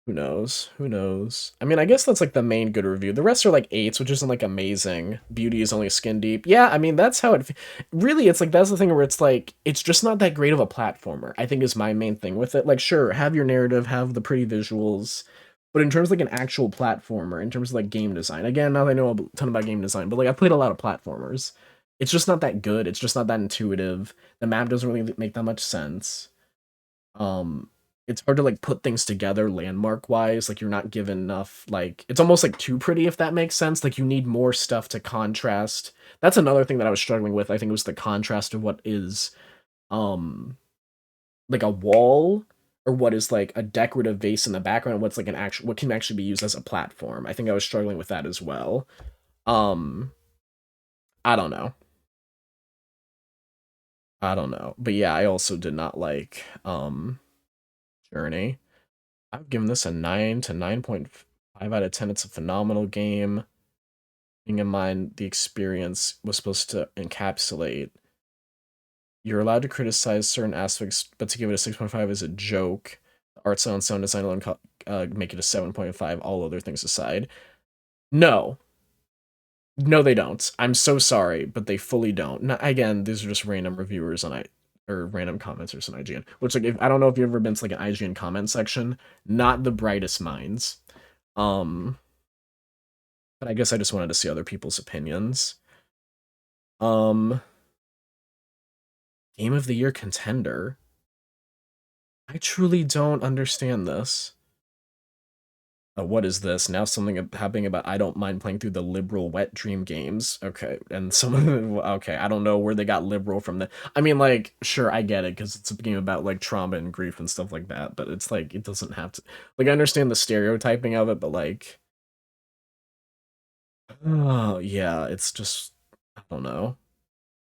Who knows? Who knows? I mean, I guess that's like the main good review. The rest are like 8s, which isn't like amazing. Beauty is only skin deep. Yeah, I mean, that's how it really, it's like that's the thing where it's like it's just not that great of a platformer. I think is my main thing with it. Like sure, have your narrative, have the pretty visuals, but in terms of like an actual platformer, in terms of like game design. Again, now that I know a ton about game design, but like I played a lot of platformers. It's just not that good. It's just not that intuitive. The map doesn't really make that much sense. Um it's hard to like put things together landmark wise, like you're not given enough, like it's almost like too pretty, if that makes sense. Like you need more stuff to contrast. That's another thing that I was struggling with. I think it was the contrast of what is like a wall, or what is like a decorative vase in the background, what's like an actual, what can actually be used as a platform. I think I was struggling with that as well. Um, I don't know. I don't know. But yeah, I also did not like Journey. I've given this a 9 to 9.5 out of 10. It's a phenomenal game. Being in mind, the experience was supposed to encapsulate. You're allowed to criticize certain aspects, but to give it a 6.5 is a joke. The art style and sound design alone make it a 7.5, all other things aside. No. No, they don't. I'm so sorry, but they fully don't. Now, again, these are just random reviewers on or random commenters on IGN. Which, like, if I don't know if you've ever been to like an IGN comment section, not the brightest minds. Um, but I guess I just wanted to see other people's opinions. Um, Game of the Year contender. I truly don't understand this. What is this? Now something happening about I don't mind playing through the liberal wet dream games. Okay, and someone okay, I don't know where they got liberal from the. I mean, like, sure, I get it because it's a game about like trauma and grief and stuff like that. But it's like it doesn't have to. Like, I understand the stereotyping of it, but like, oh yeah, it's just I don't know.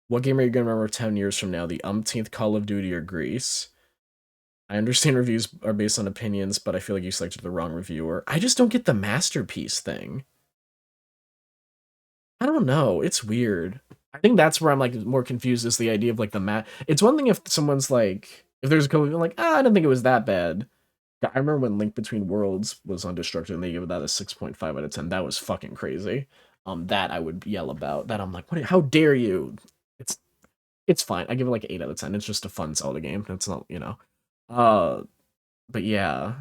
What game are you gonna remember 10 years from now? The umpteenth Call of Duty or Grease? I understand reviews are based on opinions, but I feel like you selected the wrong reviewer. I just don't get the masterpiece thing. I don't know. It's weird. I think that's where I'm like more confused is the idea of like the It's one thing if someone's like, if there's a couple people like, I didn't think it was that bad. I remember when Link Between Worlds was on Destructive and they gave that a 6.5 out of 10. That was fucking crazy. That I would yell about. That I'm like, what? How dare you? It's it's fine. I give it like 8 out of 10. It's just a fun Zelda game. It's not, you know. Uh, but yeah,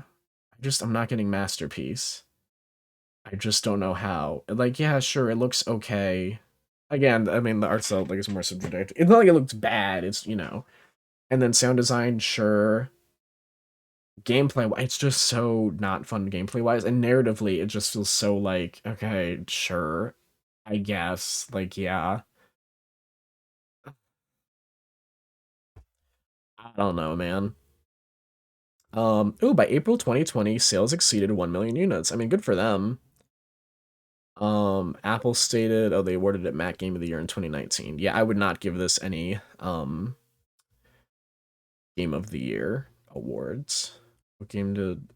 I'm not getting masterpiece. I just don't know how. Like, yeah, sure, it looks okay. Again, I mean, the art style like is more subjective. It's not like it looks bad. It's and then sound design, sure. Gameplay, it's just so not fun gameplay wise, and narratively, it just feels so like okay, sure, I guess. Like, yeah, I don't know, man. Oh, by April 2020, sales exceeded 1 million units. I mean, good for them. Apple stated, oh, they awarded it Mac Game of the Year in 2019. Yeah, I would not give this any Game of the Year awards. What game did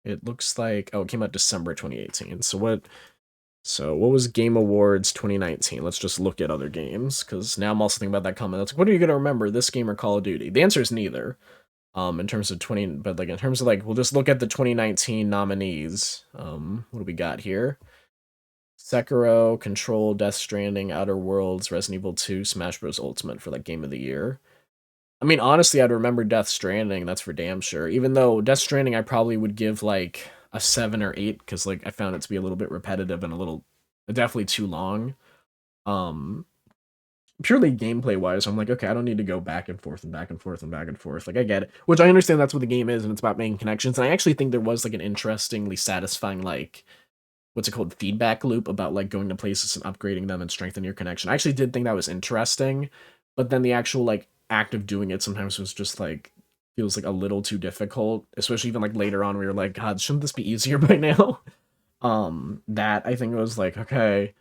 it looks like? Oh, it came out December 2018. So what was Game Awards 2019? Let's just look at other games because now I'm also thinking about that comment. It's like, what are you gonna remember? This game or Call of Duty? The answer is neither. In terms of 20, but like in terms of like, we'll just look at the 2019 nominees. What do we got here? Sekiro, Control, Death Stranding, Outer Worlds, Resident Evil 2, Smash Bros. Ultimate for like Game of the Year. I mean, honestly, I'd remember Death Stranding. That's for damn sure. Even though Death Stranding, I probably would give like a 7 or 8 because like I found it to be a little bit repetitive and a little definitely too long. Um, Purely gameplay wise, I'm like, okay, I don't need to go back and forth and back and forth and back and forth. Like I get it, which I understand that's what the game is, and it's about making connections. And I actually think there was like an interestingly satisfying like what's it called feedback loop about like going to places and upgrading them and strengthening your connection. I actually did think that was interesting, but then the actual like act of doing it sometimes was just like feels like a little too difficult, especially even like later on we were like, God, shouldn't this be easier by now? That I think was like, okay.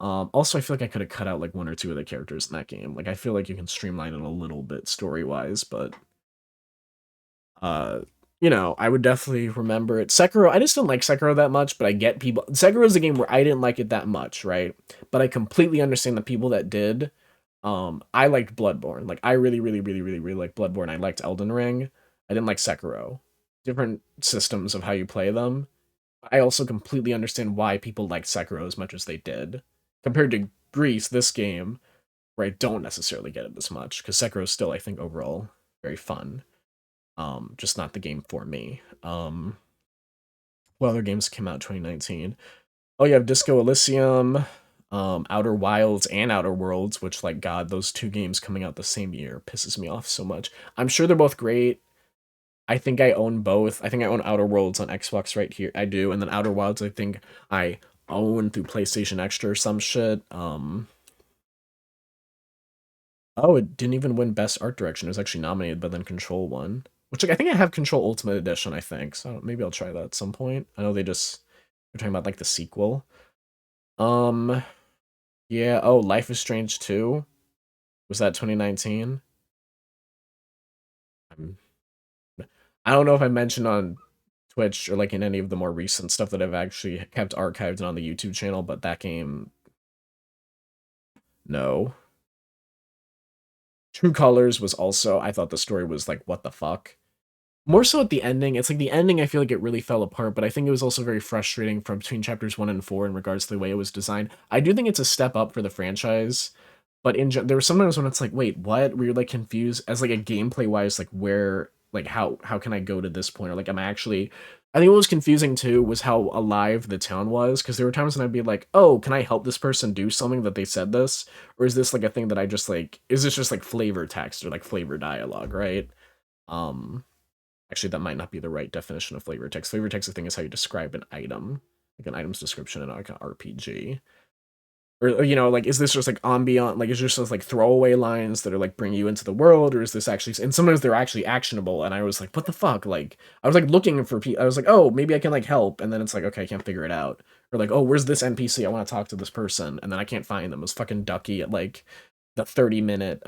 Also I feel like I could have cut out like one or two of the characters in that game. Like I feel like you can streamline it a little bit story-wise, but uh I would definitely remember it. Sekiro, I just didn't like Sekiro that much, but I get people. Sekiro is a game where I didn't like it that much, right? But I completely understand the people that did. I liked Bloodborne. Like I really, really, really, really, really liked Bloodborne. I liked Elden Ring. I didn't like Sekiro. Different systems of how you play them. I also completely understand why people liked Sekiro as much as they did. Compared to Greece, this game, where I don't necessarily get it as much, because Sekiro is still, I think, overall very fun. Just not the game for me. What other games came out in 2019? Oh, you have Disco Elysium, Outer Wilds, and Outer Worlds, which, like, God, those two games coming out the same year pisses me off so much. I'm sure they're both great. I think I own both. I think I own Outer Worlds on Xbox right here. I do, and then Outer Wilds, I think I own through PlayStation Extra or some shit. Oh, it didn't even win Best Art Direction. It was actually nominated, but then Control won. Which, like, I think I have Control Ultimate Edition, I think. So maybe I'll try that at some point. I know they're talking about, like, the sequel. Um, yeah. Oh, Life is Strange 2. Was that 2019? I'm, I don't know if I mentioned on Twitch or, like, in any of the more recent stuff that I've actually kept archived on the YouTube channel, but that game, no. True Colors was also, I thought the story was like, what the fuck? More so at the ending. It's like the ending, I feel like it really fell apart, but I think it was also very frustrating from between chapters 1 and 4 in regards to the way it was designed. I do think it's a step up for the franchise, but there were sometimes when it's like, wait, what? Where you're like confused as like a gameplay wise, like where, like how can I go to this point? Or like, am I actually? I think what was confusing too was how alive the town was, because there were times when I'd be like, oh, can I help this person do something that they said this, or is this like a thing that I just like? Is this just like flavor text or like flavor dialogue, right? Um, Actually, that might not be the right definition of flavor text. Flavor text, I think, is how you describe an item, like an item's description in like an RPG. Or, you know, like, is this just like ambient, like, is this just like throwaway lines that are like bring you into the world, or is this actually, and sometimes they're actually actionable, and I was like, what the fuck? Like, I was like looking for people, I was like, oh, maybe I can like help, and then it's like, okay, I can't figure it out. Or like, oh, where's this NPC? I want to talk to this person, and then I can't find them. It was fucking Ducky at like the 30-minute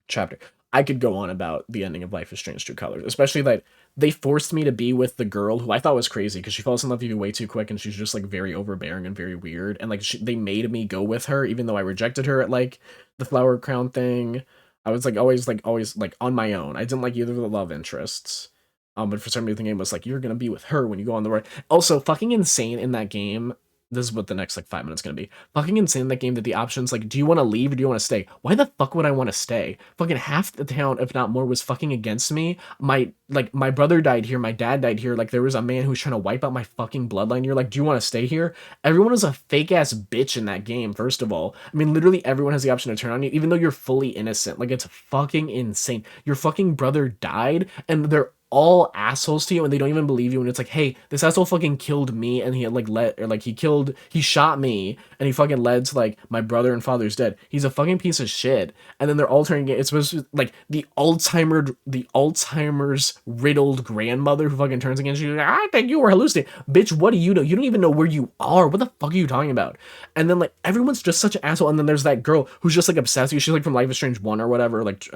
chapter. I could go on about the ending of Life is Strange True Colors, especially that they forced me to be with the girl who I thought was crazy because she falls in love with you way too quick and she's just like very overbearing and very weird. And like they made me go with her even though I rejected her at like the flower crown thing. I was always like on my own. I didn't like either of the love interests. But for some reason the game was like, you're gonna be with her when you go on the road. Also, fucking insane in that game. This is what the next like 5 minutes is gonna be. Fucking insane in that game that the options like, do you want to leave or do you want to stay? Why the fuck would I want to stay? Fucking half the town, if not more, was fucking against me. My brother died here, my dad died here. Like there was a man who was trying to wipe out my fucking bloodline. You're like, do you want to stay here? Everyone was a fake ass bitch in that game. First of all, I mean, literally everyone has the option to turn on you, even though you're fully innocent. Like it's fucking insane. Your fucking brother died, and they're all assholes to you and they don't even believe you, and it's like, hey, this asshole fucking killed me and he had like he shot me and he fucking led to like my brother and father's dead. He's a fucking piece of shit. And then they're all turning it's supposed to like the Alzheimer's riddled grandmother who fucking turns against you. Like, I think you were hallucinating. Bitch, what do you know? You don't even know where you are. What the fuck are you talking about? And then like everyone's just such an asshole. And then there's that girl who's just like obsessed with you. She's like from Life is Strange 1 or whatever, like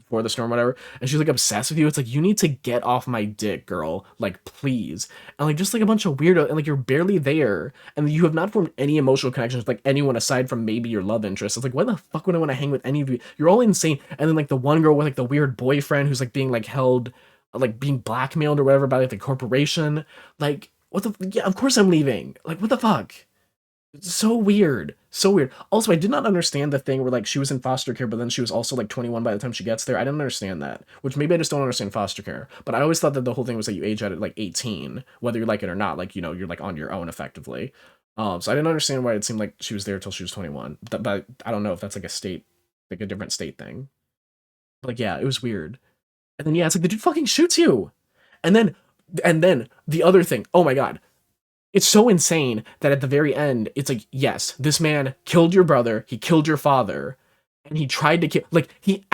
before the storm, whatever, and she's like obsessed with you. It's like, you need to get off my dick, girl. Like, please. And like just like a bunch of weirdo, and like you're barely there, and you have not formed any emotional connections with like anyone aside from maybe your love interest. It's like, why the fuck would I want to hang with any of you? You're all insane. And then like the one girl with like the weird boyfriend who's like being like held, like being blackmailed or whatever by like the corporation. Like, what the? Yeah, of course I'm leaving. Like, what the fuck? So weird. So weird. Also, I did not understand the thing where like she was in foster care, but then she was also like 21 by the time she gets there. I didn't understand that. Which maybe I just don't understand foster care. But I always thought that the whole thing was that you age out at like 18, whether you like it or not. Like, you know, you're like on your own effectively. So I didn't understand why it seemed like she was there till she was 21. But I don't know if that's like a state, like a different state thing. But like, yeah, it was weird. And then yeah, it's like the dude fucking shoots you. And then the other thing. Oh my god, it's so insane that at the very end, it's like, yes, this man killed your brother, he killed your father, and he tried to kill, like, he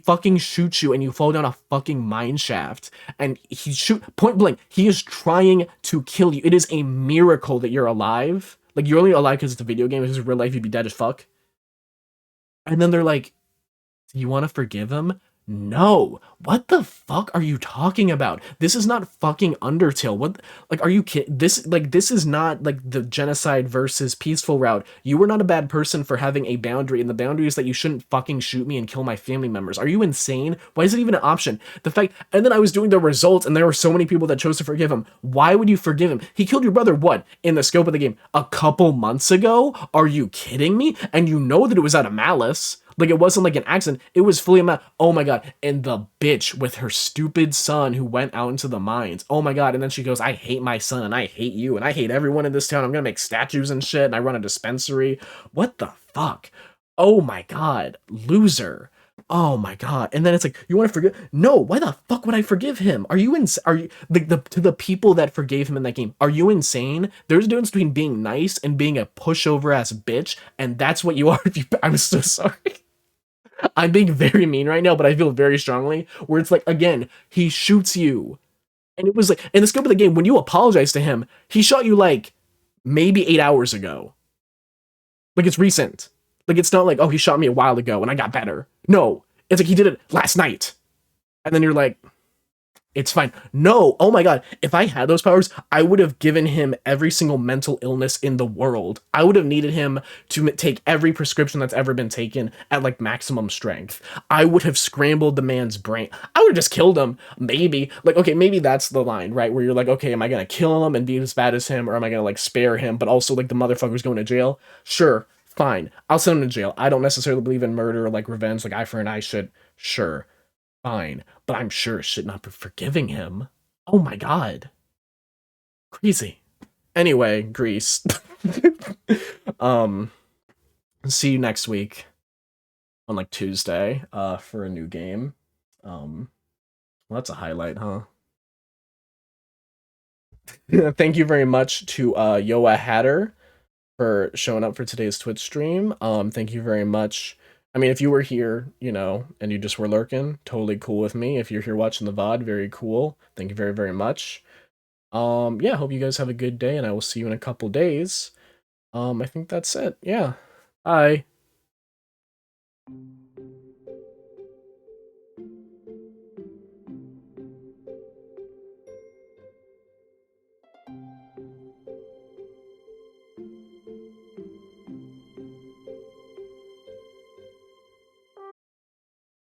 fucking shoots you and you fall down a fucking mine shaft, and point blank, he is trying to kill you. It is a miracle that you're alive. Like, you're only alive because it's a video game, because in real life you'd be dead as fuck. And then they're like, do you want to forgive him? No. What the fuck are you talking about? This is not fucking Undertale. What, like, are you kidding? This is not like the genocide versus peaceful route. You were not a bad person for having a boundary, and the boundary is that you shouldn't fucking shoot me and kill my family members. Are you insane? Why is it even an option? The fact, and then I was doing the results, and there were so many people that chose to forgive him. Why would you forgive him? He killed your brother, what, in the scope of the game, a couple months ago? Are you kidding me? And you know that it was out of malice. Like, it wasn't like an accident. It was fully a map. Oh my god. And the bitch with her stupid son who went out into the mines. Oh my god. And then she goes, I hate my son, and I hate you, and I hate everyone in this town. I'm gonna make statues and shit, and I run a dispensary. What the fuck? Oh my god. Loser. Oh my god! And then it's like, you want to forgive? No, why the fuck would I forgive him? Are you Are you the to the people that forgave him in that game? Are you insane? There's a difference between being nice and being a pushover ass bitch, and that's what you are. If you, I'm so sorry. I'm being very mean right now, but I feel very strongly. Where it's like, again, he shoots you, and it was like in the scope of the game when you apologize to him, he shot you like maybe 8 hours ago. Like it's recent. Like it's not like, oh, he shot me a while ago and I got better. No, it's like he did it last night. And then you're like, it's fine. No, oh my god. If I had those powers, I would have given him every single mental illness in the world. I would have needed him to take every prescription that's ever been taken at like maximum strength. I would have scrambled the man's brain. I would have just killed him. Maybe. Like, okay, maybe that's the line, right? Where you're like, okay, am I gonna kill him and be as bad as him, or am I gonna like spare him, but also like the motherfucker's going to jail? Sure, fine. I'll send him to jail. I don't necessarily believe in murder or like revenge, like eye for an eye shit. Sure, fine, but I'm sure it should not be forgiving him. Oh my god. Crazy. Anyway, Greece. um, see you next week on like Tuesday, for a new game. Well, that's a highlight, huh? Thank you very much to Yoa Hatter for showing up for today's Twitch stream. Thank you very much. I mean, if you were here, and you just were lurking, totally cool with me. If you're here watching the VOD, very cool. Thank you very, very much. Yeah, hope you guys have a good day, and I will see you in a couple days. I think that's it. Yeah. Bye.